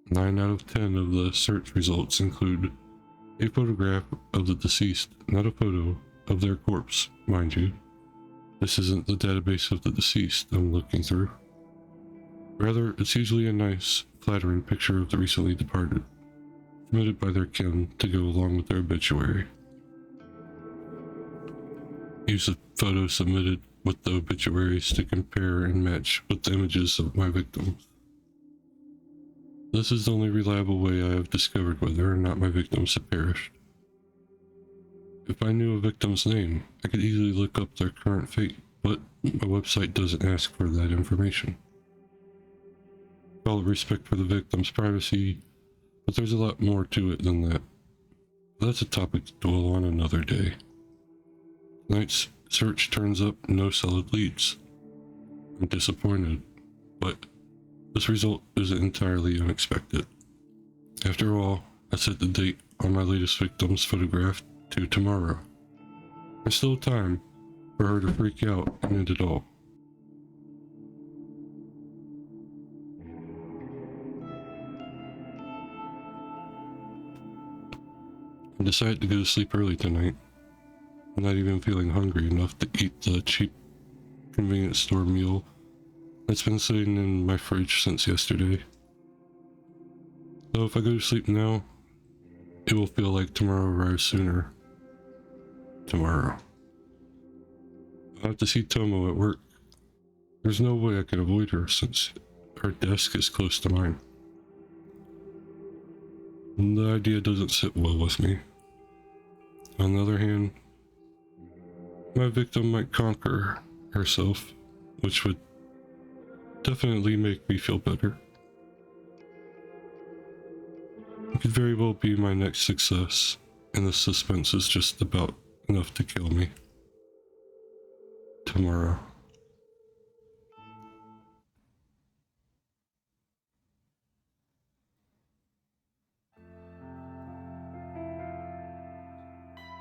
9 out of 10 of the search results include a photograph of the deceased, not a photo of their corpse, mind you. This isn't the database of the deceased I'm looking through. Rather, it's usually a nice, flattering picture of the recently departed, submitted by their kin to go along with their obituary. use the photo submitted with the obituaries to compare and match with the images of my victims. This is the only reliable way I have discovered whether or not my victims have perished. If I knew a victim's name, I could easily look up their current fate, but my website doesn't ask for that information. Call it respect for the victim's privacy, but there's a lot more to it than that. That's a topic to dwell on another day. Tonight's search turns up no solid leads. I'm disappointed, but this result isn't entirely unexpected. After all, I set the date on my latest victim's photograph to tomorrow. There's still time for her to freak out and end it all. I decided to go to sleep early tonight. I'm not even feeling hungry enough to eat the cheap convenience store meal that's been sitting in my fridge since yesterday. So if I go to sleep now, it will feel like tomorrow arrives sooner. Tomorrow. I have to see Tomo at work. There's no way I can avoid her since her desk is close to mine. And the idea doesn't sit well with me. On the other hand, my victim might conquer herself, which would definitely make me feel better. It could very well be my next success, and the suspense is just about enough to kill me. Tomorrow.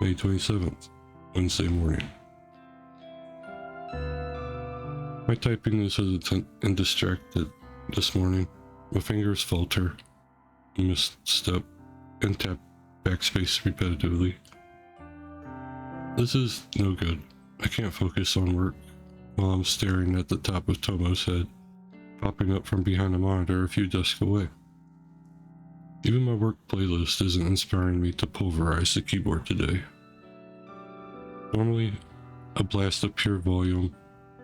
May 27th, Wednesday morning. My typing is hesitant and distracted this morning. My fingers falter, misstep, and tap backspace repetitively. This is no good. I can't focus on work while I'm staring at the top of Tomo's head, popping up from behind a monitor a few desks away. Even my work playlist isn't inspiring me to pulverize the keyboard today. Normally, a blast of pure volume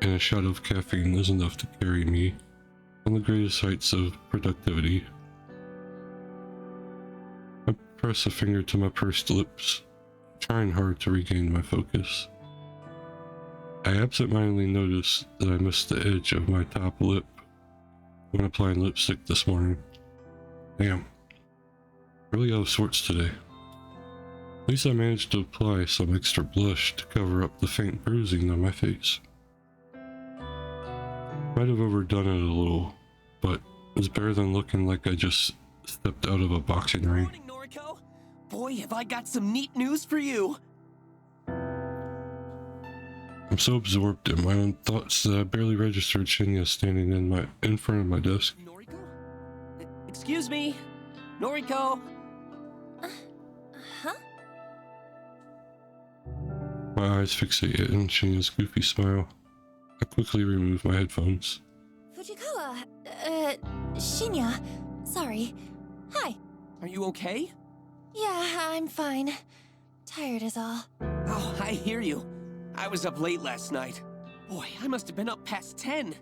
and a shot of caffeine is enough to carry me on the greatest heights of productivity. I press a finger to my pursed lips, trying hard to regain my focus. I absentmindedly noticed that I missed the edge of my top lip when applying lipstick this morning. Damn. Really out of sorts today. At least I managed to apply some extra blush to cover up the faint bruising on my face. Might have overdone it a little, but it's better than looking like I just stepped out of a boxing ring. Morning, Noriko. Boy, have I got some neat news for you. I'm so absorbed in my own thoughts that I barely registered Shinya standing in front of my desk. Noriko? Excuse me? Noriko? Huh? My eyes fixated on Shinya's goofy smile. I quickly removed my headphones. Fujikawa, Shinya. Sorry. Hi. Are you okay? Yeah, I'm fine. Tired is all. Oh, I hear you. I was up late last night. Boy, I must have been up past 10.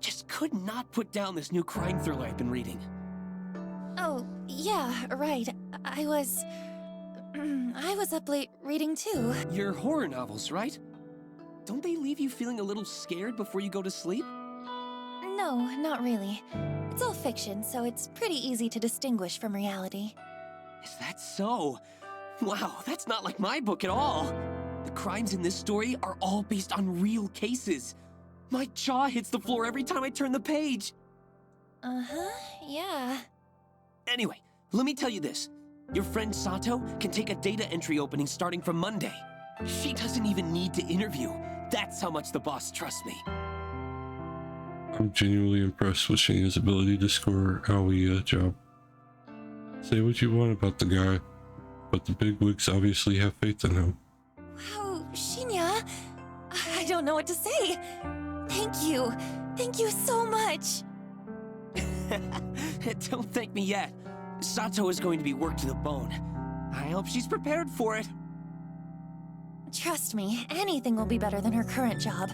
Just could not put down this new crime thriller I've been reading. Oh, yeah, right. I was up late reading too. Your horror novels, right? Don't they leave you feeling a little scared before you go to sleep? No, not really. It's all fiction, so it's pretty easy to distinguish from reality. Is that so? Wow, that's not like my book at all. The crimes in this story are all based on real cases. My jaw hits the floor every time I turn the page. Uh-huh, yeah. Anyway, let me tell you this. Your friend Sato can take a data entry opening starting from Monday. She doesn't even need to interview. That's how much the boss trusts me. I'm genuinely impressed with Shinya's ability to score Aoi a job. Say what you want about the guy, but the bigwigs obviously have faith in him. Wow, Shinya! I don't know what to say. Thank you. Thank you so much. Don't thank me yet. Sato is going to be worked to the bone. I hope she's prepared for it. Trust me, anything will be better than her current job.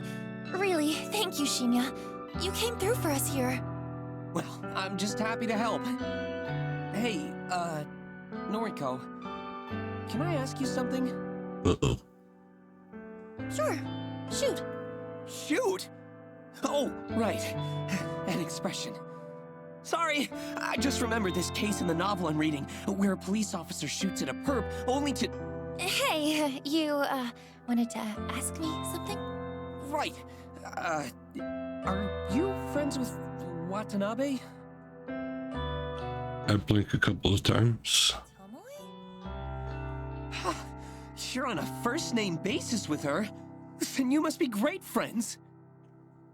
Really, thank you, Shinya. You came through for us here. Well, I'm just happy to help. Hey, Noriko, can I ask you something? Uh-oh. Sure, shoot. Shoot! Oh, right. An expression. Sorry, I just remembered this case in the novel I'm reading, where a police officer shoots at a perp only to... Hey, you, wanted to ask me something? Right. Are you friends with Watanabe? I blink a couple of times. Tomoe? You're on a first-name basis with her. Then you must be great friends.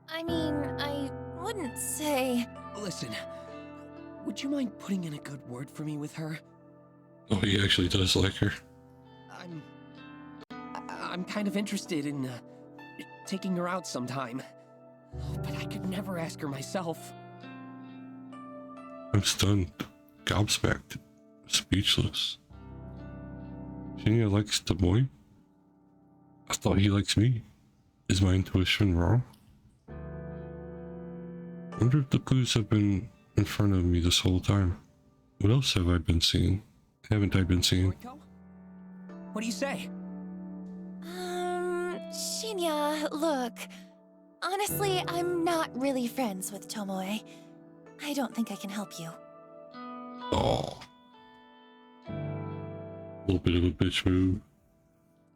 I mean, I wouldn't say... Listen, would you mind putting in a good word for me with her? Oh, he actually does like her. I'm kind of interested in taking her out sometime. But I could never ask her myself. I'm stunned, gobsmacked, speechless. Shinya likes Tomoe? I thought he likes me. Is my intuition wrong? Wonder if the clues have been in front of me this whole time. What else have I been seeing? Haven't I been seeing? Noriko? What do you say? Shinya, look. Honestly, I'm not really friends with Tomoe. I don't think I can help you. Oh. A little bit of a bitch move.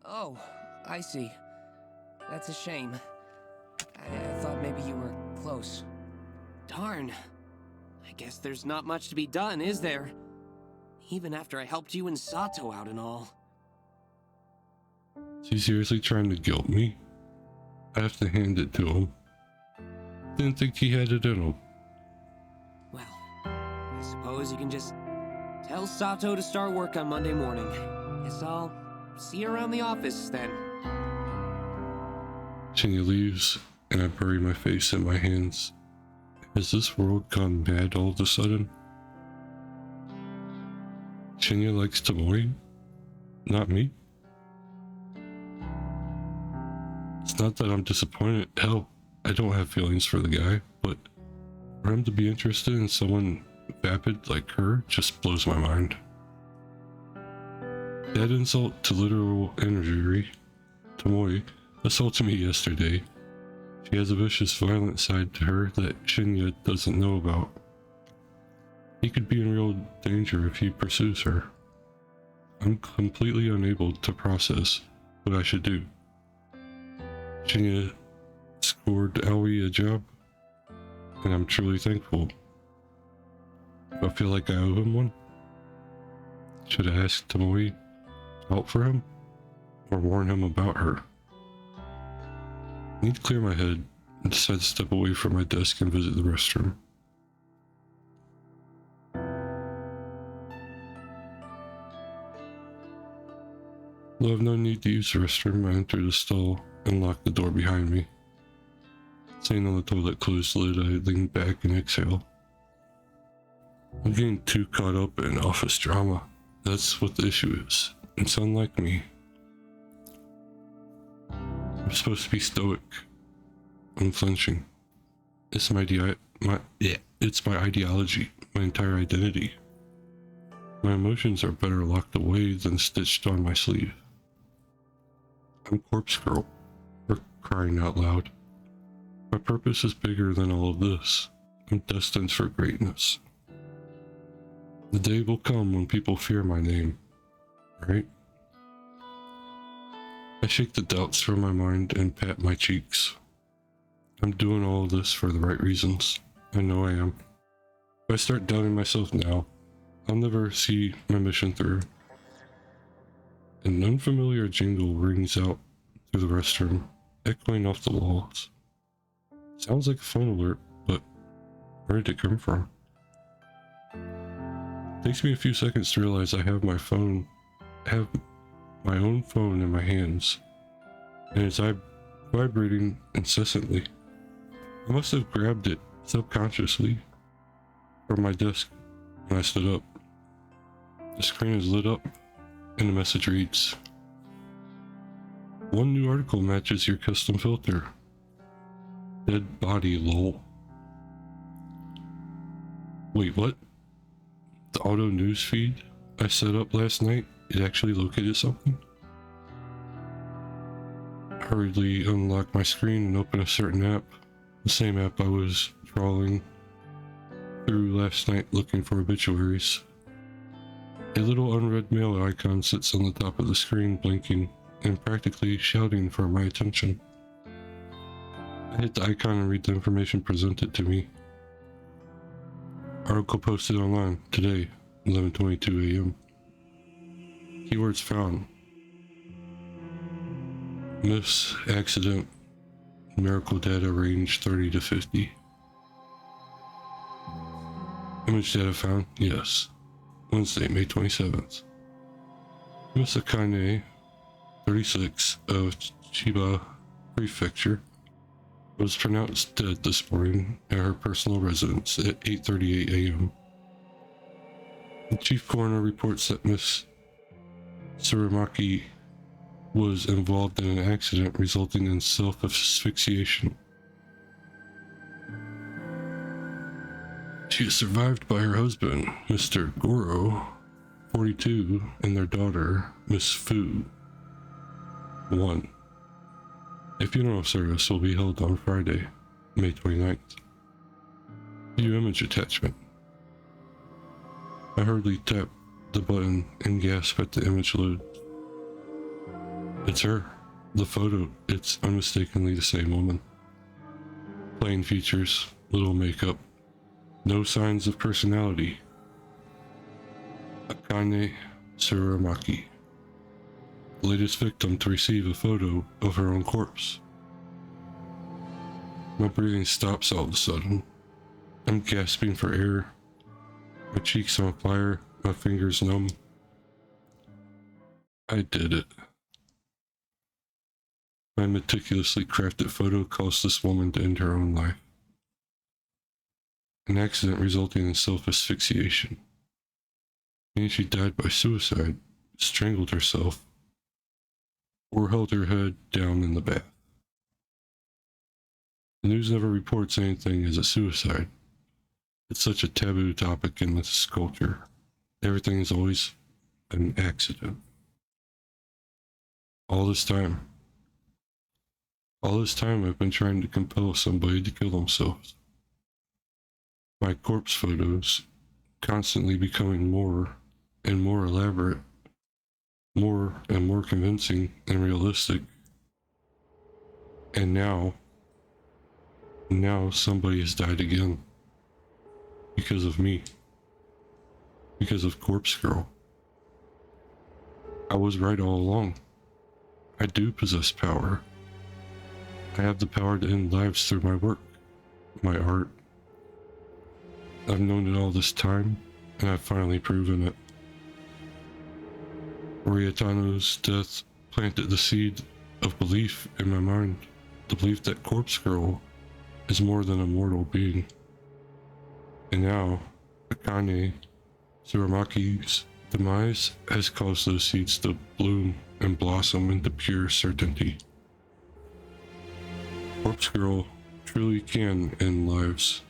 Oh, I see. That's a shame. I thought maybe you were close. Darn. I guess there's not much to be done, is there? Even after I helped you and Sato out and all. Is he seriously trying to guilt me? I have to hand it to him. Didn't think he had it in him. Well, I suppose you can just tell Sato to start work on Monday morning. Guess I'll see you around the office then. Shinya leaves, and I bury my face in my hands. Has this world gone mad all of a sudden? Shinya likes Tomoe? Not me? It's not that I'm disappointed. Hell, I don't have feelings for the guy, but for him to be interested in someone vapid like her just blows my mind. That insult to literal injury. Tomoe assaulted me yesterday. She has a vicious, violent side to her that Shinya doesn't know about. He could be in real danger if he pursues her. I'm completely unable to process what I should do. Shinya scored Aoi a job, and I'm truly thankful. Do I feel like I owe him one? Should I ask Tomoe out for him, or warn him about her? I need to clear my head and decide to step away from my desk and visit the restroom. Though I have no need to use the restroom, I enter the stall and lock the door behind me. Seeing on the toilet closed lid, I lean back and exhale. I'm getting too caught up in office drama. That's what the issue is. It's unlike me. I'm supposed to be stoic, unflinching. It's my ideology, my entire identity. My emotions are better locked away than stitched on my sleeve. I'm Corpse Girl, for crying out loud. My purpose is bigger than all of this. I'm destined for greatness. The day will come when people fear my name, right? I shake the doubts from my mind and pat my cheeks. I'm doing all of this for the right reasons. I know I am. If I start doubting myself now, I'll never see my mission through. An unfamiliar jingle rings out through the restroom, echoing off the walls. Sounds like a phone alert, but where did it come from? It takes me a few seconds to realize I have my own phone in my hands, and it's vibrating incessantly. I must have grabbed it subconsciously from my desk when I stood up. The screen is lit up, and the message reads, One new article matches your custom filter. Dead body, lol. Wait, what? The auto news feed I set up last night, it actually located something? I hurriedly unlocked my screen and opened a certain app. The same app I was trawling through last night looking for obituaries. A little unread mail icon sits on the top of the screen, blinking and practically shouting for my attention. I hit the icon and read the information presented to me. Article posted online today, 11:22 a.m. Keywords found: Miss accident, numerical data range 30 to 50. Image data found, yes. Wednesday, May 27th. Miss Akane, 36, of Chiba Prefecture, was pronounced dead this morning at her personal residence at 8:38 a.m. The chief coroner reports that Miss Tsurumaki was involved in an accident resulting in self-asphyxiation. She is survived by her husband, Mr. Goro, 42, and their daughter, Miss Fu, 1. A funeral service will be held on Friday, May 29th. View image attachment. I hurriedly tap the button and gasp at the image load. It's her. The photo, it's unmistakably the same woman. Plain features, little makeup, no signs of personality. Akane Tsurumaki, the latest victim to receive a photo of her own corpse. My breathing stops all of a sudden. I'm gasping for air. My cheeks on fire, my fingers numb. I did it. My meticulously crafted photo caused this woman to end her own life. An accident resulting in self-asphyxiation. Meaning she died by suicide, strangled herself, or held her head down in the bath. The news never reports anything as a suicide. It's such a taboo topic in this culture. Everything is always an accident. All this time I've been trying to compel somebody to kill themselves. My corpse photos constantly becoming more and more elaborate, more and more convincing and realistic. And now somebody has died again. Because of me. Because of Corpse Girl. I was right all along. I do possess power. I have the power to end lives through my work, my art. I've known it all this time, and I've finally proven it. Ryotano's death planted the seed of belief in my mind, the belief that Corpse Girl is more than a mortal being. And now, Akane Tsurumaki's demise has caused those seeds to bloom and blossom into pure certainty. Corpse Girl truly can end lives.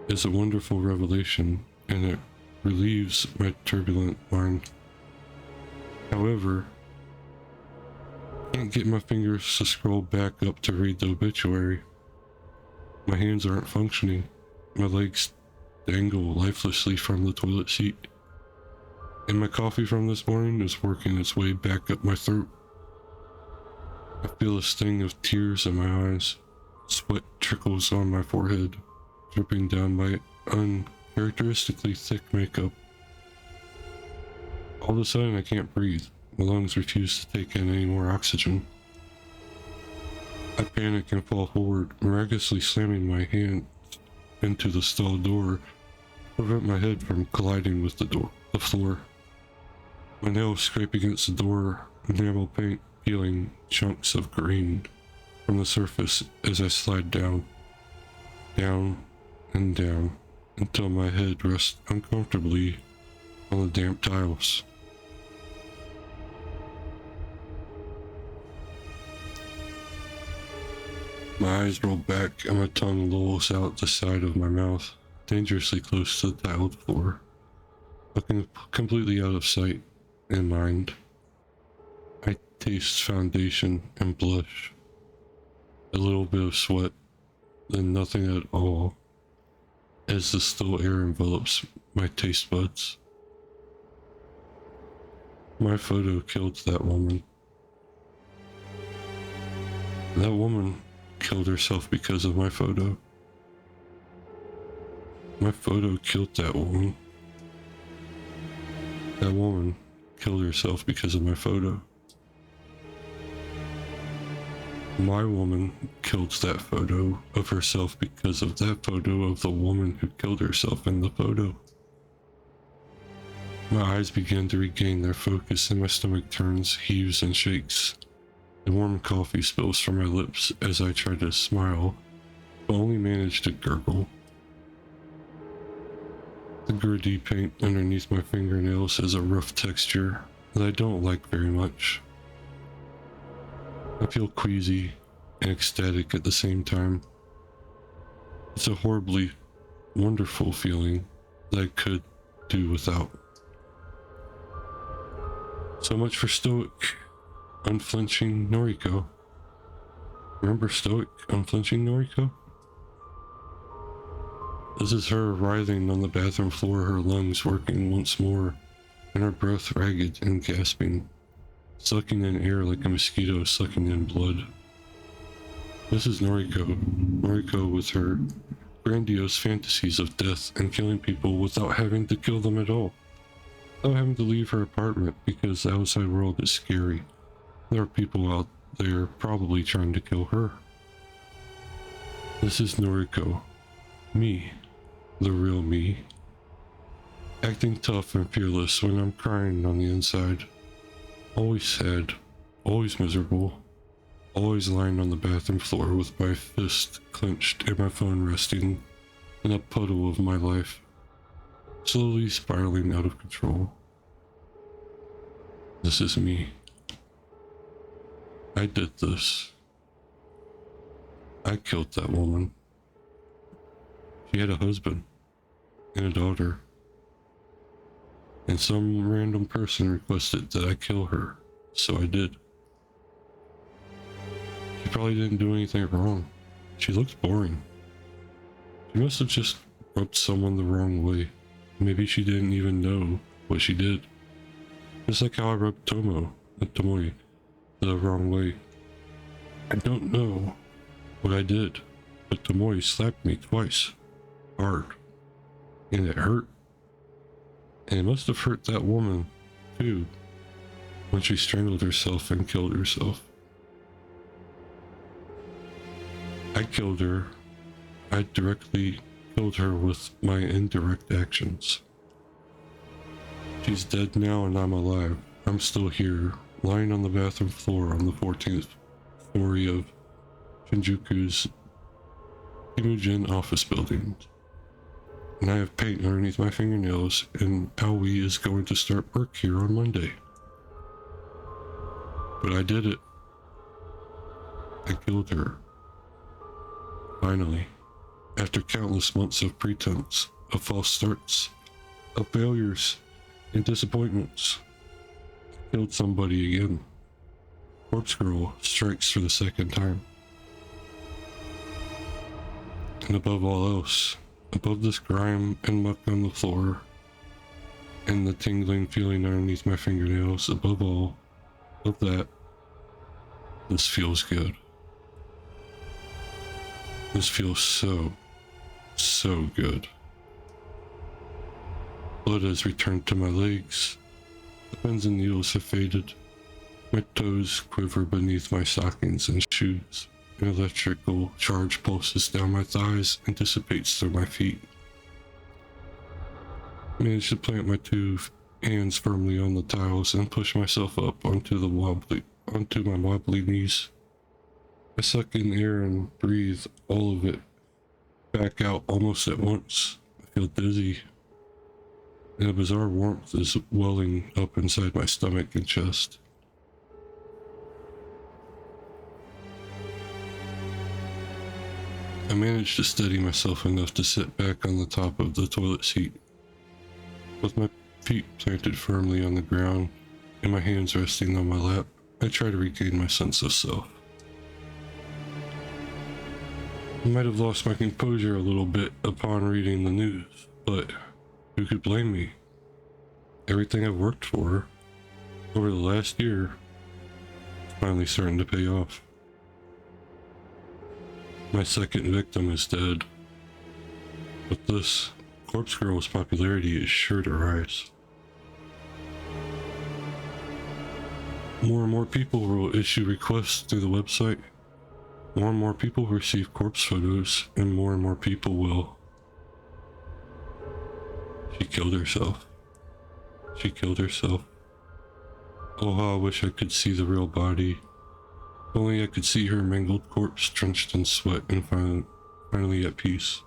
It's a wonderful revelation, and it relieves my turbulent mind. However, I can't get my fingers to scroll back up to read the obituary. My hands aren't functioning. My legs dangle lifelessly from the toilet seat. And my coffee from this morning is working its way back up my throat. I feel a sting of tears in my eyes. Sweat trickles on my forehead, dripping down my uncharacteristically thick makeup. All of a sudden I can't breathe. My lungs refuse to take in any more oxygen. I panic and fall forward, miraculously slamming my hand into the stall door to prevent my head from colliding with the floor. My nails scrape against the door, enamel paint peeling chunks of green from the surface as I slide down, down, and down until my head rests uncomfortably on the damp tiles. My eyes roll back and my tongue lolls out the side of my mouth, dangerously close to the tiled floor, looking completely out of sight and mind. I taste foundation and blush, a little bit of sweat, then nothing at all, as the still air envelops my taste buds. My photo killed that woman. That woman killed herself because of my photo. My photo killed that woman. That woman killed herself because of my photo. My woman killed that photo of herself because of that photo of the woman who killed herself in the photo. My eyes begin to regain their focus and my stomach turns, heaves, and shakes. The warm coffee spills from my lips as I try to smile, but only manage to gurgle. The gritty paint underneath my fingernails has a rough texture that I don't like very much. I feel queasy and ecstatic at the same time. It's a horribly wonderful feeling that I could do without. So much for stoic, unflinching Noriko. Remember stoic, unflinching Noriko? This is her writhing on the bathroom floor, her lungs working once more, and her breath ragged and gasping, sucking in air like a mosquito sucking in blood. This is Noriko. Noriko with her grandiose fantasies of death and killing people without having to kill them at all. Without having to leave her apartment because the outside world is scary. There are people out there probably trying to kill her. This is Noriko. Me. The real me. Acting tough and fearless when I'm crying on the inside. Always sad. Always miserable. Always lying on the bathroom floor with my fist clenched and my phone resting in a puddle of my life. Slowly spiraling out of control. This is me. I did this. I killed that woman. She had a husband and a daughter. And some random person requested that I kill her, so I did. She probably didn't do anything wrong. She looked boring. She must have just rubbed someone the wrong way. Maybe she didn't even know what she did. Just like how I rubbed Tomoe the wrong way. I don't know what I did, but Tomoe slapped me twice. Hard. And it hurt. And it must have hurt that woman, too, when she strangled herself and killed herself. I killed her. I directly killed her with my indirect actions. She's dead now and I'm alive. I'm still here, lying on the bathroom floor on the 14th story of Shinjuku's Imujin office building. And I have paint underneath my fingernails, and Aoi is going to start work here on Monday. But I did it. I killed her. Finally. After countless months of pretense, of false starts, of failures, and disappointments, I killed somebody again. Corpse Girl strikes for the second time. And above all else, above this grime and muck on the floor, and the tingling feeling underneath my fingernails, above all of that, this feels good. This feels so good. Blood has returned to my legs. The pins and needles have faded. My toes quiver beneath my stockings and shoes. An electrical charge pulses down my thighs and dissipates through my feet. I manage to plant my two hands firmly on the tiles and push myself up onto my wobbly knees. I suck in air and breathe all of it back out almost at once. I feel dizzy, and a bizarre warmth is welling up inside my stomach and chest. I managed to steady myself enough to sit back on the top of the toilet seat, with my feet planted firmly on the ground and my hands resting on my lap. I try to regain my sense of self. I might have lost my composure a little bit upon reading the news, but who could blame me? Everything I've worked for over the last year is finally starting to pay off. My second victim is dead. With this, Corpse Girl's popularity is sure to rise. More and more people will issue requests through the website. More and more people receive corpse photos, and more people will. She killed herself. She killed herself. Oh, how I wish I could see the real body. If only I could see her mangled corpse drenched in sweat and finally at peace.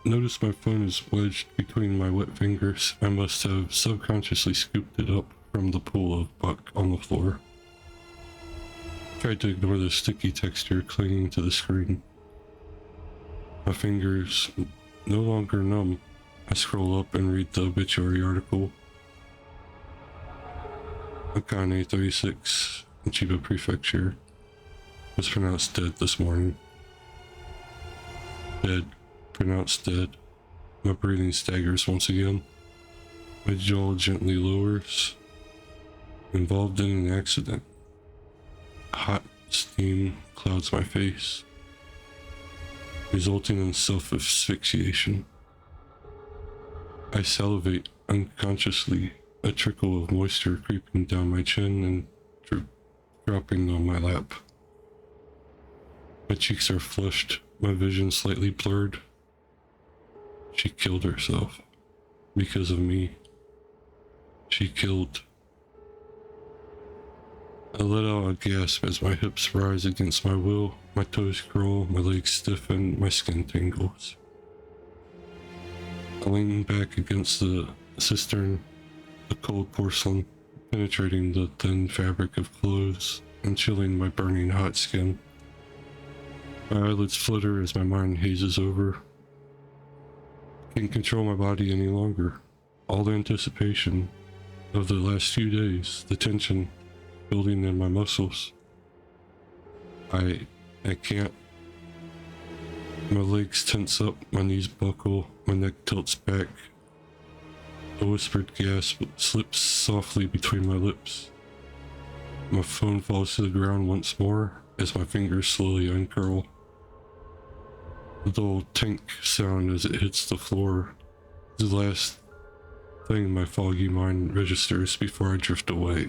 Notice my phone is wedged between my wet fingers. I must have subconsciously scooped it up from the pool of buck on the floor. Tried to ignore the sticky texture clinging to the screen. My fingers no longer numb. I scroll up and read the obituary article. Akane, 36, in Chiba Prefecture, was pronounced dead this morning. Dead. Pronounced dead. My breathing staggers once again. My jaw gently lowers. Involved in an accident. Hot steam clouds my face, resulting in self-asphyxiation. I salivate unconsciously, a trickle of moisture creeping down my chin and dropping on my lap. My cheeks are flushed, my vision slightly blurred. She killed herself. Because of me. She killed. I let out a gasp as my hips rise against my will, my toes curl, my legs stiffen, my skin tingles. I lean back against the cistern, the cold porcelain, penetrating the thin fabric of clothes and chilling my burning hot skin. My eyelids flutter as my mind hazes over. Can't control my body any longer. All the anticipation of the last few days, the tension building in my muscles. I can't. My legs tense up, my knees buckle, my neck tilts back. A whispered gasp slips softly between my lips. My phone falls to the ground once more as my fingers slowly uncurl. The dull tink sound as it hits the floor is the last thing my foggy mind registers before I drift away.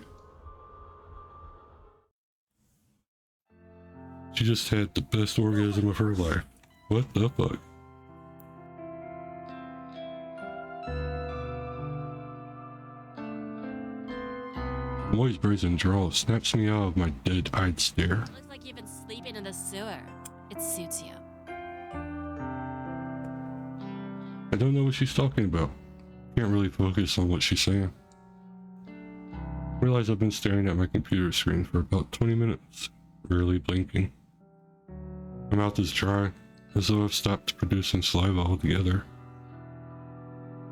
She just had the best orgasm of her life. What the fuck? Moi's brazen drawl snaps me out of my dead-eyed stare. Looks like you've been sleeping in the sewer. It suits you. I don't know what she's talking about. Can't really focus on what she's saying. Realize I've been staring at my computer screen for about 20 minutes, rarely blinking. My mouth is dry, as though I've stopped producing saliva altogether.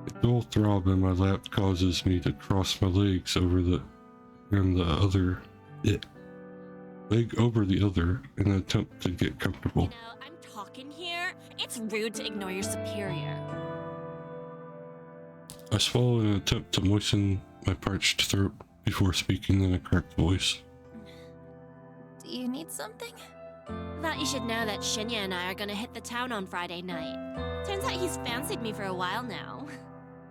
A dull throb in my lap causes me to cross my legs over leg over the other in an attempt to get comfortable. You know, I'm talking here. It's rude to ignore your superior. I swallow in an attempt to moisten my parched throat before speaking in a cracked voice. Do you need something? Thought you should know that Shinya and I are gonna hit the town on Friday night. Turns out he's fancied me for a while now.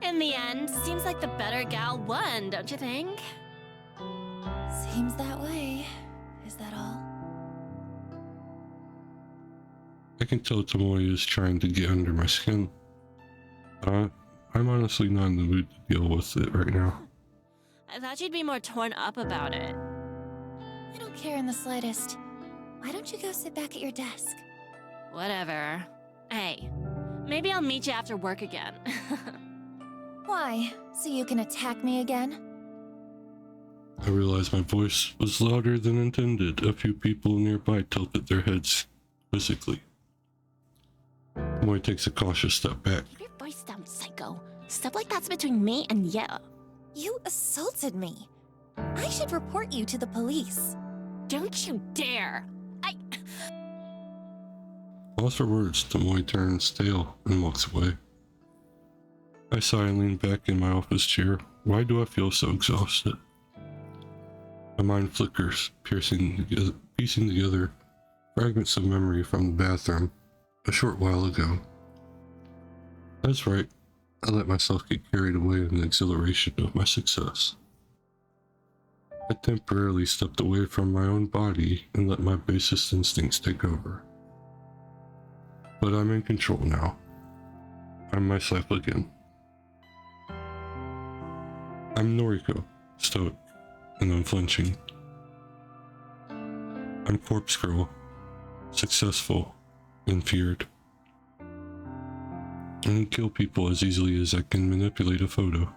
In the end, seems like the better gal won, don't you think? Seems that way. Is that all? I can tell Tomoe is trying to get under my skin. I'm honestly not in the mood to deal with it right now. I thought you'd be more torn up about it. I don't care in the slightest. Why don't you go sit back at your desk? Whatever. Hey, maybe I'll meet you after work again. Why? So you can attack me again? I realized my voice was louder than intended. A few people nearby tilted their heads quizzically. Tomoe takes a cautious step back. Keep your voice down, psycho. Stuff like that's between me and you. You assaulted me. I should report you to the police. Don't you dare! Lost for words, Tomoe turns tail and walks away. I sigh and lean back in my office chair. Why do I feel so exhausted? My mind flickers, piecing together fragments of memory from the bathroom a short while ago. That's right, I let myself get carried away in the exhilaration of my success. I temporarily stepped away from my own body and let my basest instincts take over. But I'm in control now. I'm myself again. I'm Noriko, stoic and unflinching. I'm Corpse Girl, successful and feared. I can kill people as easily as I can manipulate a photo.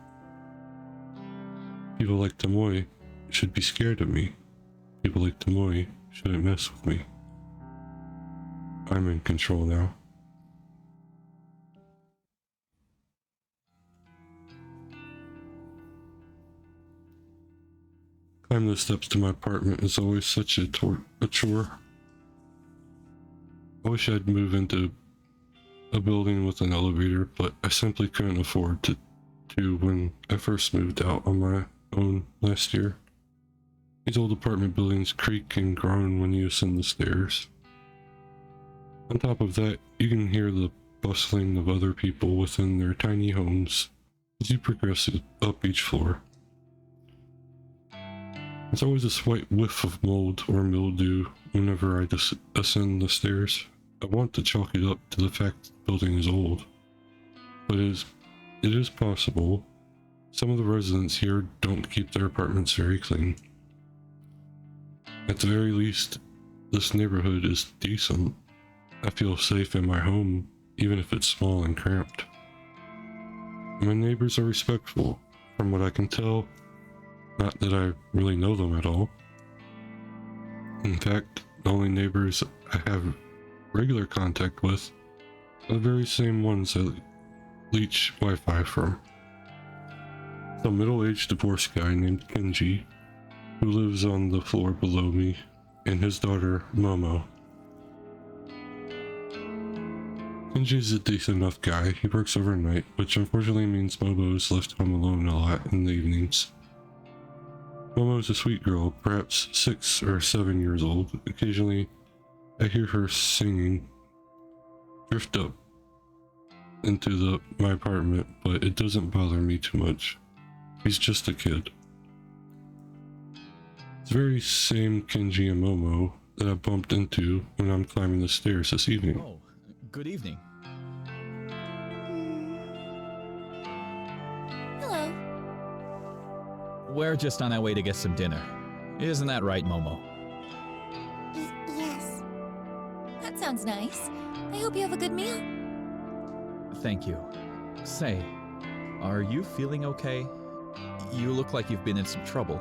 People like Tomoe should be scared of me. People like Tomoe shouldn't mess with me. I'm in control now. Climb the steps to my apartment is always such a chore. I wish I'd move into a building with an elevator, but I simply couldn't afford to when I first moved out on my own last year. These old apartment buildings creak and groan when you ascend the stairs. On top of that, you can hear the bustling of other people within their tiny homes as you progress up each floor. There's always a slight whiff of mold or mildew whenever I ascend the stairs. I want to chalk it up to the fact that the building is old, but it is possible. Some of the residents here don't keep their apartments very clean. At the very least, this neighborhood is decent. I feel safe in my home, even if it's small and cramped. My neighbors are respectful, from what I can tell. Not that I really know them at all. In fact, the only neighbors I have regular contact with are the very same ones I leech Wi-Fi from. Some middle-aged divorced guy named Kenji, who lives on the floor below me, and his daughter, Momo. Kenji's a decent enough guy. He works overnight, which unfortunately means Momo is left home alone a lot in the evenings. Momo is a sweet girl, perhaps 6 or 7 years old. Occasionally, I hear her singing, drift up into my apartment, but it doesn't bother me too much. He's just a kid. It's the very same Kenji and Momo that I bumped into when I'm climbing the stairs this evening. Oh, good evening. Hello. We're just on our way to get some dinner. Isn't that right, Momo? Yes. That sounds nice. I hope you have a good meal. Thank you. Say, are you feeling okay? You look like you've been in some trouble.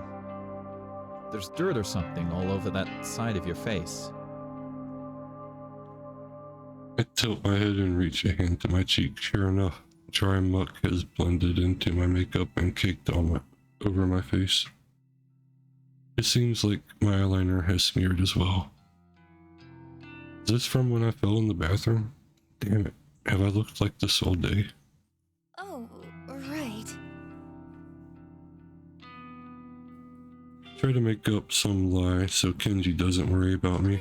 There's dirt or something all over that side of your face. I tilt my head and reach a hand to my cheek. Sure enough, dry muck has blended into my makeup and caked over my face. It seems like my eyeliner has smeared as well. Is this from when I fell in the bathroom? Damn it, have I looked like this all day? Oh, right. Try to make up some lie so Kenji doesn't worry about me.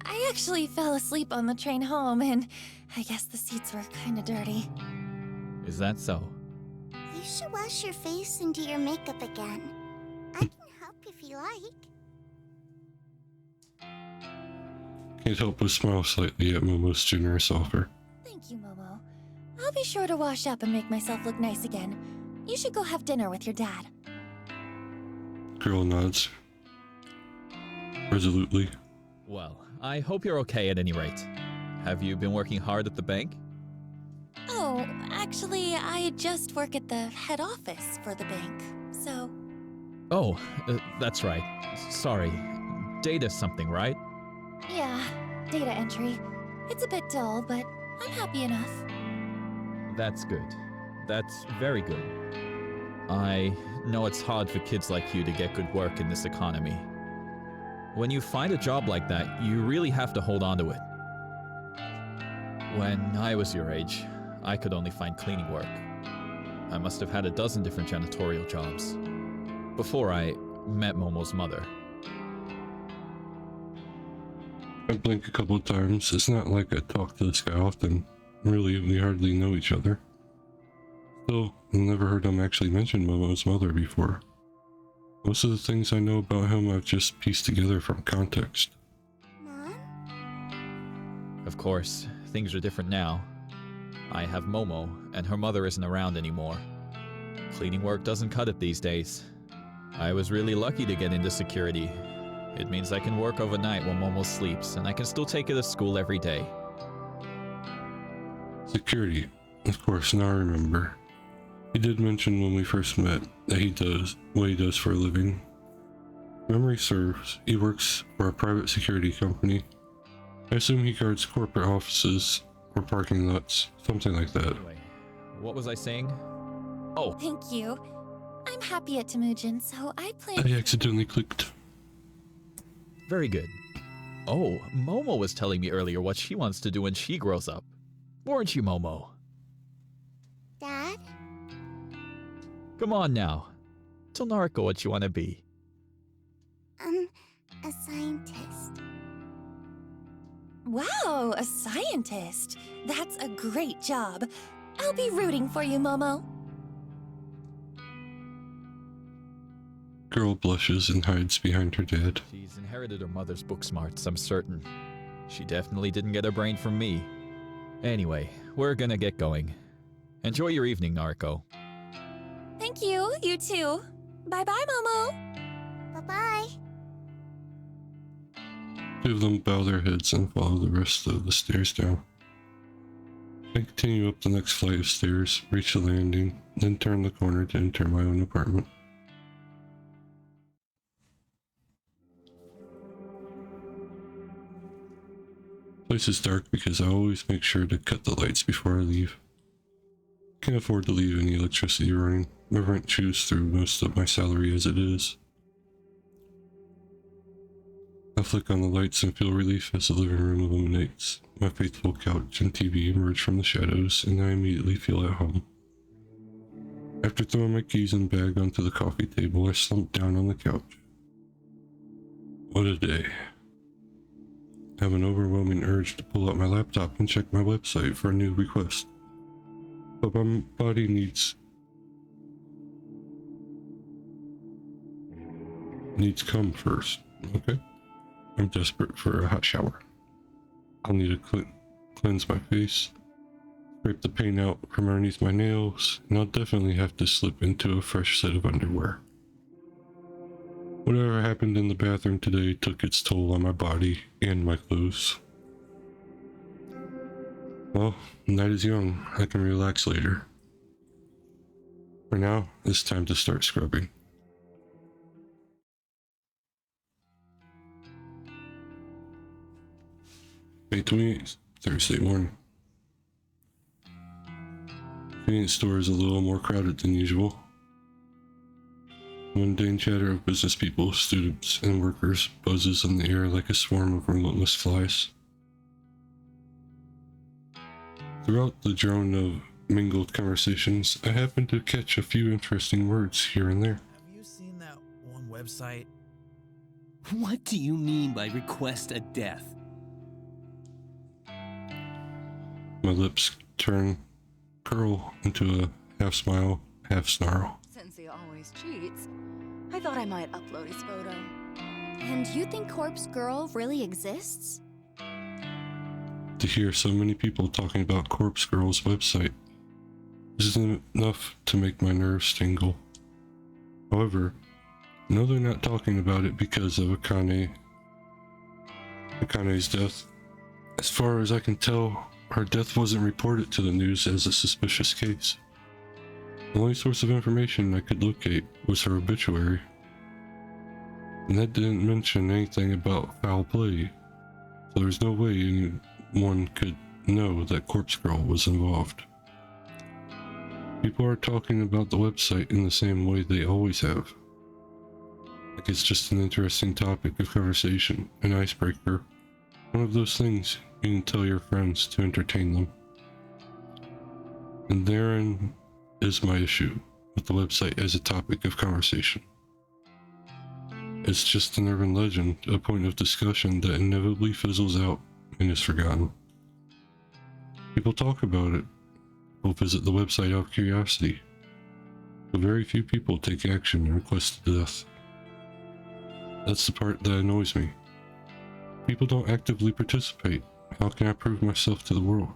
I actually fell asleep on the train home, and I guess the seats were kinda dirty. Is that so? You should wash your face and do your makeup again. I can help if you like. Can't help but smile slightly at Momo's generous offer. Thank you, Momo. I'll be sure to wash up and make myself look nice again. You should go have dinner with your dad. Girl nods resolutely. Well, I hope you're okay at any rate. Have you been working hard at the bank? Oh, actually, I just work at the head office for the bank, so Oh, that's right. Sorry. Data something, right? Yeah, data entry. It's a bit dull, but I'm happy enough. That's good. That's very good. I know it's hard for kids like you to get good work in this economy. When you find a job like that, you really have to hold on to it. When I was your age, I could only find cleaning work. I must have had a dozen different janitorial jobs before I met Momo's mother. I blink a couple of times. It's not like I talk to this guy often. Really, we hardly know each other. Still, I've never heard him actually mention Momo's mother before. Most of the things I know about him I've just pieced together from context. Mom? Of course, things are different now. I have Momo, and her mother isn't around anymore. Cleaning work doesn't cut it these days. I was really lucky to get into security. It means I can work overnight when Momo sleeps, and I can still take her to school every day. Security. Of course, now I remember. He did mention when we first met that he does what he does for a living. Memory serves, he works for a private security company. I assume he guards corporate offices or parking lots, something like that. Anyway, what was I saying? Oh, Thank you. I'm happy at Temujin, so I plan. I accidentally clicked. very good. Oh, Momo was telling me earlier what she wants to do when she grows up. Weren't you, Momo? Dad? Come on now. Tell Nariko what you want to be. A scientist. Wow, a scientist. That's a great job. I'll be rooting for you, Momo. Girl blushes and hides behind her dad. She's inherited her mother's book smarts, I'm certain. She definitely didn't get her brain from me. Anyway, we're gonna get going. Enjoy your evening, Nariko. Thank you, you too. Bye-bye, Momo. Bye-bye. Two of them bow their heads and follow the rest of the stairs down. I continue up the next flight of stairs, reach the landing, then turn the corner to enter my own apartment. The place is dark because I always make sure to cut the lights before I leave. Can't afford to leave any electricity running. My rent chews through most of my salary as it is. I flick on the lights and feel relief as the living room illuminates. My faithful couch and TV emerge from the shadows, and I immediately feel at home. After throwing my keys and bag onto the coffee table, I slump down on the couch. What a day. I have an overwhelming urge to pull out my laptop and check my website for a new request. But my body needs come first, okay? I'm desperate for a hot shower. I'll need to cleanse my face, scrape the paint out from underneath my nails, and I'll definitely have to slip into a fresh set of underwear. Whatever happened in the bathroom today took its toll on my body and my clothes. Well, the night is young. I can relax later. For now, it's time to start scrubbing. May 28th, Thursday morning. Convenience store is a little more crowded than usual. Mundane chatter of business people, students, and workers buzzes in the air like a swarm of relentless flies. Throughout the drone of mingled conversations, I happen to catch a few interesting words here and there. Have you seen that one website? What do you mean by request a death? My lips curl into a half smile, half snarl. Since he always cheats, I thought I might upload his photo. And you think Corpse Girl really exists? To hear so many people talking about Corpse Girl's website isn't enough to make my nerves tingle. However, no, they're not talking about it because of Akane's death. As far as I can tell, her death wasn't reported to the news as a suspicious case. The only source of information I could locate was her obituary, And that didn't mention anything about foul play, so there's no way anyone could know that Corpse Girl was involved. People are talking about the website in the same way they always have. Like it's just an interesting topic of conversation, an icebreaker, one of those things you can tell your friends to entertain them. And therein is my issue with the website as a topic of conversation. It's just an urban legend, a point of discussion that inevitably fizzles out and is forgotten. People talk about it, people visit the website out of curiosity, but very few people take action and request death. That's the part that annoys me. People don't actively participate. How can I prove myself to the world?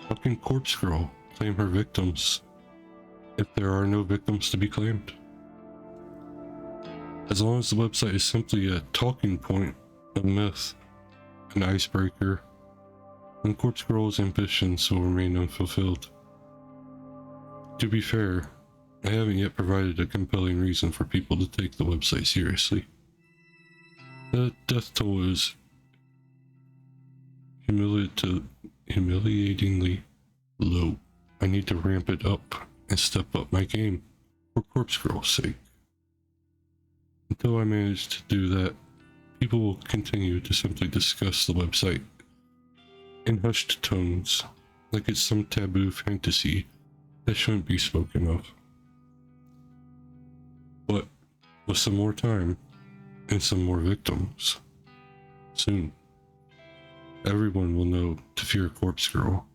How can Corpse Girl claim her victims if there are no victims to be claimed? As long as the website is simply a talking point, a myth, an icebreaker, then Corpse Girl's ambitions will remain unfulfilled. To be fair, I haven't yet provided a compelling reason for people to take the website seriously. The death toll is humiliatingly low. I need to ramp it up and step up my game for Corpse Girl's sake. Until I manage to do that, people will continue to simply discuss the website in hushed tones, like it's some taboo fantasy that shouldn't be spoken of. But with some more time and some more victims, soon everyone will know to fear Corpse Girl.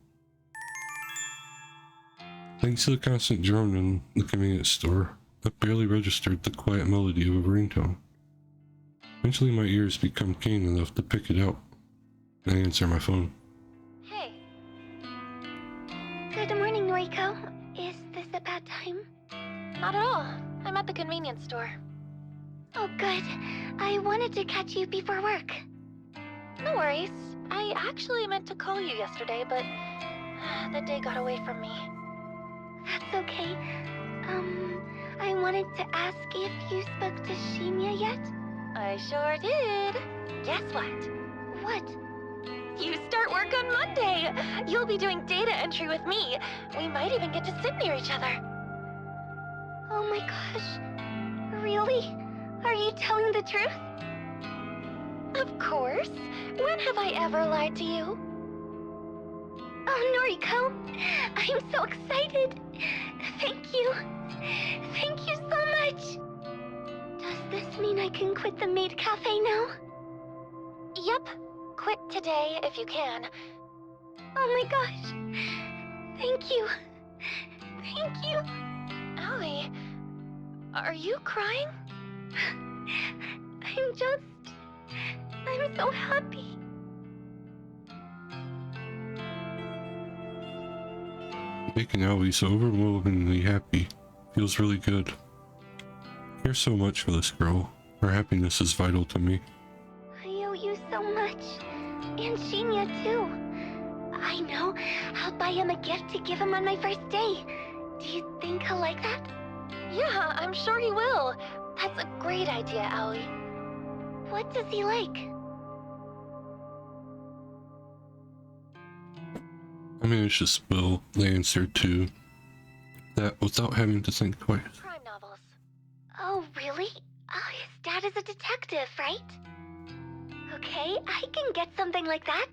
Thanks to the constant drone in the convenience store, I barely registered the quiet melody of a ringtone. Eventually my ears become keen enough to pick it out and answer my phone. Hey. Good morning, Noriko. Is this a bad time? Not at all. I'm at the convenience store. Oh, good. I wanted to catch you before work. No worries. I actually meant to call you yesterday, but the day got away from me. That's okay. I wanted to ask if you spoke to Shinya yet? I sure did. Guess what? What? You start work on Monday! You'll be doing data entry with me. We might even get to sit near each other. Oh my gosh. Really? Are you telling the truth? Of course. When have I ever lied to you? Oh, Noriko. I'm so excited. Thank you. Thank you so much. Does this mean I can quit the maid cafe now? Yep. Quit today if you can. Oh my gosh. Thank you. Thank you. Allie, are you crying? I'm so happy. Making Allie so overwhelmingly happy feels really good. I care so much for this girl. Her happiness is vital to me. I owe you so much. And Shinya too. I know. I'll buy him a gift to give him on my first day. Do you think he'll like that? Yeah, I'm sure he will. That's a great idea, Allie. What does he like? I managed to spill the answer to that without having to think twice. Crime novels. Oh, really? Oh, his dad is a detective, right? Okay, I can get something like that.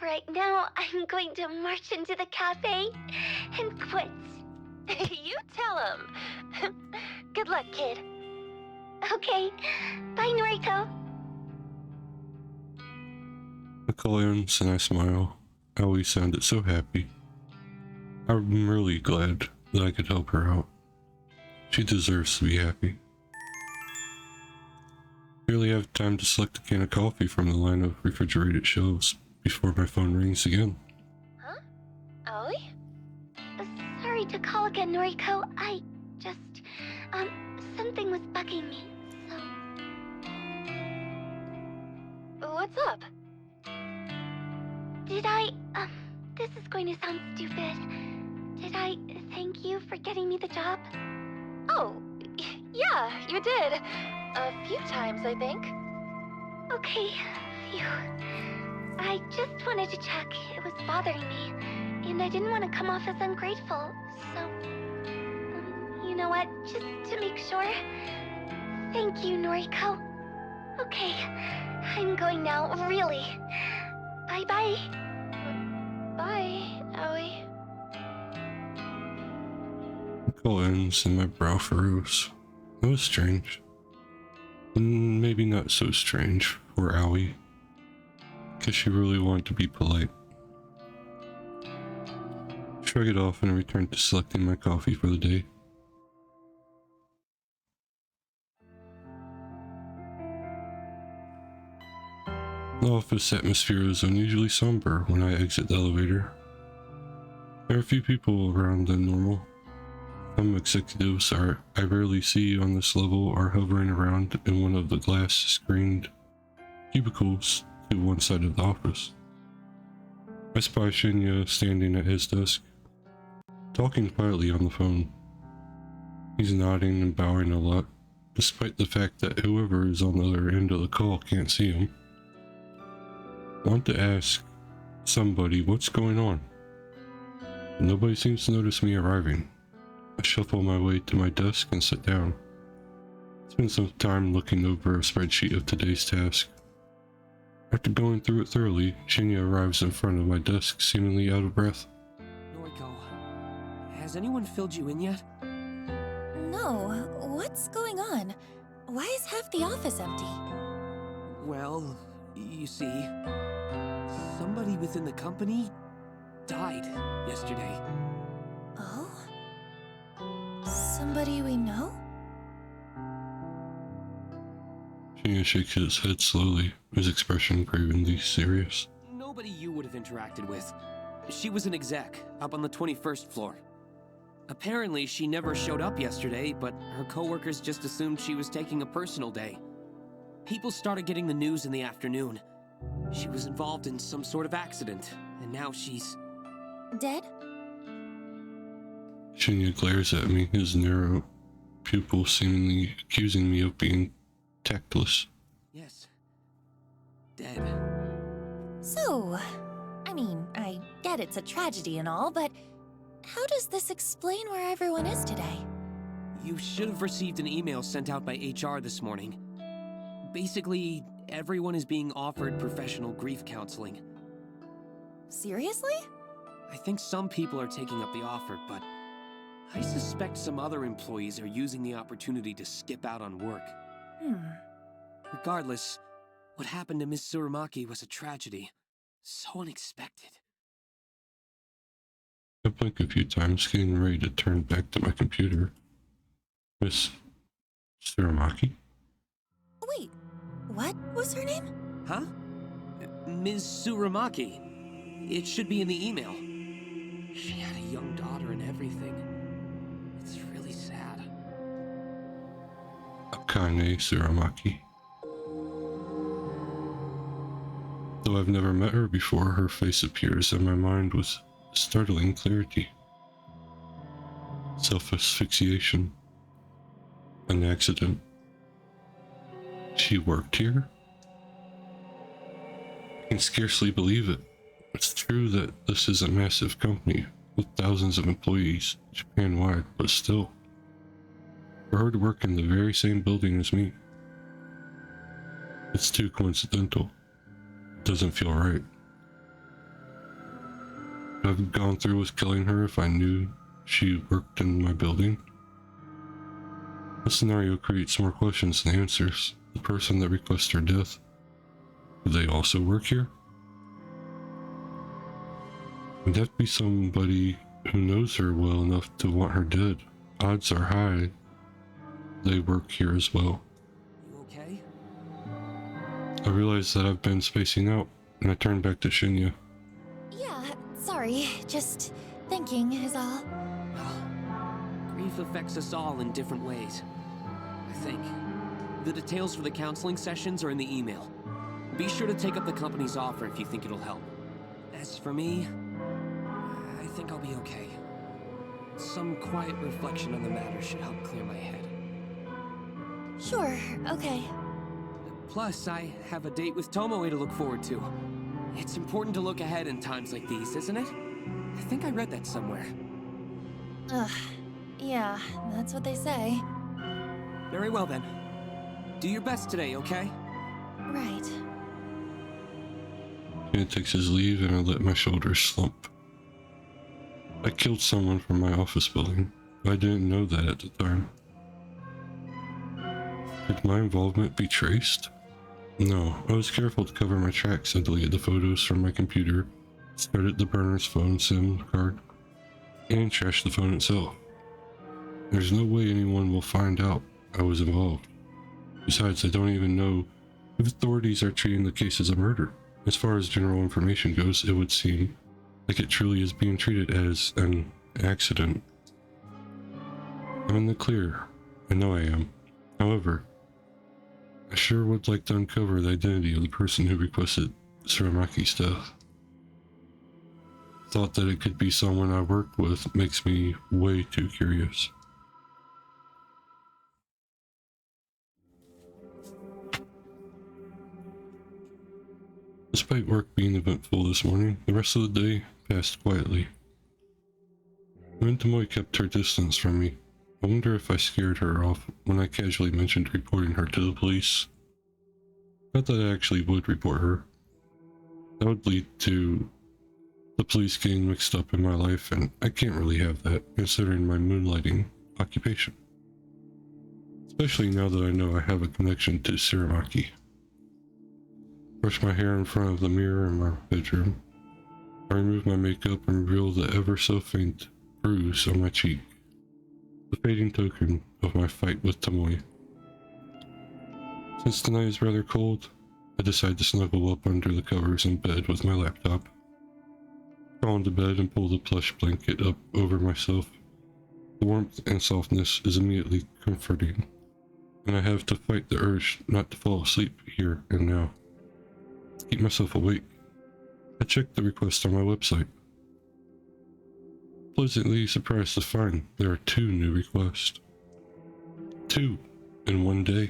Right now, I'm going to march into the cafe and quit. You tell him. Good luck, kid. Okay. Bye, Noriko. The call ends and I smile. Allie sounded so happy. I'm really glad that I could help her out. She deserves to be happy. Barely have time to select a can of coffee from the line of refrigerated shelves before my phone rings again. Huh? Allie? Sorry to call again, Noriko. I just, something was bugging me, so... What's up? Did I, this is going to sound stupid. Did I thank you for getting me the job? Oh, yeah, you did. A few times, I think. Okay, phew. I just wanted to check. It was bothering me, and I didn't want to come off as ungrateful, so... you know what? Just to make sure. Thank you, Noriko. Okay, I'm going now, really. Bye-bye. Bye, Aoi. The call ends and my brow furrows. That was strange. Maybe not so strange for Aoi, because she really wanted to be polite. Shrug it off and return to selecting my coffee for the day. The office atmosphere is unusually somber when I exit the elevator. There are a few people around than normal. Some executives I rarely see on this level are hovering around in one of the glass-screened cubicles to one side of the office. I spy Shinya standing at his desk, talking quietly on the phone. He's nodding and bowing a lot, despite the fact that whoever is on the other end of the call can't see him. I want to ask somebody what's going on. Nobody seems to notice me arriving. I shuffle my way to my desk and sit down. Spend some time looking over a spreadsheet of today's task. After going through it thoroughly, Shinya arrives in front of my desk, seemingly out of breath. Noriko, has anyone filled you in yet? No, what's going on? Why is half the office empty? Well, you see, somebody within the company died yesterday. Oh? Somebody we know? Shinya shakes his head slowly, his expression gravenly serious. Nobody you would have interacted with. She was an exec, up on the 21st floor. Apparently, she never showed up yesterday, but her coworkers just assumed she was taking a personal day. People started getting the news in the afternoon. She was involved in some sort of accident, and now she's... dead? Shinya glares at me, his narrow pupil seemingly accusing me of being tactless. Yes. Dead. So, I mean, I get it's a tragedy and all, but how does this explain where everyone is today? You should have received an email sent out by HR this morning. Basically, everyone is being offered professional grief counseling. Seriously? I think some people are taking up the offer, but I suspect some other employees are using the opportunity to skip out on work. Regardless, what happened to Miss Tsurumaki was a tragedy. So unexpected. I blink a few times, getting ready to turn back to my computer. Miss Tsurumaki? Wait, what was her name? Huh? Ms. Tsurumaki. It should be in the email. She had a young daughter and everything. It's really sad. Akane Tsurumaki. Though I've never met her before, her face appears in my mind with startling clarity. Self-asphyxiation. An accident. She worked here? I can scarcely believe it. It's true that this is a massive company with thousands of employees Japan-wide, but still. For her to work in the very same building as me, it's too coincidental. It doesn't feel right. Would I have gone through with killing her if I knew she worked in my building? This scenario creates more questions than answers. The person that requests her death, do they also work here? Would that be somebody who knows her well enough to want her dead? Odds are high they work here as well. You okay? I realize that I've been spacing out, and I turn back to Shinya. Yeah, sorry, just thinking is all. Grief affects us all in different ways, I think. The details for the counseling sessions are in the email. Be sure to take up the company's offer if you think it'll help. As for me, I think I'll be okay. Some quiet reflection on the matter should help clear my head. Sure, okay. Plus, I have a date with Tomoe to look forward to. It's important to look ahead in times like these, isn't it? I think I read that somewhere. Ugh, yeah, that's what they say. Very well then. Do your best today, okay? Right. He takes his leave and I let my shoulders slump. I killed someone from my office building, but I didn't know that at the time. Could my involvement be traced? No, I was careful to cover my tracks and deleted the photos from my computer, discarded the burner's phone SIM card, and trashed the phone itself. There's no way anyone will find out I was involved. Besides, I don't even know if authorities are treating the case as a murder. As far as general information goes, it would seem like it truly is being treated as an accident. I'm in the clear. I know I am. However, I sure would like to uncover the identity of the person who requested Suramaki's death. Thought that it could be someone I worked with makes me way too curious. Despite work being eventful this morning, the rest of the day passed quietly. Tomoe kept her distance from me. I wonder if I scared her off when I casually mentioned reporting her to the police. Not that I actually would report her. That would lead to the police getting mixed up in my life, and I can't really have that considering my moonlighting occupation. Especially now that I know I have a connection to Suramaki. Brush my hair in front of the mirror in my bedroom. I remove my makeup and reveal the ever so faint bruise on my cheek. The fading token of my fight with Tomoe. Since the night is rather cold, I decide to snuggle up under the covers in bed with my laptop. Crawl into bed and pull the plush blanket up over myself. The warmth and softness is immediately comforting, and I have to fight the urge not to fall asleep here and now. To keep myself awake, I check the request on my website. Pleasantly surprised to find there are 2 new requests. 2 in one day.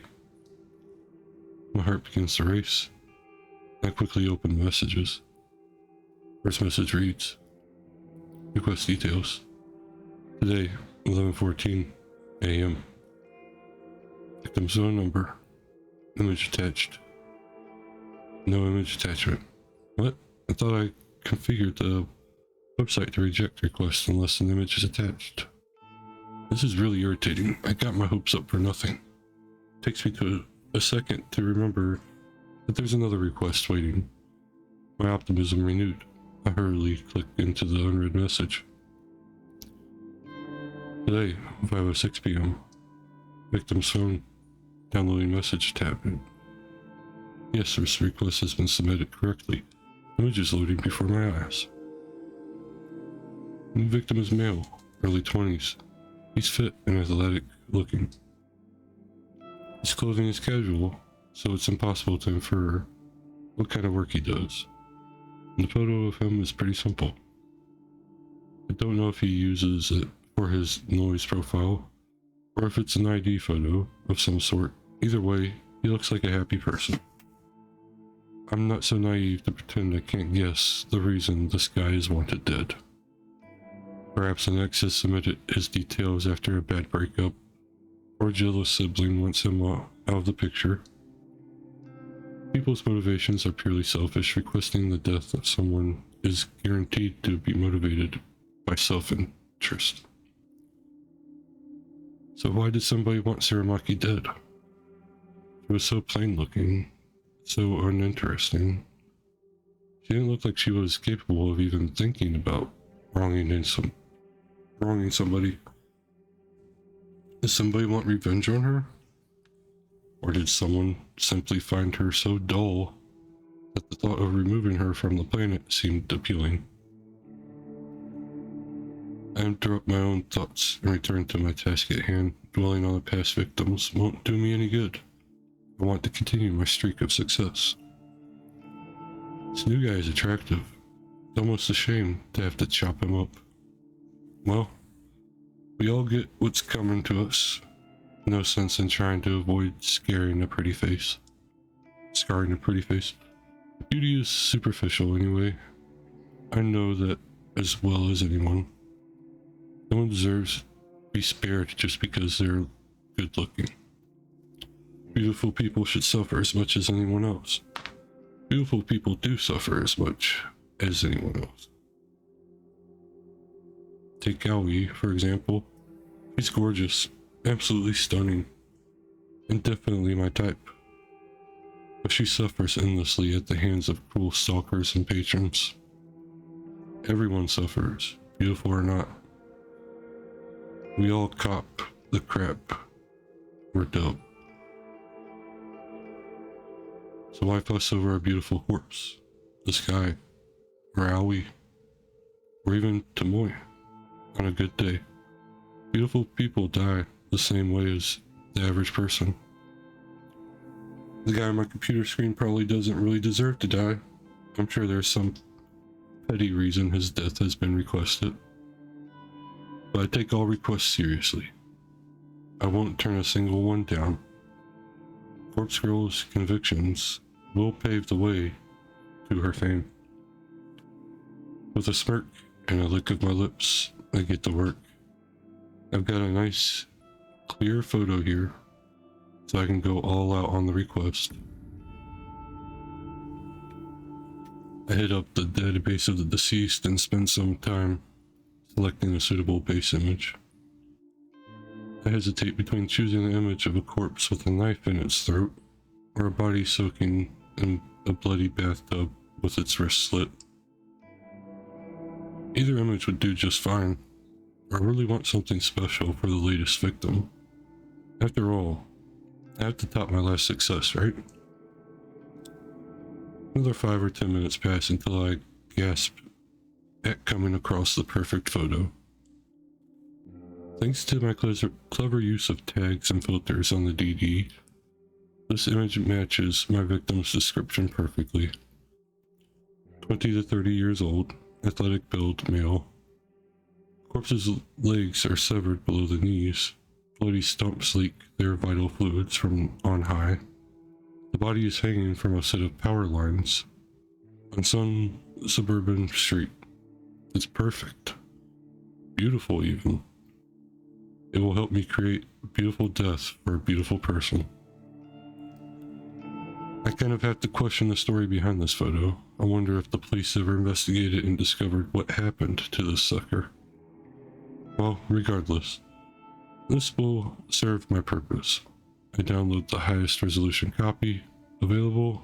My heart begins to race. I quickly open the messages. First message reads, request details. Today, 11:14 a.m. Victim's phone number. Image attached. No image attachment. What? I thought I configured the website to reject requests unless an image is attached. This is really irritating. I got my hopes up for nothing. Takes me to a second to remember that there's another request waiting. My optimism renewed. I hurriedly clicked into the unread message. Today, 5:06 p.m. Victim's phone. Downloading message tab. Yes, this request has been submitted correctly. Image is loading before my eyes. The victim is male, early 20s. He's fit and athletic looking. His clothing is casual, so it's impossible to infer what kind of work he does. And the photo of him is pretty simple. I don't know if he uses it for his noise profile, or if it's an ID photo of some sort. Either way, he looks like a happy person. I'm not so naive to pretend I can't guess the reason this guy is wanted dead. Perhaps an ex has submitted his details after a bad breakup, or a jealous sibling wants him out of the picture. People's motivations are purely selfish. Requesting the death of someone is guaranteed to be motivated by self-interest. So why did somebody want Suramaki dead? She was so plain looking, so uninteresting. She didn't look like she was capable of even thinking about wronging somebody. Does somebody want revenge on her? Or did someone simply find her so dull that the thought of removing her from the planet seemed appealing? I interrupt my own thoughts and return to my task at hand. Dwelling on the past victims won't do me any good. I want to continue my streak of success. This new guy is attractive. It's almost a shame to have to chop him up. Well, we all get what's coming to us. No sense in trying to avoid scaring a pretty face. Scarring a pretty face. Beauty is superficial anyway. I know that as well as anyone. No one deserves to be spared just because they're good looking. Beautiful people should suffer as much as anyone else. Beautiful people do suffer as much as anyone else. Take Aoi, for example. She's gorgeous, absolutely stunning, and definitely my type. But she suffers endlessly at the hands of cruel stalkers and patrons. Everyone suffers, beautiful or not. We all cop the crap. We're dope. So why fuss over a beautiful corpse, the sky, or Aoi, or even Tomoe on a good day? Beautiful people die the same way as the average person. The guy on my computer screen probably doesn't really deserve to die. I'm sure there's some petty reason his death has been requested. But I take all requests seriously. I won't turn a single one down. Corpse Girl's convictions will pave the way to her fame. With a smirk and a lick of my lips, I get to work. I've got a nice, clear photo here, so I can go all out on the request. I hit up the database of the deceased and spend some time selecting a suitable base image. I hesitate between choosing the image of a corpse with a knife in its throat, or a body soaking in a bloody bathtub with its wrist slit. Either image would do just fine. I really want something special for the latest victim. After all, I have to top my last success, right? Another 5 or 10 minutes pass until I gasp at coming across the perfect photo. Thanks to my clever use of tags and filters on the DD, this image matches my victim's description perfectly. 20 to 30 years old, athletic build, male. Corpse's legs are severed below the knees. Bloody stumps leak their vital fluids from on high. The body is hanging from a set of power lines on some suburban street. It's perfect. Beautiful even. It will help me create a beautiful death for a beautiful person. I kind of have to question the story behind this photo. I wonder if the police ever investigated and discovered what happened to this sucker. Well, regardless, this will serve my purpose. I download the highest resolution copy available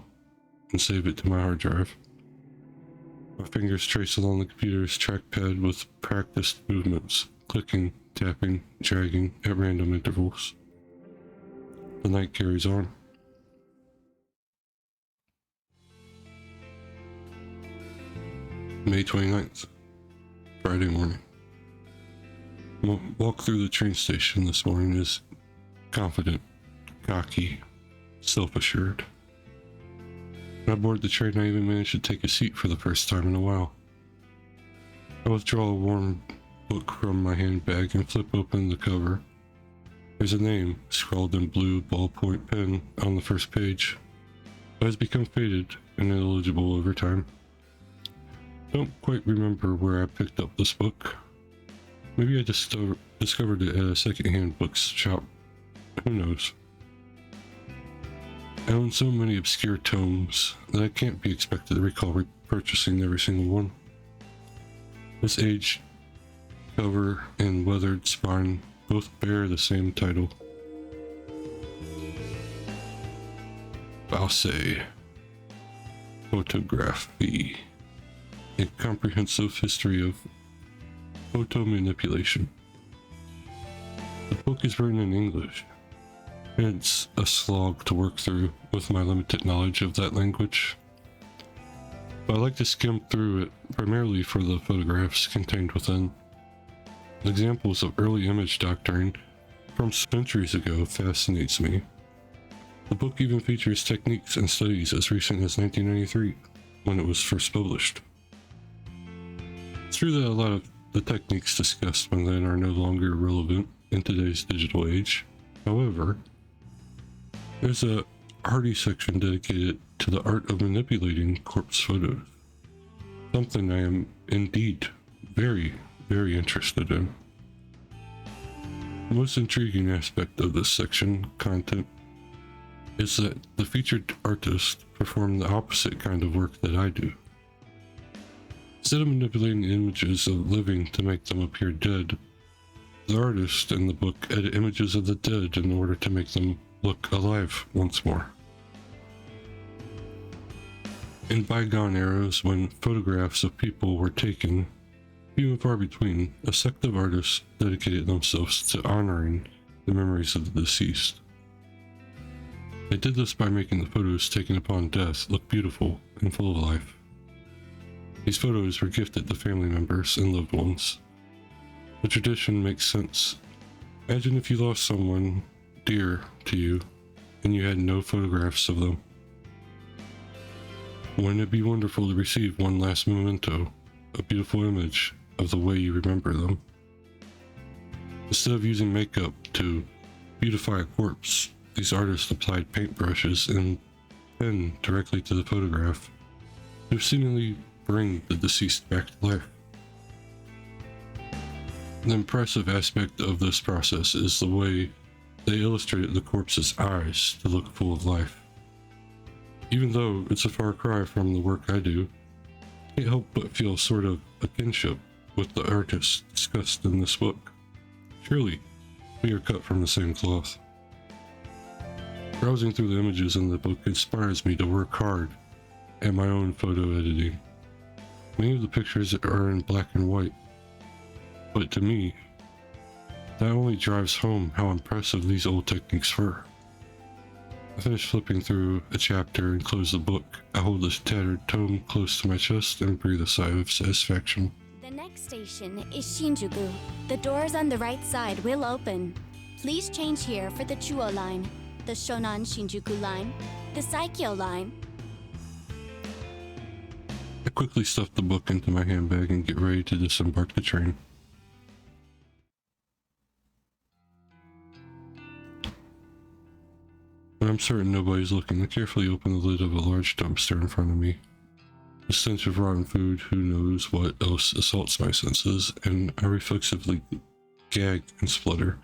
and save it to my hard drive. My fingers trace along the computer's trackpad with practiced movements, clicking, tapping, dragging at random intervals. The night carries on. May 29th, Friday morning. My walk through the train station this morning is confident, cocky, self-assured. When I board the train, I even managed to take a seat for the first time in a while. I withdraw a warm book from my handbag and flip open the cover. There's a name scrawled in blue ballpoint pen on the first page, but has become faded and illegible over time. Don't quite remember where I picked up this book. Maybe I just discovered it at a secondhand books shop. Who knows? I own so many obscure tomes that I can't be expected to recall purchasing every single one. This aged cover and weathered spine both bear the same title. Bausé Photography, a comprehensive history of photo manipulation. The book is written in English, and it's a slog to work through with my limited knowledge of that language. But I like to skim through it primarily for the photographs contained within. Examples of early image doctoring from centuries ago fascinates me. The book even features techniques and studies as recent as 1993, when it was first published. It's true that a lot of the techniques discussed when then are no longer relevant in today's digital age, However, there's a arty section dedicated to the art of manipulating corpse photos. Something I am indeed very, very interested in. The most intriguing aspect of this section content is that the featured artists perform the opposite kind of work that I do. Instead of manipulating images of living to make them appear dead, the artist in the book edit images of the dead in order to make them look alive once more. In bygone eras, when photographs of people were taken, few and far between, a sect of artists dedicated themselves to honoring the memories of the deceased. They did this by making the photos taken upon death look beautiful and full of life. These photos were gifted to family members and loved ones. The tradition makes sense. Imagine if you lost someone dear to you and you had no photographs of them. Wouldn't it be wonderful to receive one last memento, a beautiful image of the way you remember them? Instead of using makeup to beautify a corpse, these artists applied paintbrushes and pen directly to the photograph to seemingly bring the deceased back to life. The impressive aspect of this process is the way they illustrated the corpse's eyes to look full of life. Even though it's a far cry from the work I do, I can't help but feel sort of a kinship with the artists discussed in this book. Surely, we are cut from the same cloth. Browsing through the images in the book inspires me to work hard at my own photo editing. Many of the pictures are in black and white, but to me, that only drives home how impressive these old techniques were. I finished flipping through a chapter and closed the book. I hold this tattered tome close to my chest and breathe a sigh of satisfaction. The next station is Shinjuku. The doors on the right side will open. Please change here for the Chuo line, the Shonan Shinjuku line, the Saikyo line. I quickly stuff the book into my handbag and get ready to disembark the train. When I'm certain nobody's looking, I carefully open the lid of a large dumpster in front of me. The stench of rotten food, who knows what else, assaults my senses, and I reflexively gag and splutter.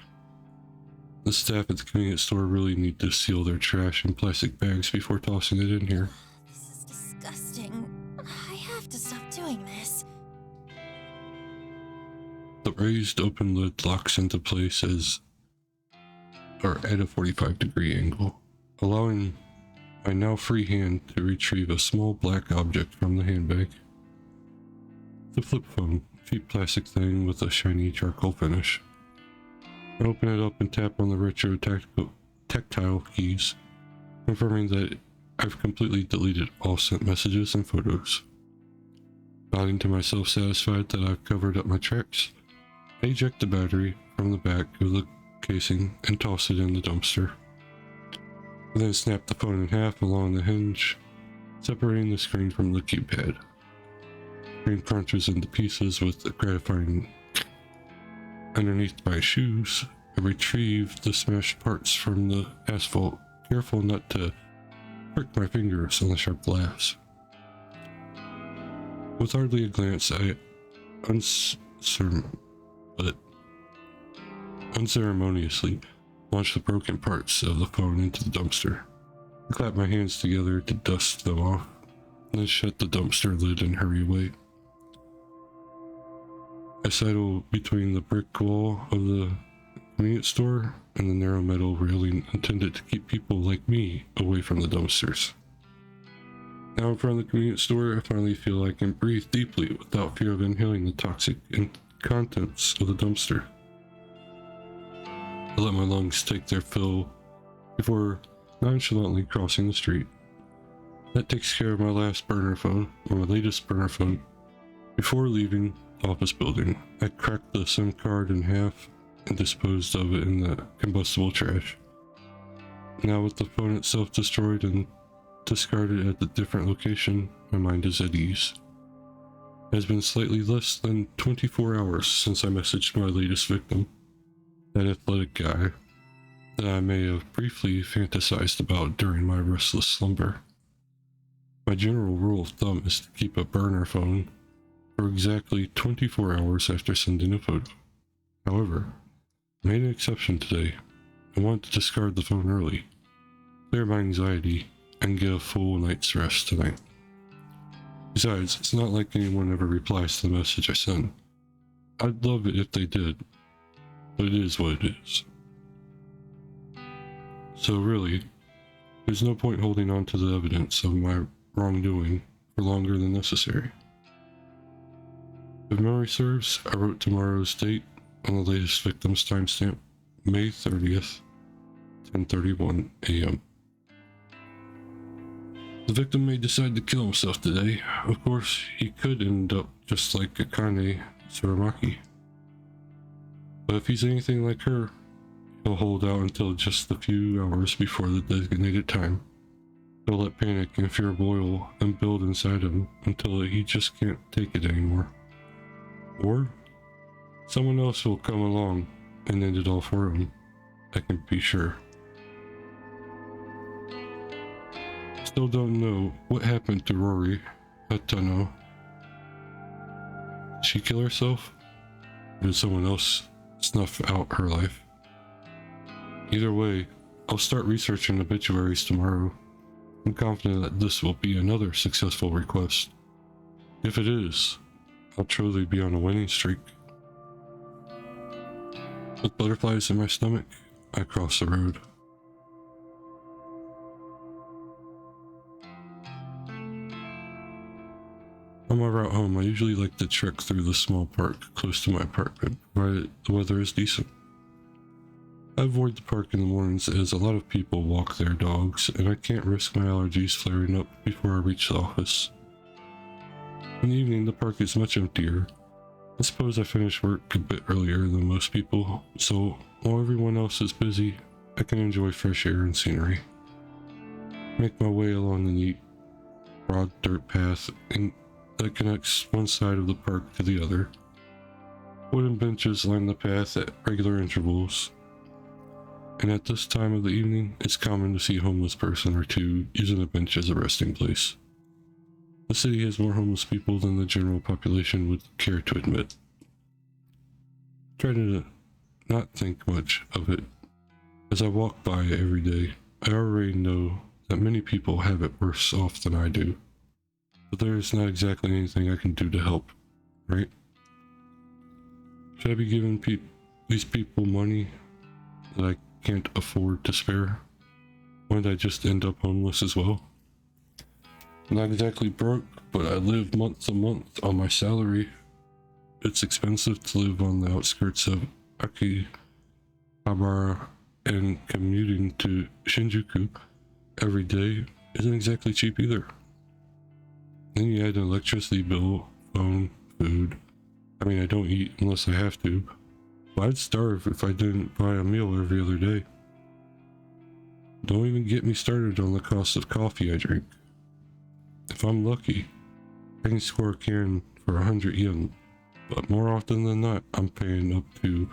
The staff at the convenience store really need to seal their trash in plastic bags before tossing it in here. This is disgusting. I have to stop doing this. The raised open lid locks into place at a 45-degree angle, allowing my now free hand to retrieve a small black object from the handbag. The flip phone, cheap plastic thing with a shiny charcoal finish. I open it up and tap on the retro tactile keys, confirming that I've completely deleted all sent messages and photos. Nodding to myself, satisfied that I've covered up my tracks, I eject the battery from the back of the casing and toss it in the dumpster. I then snap the phone in half along the hinge, separating the screen from the keypad. The screen crunches into pieces with a gratifying underneath my shoes. I retrieve the smashed parts from the asphalt, careful not to prick my fingers on the sharp glass. With hardly a glance, I unceremoniously launch the broken parts of the phone into the dumpster. I clap my hands together to dust them off, then shut the dumpster lid and hurry away. I sidle between the brick wall of the convenience store and the narrow metal railing intended to keep people like me away from the dumpsters. Now in front of the convenience store, I finally feel I can breathe deeply without fear of inhaling the toxic contents of the dumpster. I let my lungs take their fill before nonchalantly crossing the street. That takes care of my latest burner phone. Before leaving the office building, I cracked the SIM card in half and disposed of it in the combustible trash. Now with the phone itself destroyed and discarded at a different location, my mind is at ease. It has been slightly less than 24 hours since I messaged my latest victim. That athletic guy. that I may have briefly fantasized about during my restless slumber. My general rule of thumb is to keep a burner phone for exactly 24 hours after sending a photo. However, I made an exception today. I wanted to discard the phone early, clear my anxiety, and get a full night's rest tonight. Besides, it's not like anyone ever replies to the message I send. I'd love it if they did, but it is what it is. So really, there's no point holding on to the evidence of my wrongdoing for longer than necessary. If memory serves, I wrote tomorrow's date on the latest victim's timestamp, May 30th, 10:31 a.m. The victim may decide to kill himself today. Of course, he could end up just like Akane Tsurumaki. But if he's anything like her, he'll hold out until just a few hours before the designated time. He'll let panic and fear boil and build inside him until he just can't take it anymore. Or someone else will come along and end it all for him. I can be sure. Still don't know what happened to Rory Hatano. Did she kill herself? Or did someone else snuff out her life? Either way, I'll start researching obituaries tomorrow. I'm confident that this will be another successful request. If it is, I'll truly be on a winning streak. With butterflies in my stomach, I cross the road. On my route home, I usually like to trek through the small park close to my apartment, provided the weather is decent. I avoid the park in the mornings as a lot of people walk their dogs, and I can't risk my allergies flaring up before I reach the office. In the evening, the park is much emptier. I suppose I finish work a bit earlier than most people, so while everyone else is busy, I can enjoy fresh air and scenery. Make my way along the neat, broad dirt path that connects one side of the park to the other. Wooden benches line the path at regular intervals, and at this time of the evening, it's common to see a homeless person or two using the bench as a resting place. The city has more homeless people than the general population would care to admit. Try to not think much of it. As I walk by it every day, I already know that many people have it worse off than I do. But there is not exactly anything I can do to help, right? Should I be giving these people money that I can't afford to spare? Wouldn't I just end up homeless as well? I'm not exactly broke, but I live month to month on my salary. It's expensive to live on the outskirts of Akihabara, and commuting to Shinjuku every day isn't exactly cheap either. Then you add an electricity bill, phone, food. I mean, I don't eat unless I have to, but I'd starve if I didn't buy a meal every other day. Don't even get me started on the cost of coffee I drink. If I'm lucky, I can score a can for 100 yen, but more often than not, I'm paying up to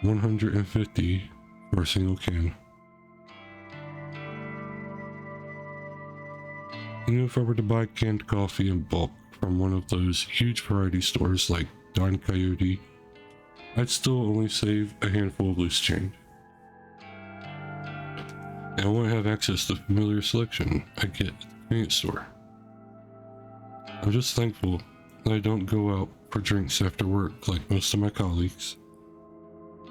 150 for a single can. Even if I were to buy canned coffee in bulk from one of those huge variety stores like Don Coyote, I'd still only save a handful of loose change. And I won't have access to the familiar selection I get at the convenience store. I'm just thankful that I don't go out for drinks after work like most of my colleagues.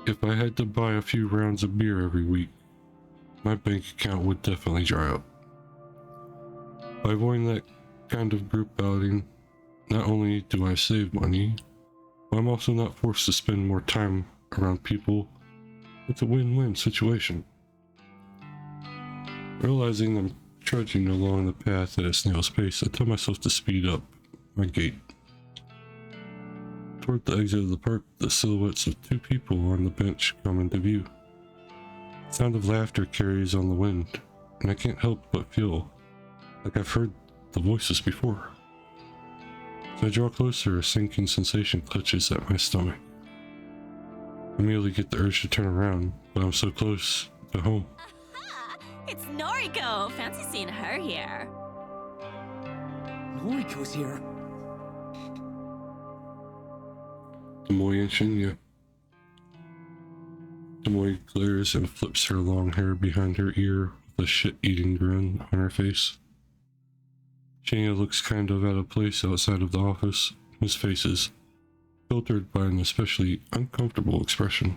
If I had to buy a few rounds of beer every week, my bank account would definitely dry up. By avoiding that kind of group outing, not only do I save money, but I'm also not forced to spend more time around people. It's a win-win situation. Realizing I'm trudging along the path at a snail's pace, I tell myself to speed up my gait. Toward the exit of the park, the silhouettes of two people on the bench come into view. The sound of laughter carries on the wind, and I can't help but feel like I've heard the voices before. As I draw closer, a sinking sensation clutches at my stomach. I immediately get the urge to turn around, but I'm so close at home. Aha! It's Noriko! Fancy seeing her here. Noriko's here. Tomoe and Shinya. Tomoe glares and flips her long hair behind her ear with a shit-eating grin on her face. Shinya looks kind of out of place outside of the office. His face is filtered by an especially uncomfortable expression.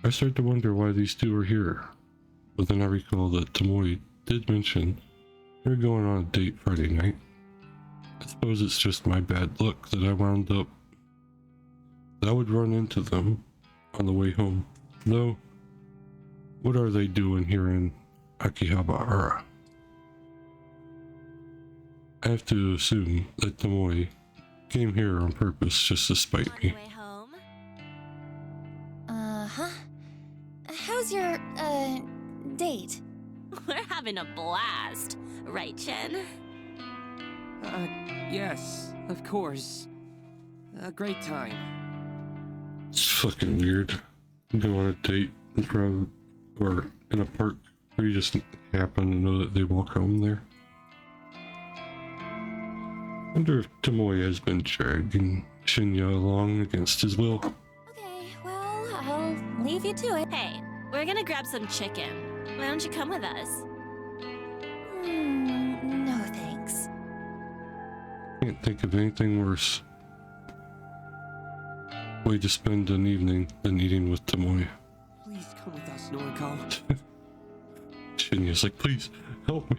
I start to wonder why these two are here, but then I recall that Tomoe did mention they're going on a date Friday night. I suppose it's just my bad luck that I would run into them on the way home. Though, what are they doing here in Akihabara? I have to assume that Tomoe came here on purpose just to spite me. Way home? Uh-huh. How's your, date? We're having a blast, right, Chen? Yes, of course. A great time. It's fucking weird. Go on a date in front of, or in a park where you just happen to know that they walk home there. I wonder if Tomoe has been dragging Shinya along against his will. Okay, well, I'll leave you to it. Hey, we're gonna grab some chicken. Why don't you come with us? No thanks. Can't think of anything worse way to spend an evening than eating with Tomoe. Please come with us, Noriko. Shinya's like, please, help me.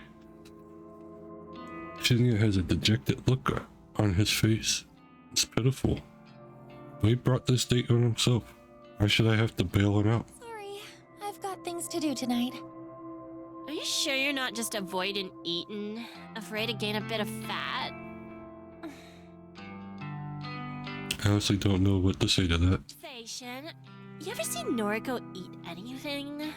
Shinya has a dejected look on his face. It's pitiful. He brought this date on himself. Why should I have to bail him out? Sorry, I've got things to do tonight. Are you sure you're not just avoiding eating? Afraid to gain a bit of fat? I honestly don't know what to say to that. Say, Shin, you ever seen Noriko eat anything?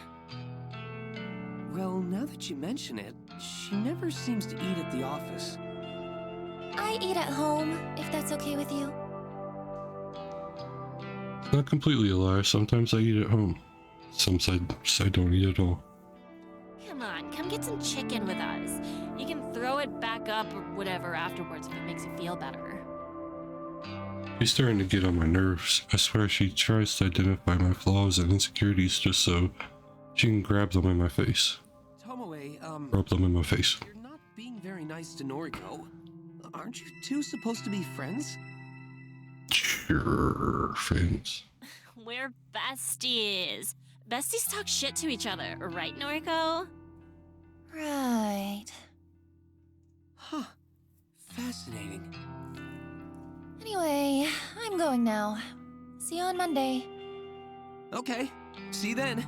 Well, now that you mention it, she never seems to eat at the office. I eat at home, if that's okay with you. It's not completely a lie. Sometimes I eat at home. Sometimes I don't eat at all. Come on, come get some chicken with us. You can throw it back up or whatever afterwards if it makes you feel better. She's starting to get on my nerves. I swear she tries to identify my flaws and insecurities just so she can grab them in my face. Tomoe, Rub them in my face. you're not being very nice to Noriko. Aren't you two supposed to be friends? Sure, friends. We're besties. Besties talk shit to each other, right, Noriko? Right. Huh. Fascinating. Anyway, I'm going now. See you on Monday. Okay. See you then.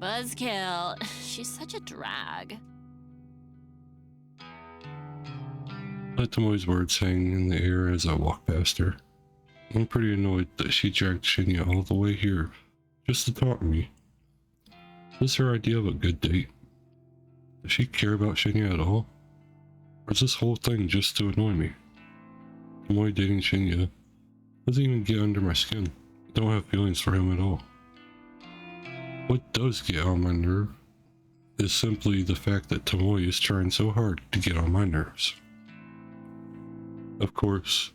Buzzkill. She's such a drag. Let Tomoe's words hang in the air as I walk past her. I'm pretty annoyed that she dragged Shinya all the way here just to taunt me. Is this her idea of a good date? Does she care about Shinya at all? Or is this whole thing just to annoy me? Tomoe dating Shinya doesn't even get under my skin. I don't have feelings for him at all. What does get on my nerve is simply the fact that Tomoe is trying so hard to get on my nerves. Of course,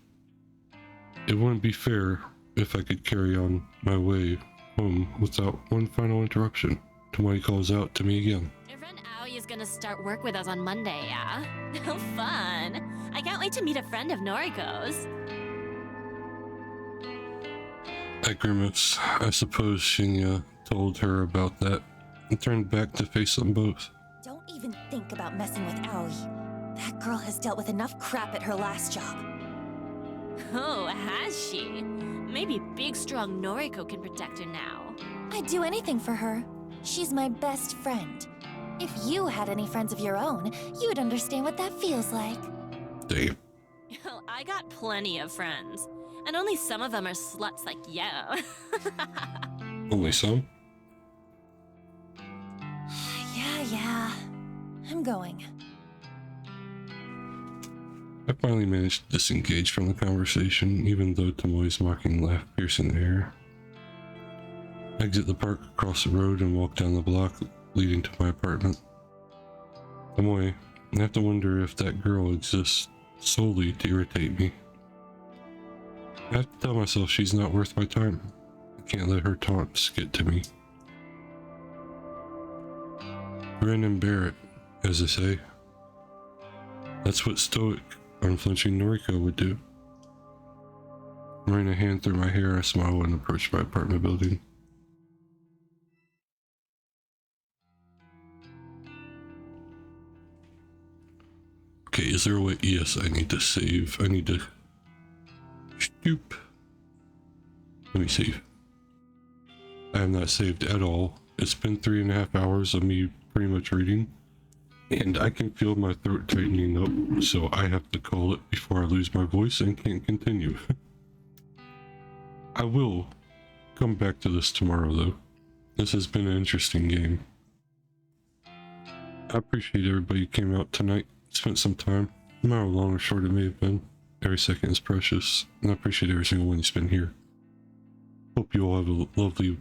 it wouldn't be fair if I could carry on my way home without one final interruption. Tomoe calls out to me again. Your friend Aoi is gonna start work with us on Monday, yeah? How fun! I can't wait to meet a friend of Noriko's. I grimace. I suppose Shinya told her about that and turned back to face them both. Don't even think about messing with Aoi. That girl has dealt with enough crap at her last job. Oh, has she? Maybe big, strong Noriko can protect her now. I'd do anything for her. She's my best friend. If you had any friends of your own, you'd understand what that feels like. Damn. I got plenty of friends. And only some of them are sluts like you. Only some? Yeah. I'm going. I finally managed to disengage from the conversation, even though Tomoe's mocking laugh pierced in the air. exit the park across the road and walk down the block leading to my apartment. I'm away. I have to wonder if that girl exists solely to irritate me. I have to tell myself she's not worth my time. I can't let her taunts get to me. Grin and bear it, as they say. That's what stoic, unflinching Noriko would do. Running a hand through my hair, I smile and approach my apartment building. Okay, is there a way? Yes, I need to save. I need to stoop. Let me save. I have not saved at all. It's been 3.5 hours of me pretty much reading, and I can feel my throat tightening up, so I have to call it before I lose my voice and can't continue. I will come back to this tomorrow though. This has been an interesting game. I appreciate everybody who came out tonight, spent some time, no matter how long or short it may have been. Every second is precious, and I appreciate every single one you spent here. Hope you all have a lovely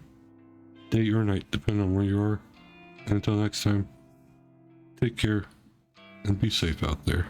day or night, depending on where you are. And until next time, take care and be safe out there.